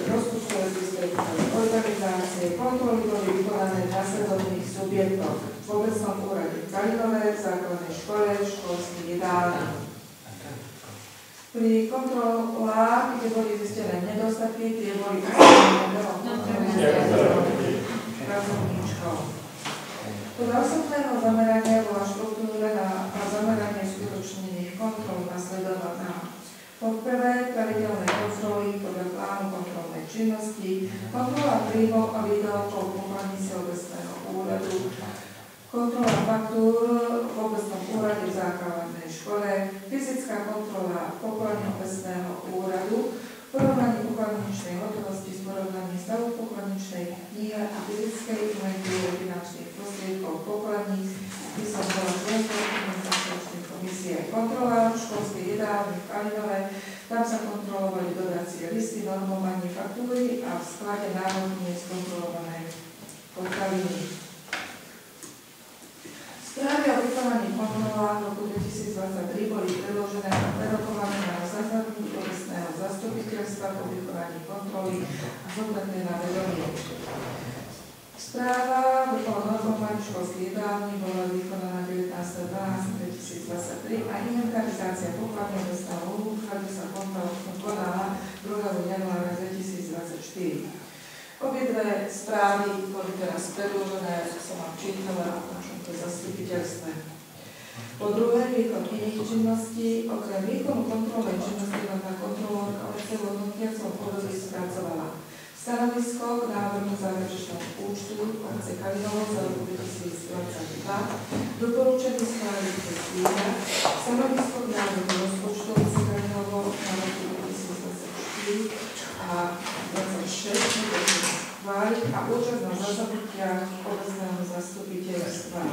rozpočtové príspevkové organizácie. Kontroly boli vykonané v nasledovných subjektoch. V obecnom úrade Kalinové, v základnej škole, školských jedálni. Pri kontrolách, kde boli zistené nedostatky, tie boli pracovníčkou. Podľa osobného zamerania bola štruktúra na zameranie skutočnených kontrol nasledovaná. Poprvé, pravidelné kontroly podľa plánu kontrolnej činnosti, kontrola príjmov a výdavkov pokladnice obecného úradu, kontrola faktúr v obecnom úrade v základnej škole, fyzická kontrola pokladní obecného úradu, porovnanie pokladničnej hotovosti s porovnaním stavu dodávky v Kalinove. Tam sa kontrolovali dodacie listy, normovanie faktúry a v sklade národne skontrolované potraviny. Správy o vykonaní kontrolách v roku 2023 boli predložené a prerokované na zasadnutí obecného zastupiteľstva po vykonaní kontroly a zobraté na vedomie. Správa o normovaní školských jedální bola vykonaná 19.12.2023 a inventarizácia pokladného stavu úhradu sa konala 2. januára 2024. Obie dve správy boli teraz predložené, som vám čítala v našom zastupiteľstve. Po druhé, výkon iných činností, okrem výkonu kontrolnej činnosti hlavná kontrolórka obce v hodnotiacom podobe spracovala stanovisko k návrhu záverečného účtu obce Kalinovo za roku 2022, doporučenie schváliť bez zmien, stanovisko k návrhu rozpočtu obce Kalinovo na roku 2024 a 2026 schváliť a účasť na zasadnutiach obecného zastupiteľstva.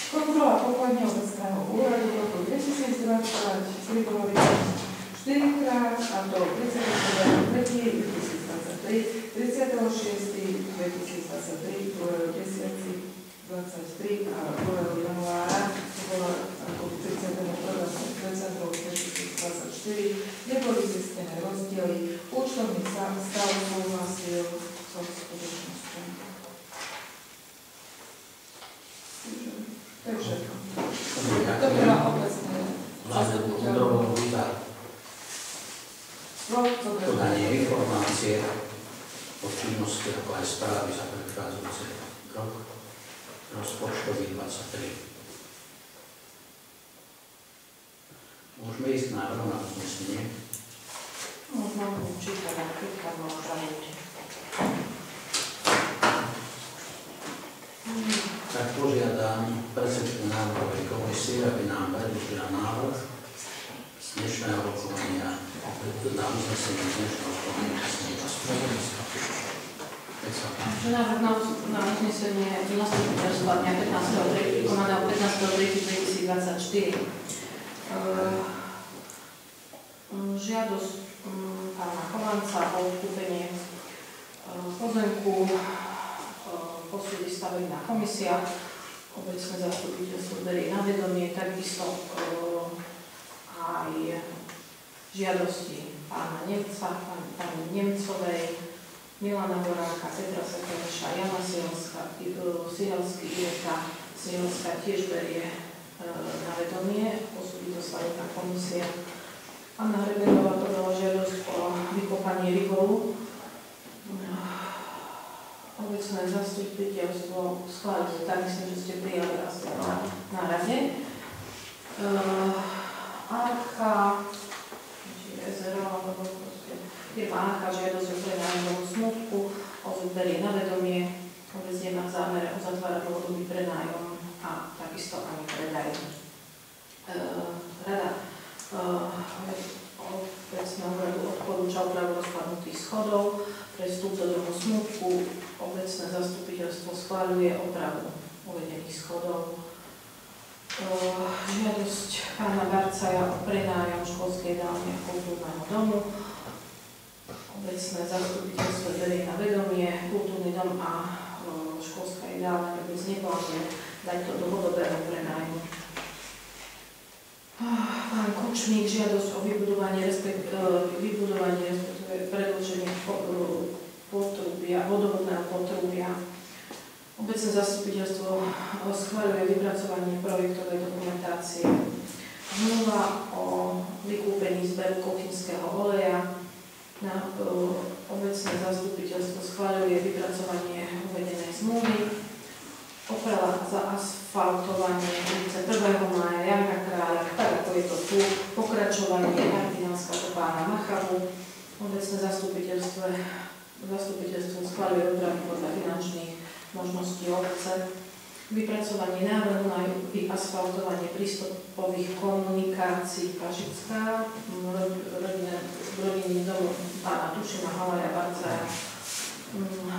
Kontrola pokladne obecného úradu v roku 2023 bolo 4-krát, a to 31.3.2023, 36.2023, 2.10.23 a 2. januára, to bolo ako 31.2024, kde boli zistené rozdiely. Účtovný stav súhlasil so skutočnosťou. To je všetko. To bola obecné zastupiteľstvo. Podanie informácie o činnosti ako aj správy za predchádzajúci rok rozpočtový 23. Môžeme ísť k návrhu na uznesenie. Môžeme určite napríklad môžeme. Tak požiadam predsedku návrhovej komisie, aby nám predložila návrh z dnešného rokovania na uznesenie dnešného rokovania Návrh na uznesenie zastupiteľstva dňa 15.3. vykonaného 15.3.2024. Žiadosť pána Chovanca o odkúpenie pozemku posúdi stavebná komisia. Obecné zastupiteľstvo berie na vedomie, takisto aj žiadosti pána Nemca, pani Nemcovej, Milana Horáka, Petra Sekereša, Jana Sihelský, Iveta Sielská tiež berie na vedomie, posúdi to stavebná komisia. Anna Hrebenová podala žiadosť o vykopanie rigolu. Obecné zastupiteľstvo schválilo, tak myslím, že ste prijali raz na rade. Archa, či jezero, alebo proste firma Archa žiadosť o prenájomnú smutku, berie na vedomie, vôbec nemá v zámere uzatvárať dlhodobý prenájom a takisto ani predaj. Rada obecného úradu odporúča opravu rozpadnutých schodov pre vstup do druhého smutku. Obecné zastupiteľstvo schváľuje opravu uvedených schodov. Žiadosť pána Barcaja o prenájom školskej jedálne a kultúrneho domu. Obecné zastupiteľstvo berie na vedomie, kultúrny dom a školská jedálne vôbec neplánuje dať to dlhodobého prenájmu. Pán Kočník žiadosť o vybudovanie respektíve predĺženie potrubia, vodovodného potrubia. Obecné zastupiteľstvo schváľuje vypracovanie projektovej dokumentácie. Zmluva o vykúpení zberu kuchynského oleja. Obecné zastupiteľstvo schváľuje vypracovanie uvedenej zmluvy. Oprava za asfaltovanie ulice 1. mája, Janka Kráľa, tak ako je to tu, pokračovanie Martinánska do pána Machavu. Obecné zastupiteľstvo schváľuje opravy podľa finančných možností obce. Vypracovanie návrhu na vyasfaltovanie prístupových komunikácií Pažická, rodinný dom pána Tušina, Halaja, Barcaja.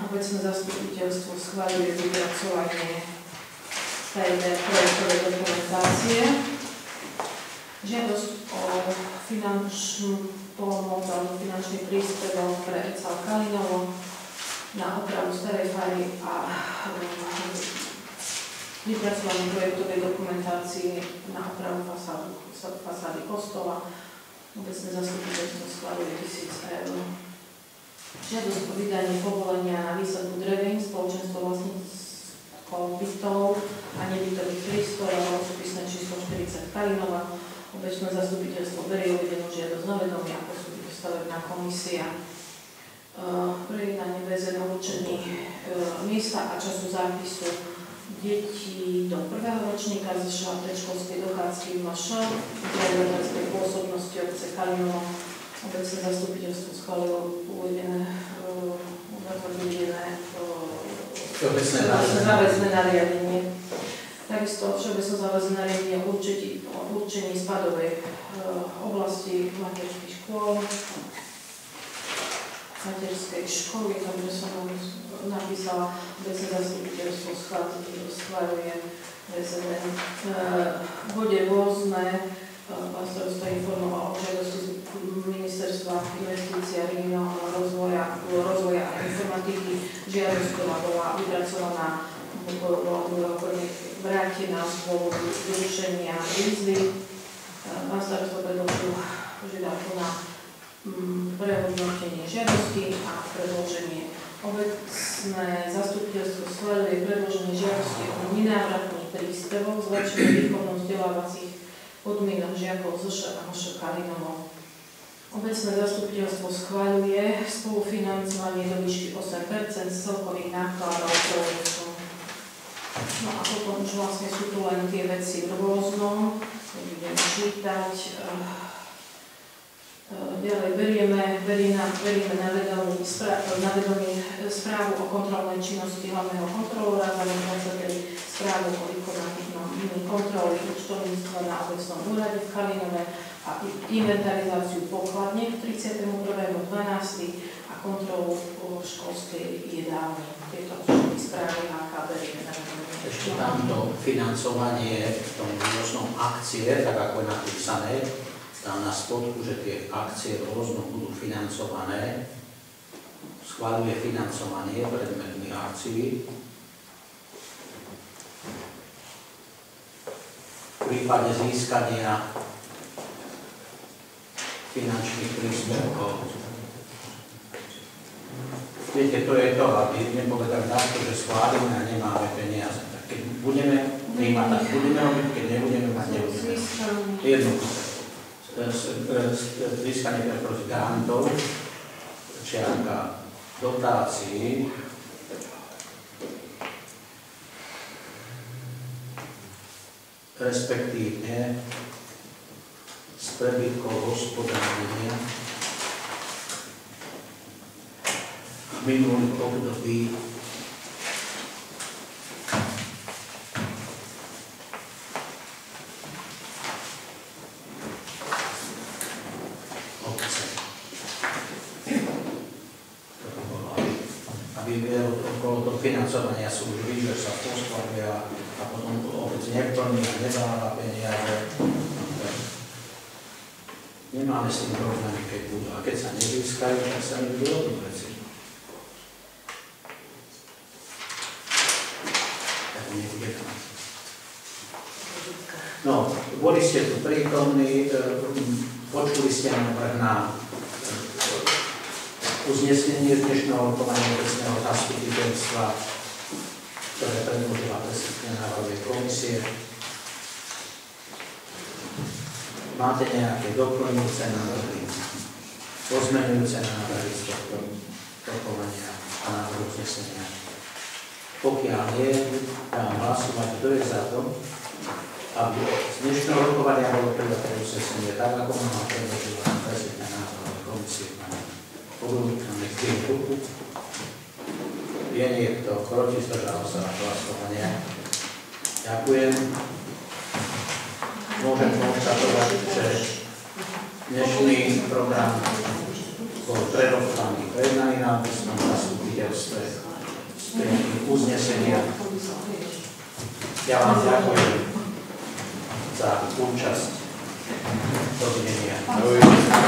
Obecné zastupiteľstvo schváľuje vypracovanie PD projektovej dokumentácie. Žiadosť o finančnú pomoc alebo finančný príspevok pre ECAL Kalinovo na opravu starej fary a vypracovanie projektovej dokumentácie na opravu fasády kostola. Obecné zastupiteľstvo schvaľuje 1000 eur. Žiadosť o vydanie povolenia na výsadbu drevín, spoločenstvo vlastníkov bytov a nebytových prístrojov a súpisné číslo 40 Kalinova. Obecné zastupiteľstvo berie uvedenú žiadosť na vedomie a posúdi stavebná komisia. Prejednanie VZ na určení miesta a času zápisu detí do 1. ročníka zašla predškolskej dochádzky v MŠ, vzhľadnej pôsobnosti obce Kalinovo. Obecné zastupiteľstvo schválilo uvedené záväzné nariadenie. Takisto všeobecné záväzné nariadenie o určení spadovej oblasti materských školy, tam, že som napísala, obecné zastupiteľstvo schváľuje VZN. V bode rôzne pán starosta informoval o žiadosti ministerstva investícií a regionálneho rozvoja a informatiky. Žiadosť, ktorá bola vypracovaná, bola vrátená z dôvodu zrušenia výzvy. Pán starosta predložil požiadavku na prehodnotenie žiadosti a predloženie. Obecné zastupiteľstvo schvaľuje predloženie žiadosti o nenávratný príspevok, zlepšenie výkonov vzdelávacích podmienok žiakov ZŠ a MŠ Kalinovo. Obecné zastupiteľstvo schvaľuje spolufinancovanie do výšky 8% z celkových nákladov projektu. No a potom už vlastne sú tu len tie veci v rôznom, nebudem čítať. Ďalej berieme na vedomie správu o kontrolnej činnosti hlavného kontrolóra, zároveň správu o vykonaní kontroly účtovníctva na obecnom úrade v Kalinove a inventarizáciu pokladne k 31.12. a kontrolu školskej jedálne. Tieto všetky správy HK berieme na vedomie. Ešte tamto financovanie v tom rôznom akcie, tak ako je napísané, tam na spodku, že tie akcie rôzno budú financované, schváľuje financovanie predmetných akcií. V prípade získania finančných príspevkov. Viete, to je to, aby nepovedali takto, že schválime a nemáme peniaze. Tak keď budeme príjmať, tak budeme robiť, keď nebudeme mať, nebudeme. Jednoduché. Získanie preproti grantov, čiarka dotácií, respektívne z prebytkov hospodárenia v minulých období financovania sú už že sa poskladia a potom obec neplní a nedáva peniaze. Nemáme s tým problémy, keď budú. A keď sa nezískajú, tak sa nebudú robiť veci. Tak nebude tam. No, boli ste tu prítomní, počuli ste návrh na uznesenie dnešného rokovania obecného zastupiteľstva, ktoré predložila predsedkyňa Národnej komisie. Máte nejaké doplňujúce návrhy, pozmeňujúce návrhy z tohto rokovania a návrhu uznesenia? Pokiaľ nie, dám hlasovať, kto je za to, aby z dnešného rokovania bolo prijaté uznesenie tak, ako nám predložila predsedkyňa Národnej komisie. Podľúkame k tým ruku. Je niekto proti, zdržal sa na hlasovania. Ďakujem. Môžem konštatovať, že dnešný program bol prerokovaný, prejednaný na obecnom zastupiteľstve s tým uznesenia. Ja vám ďakujem za účasť. Dovidenia.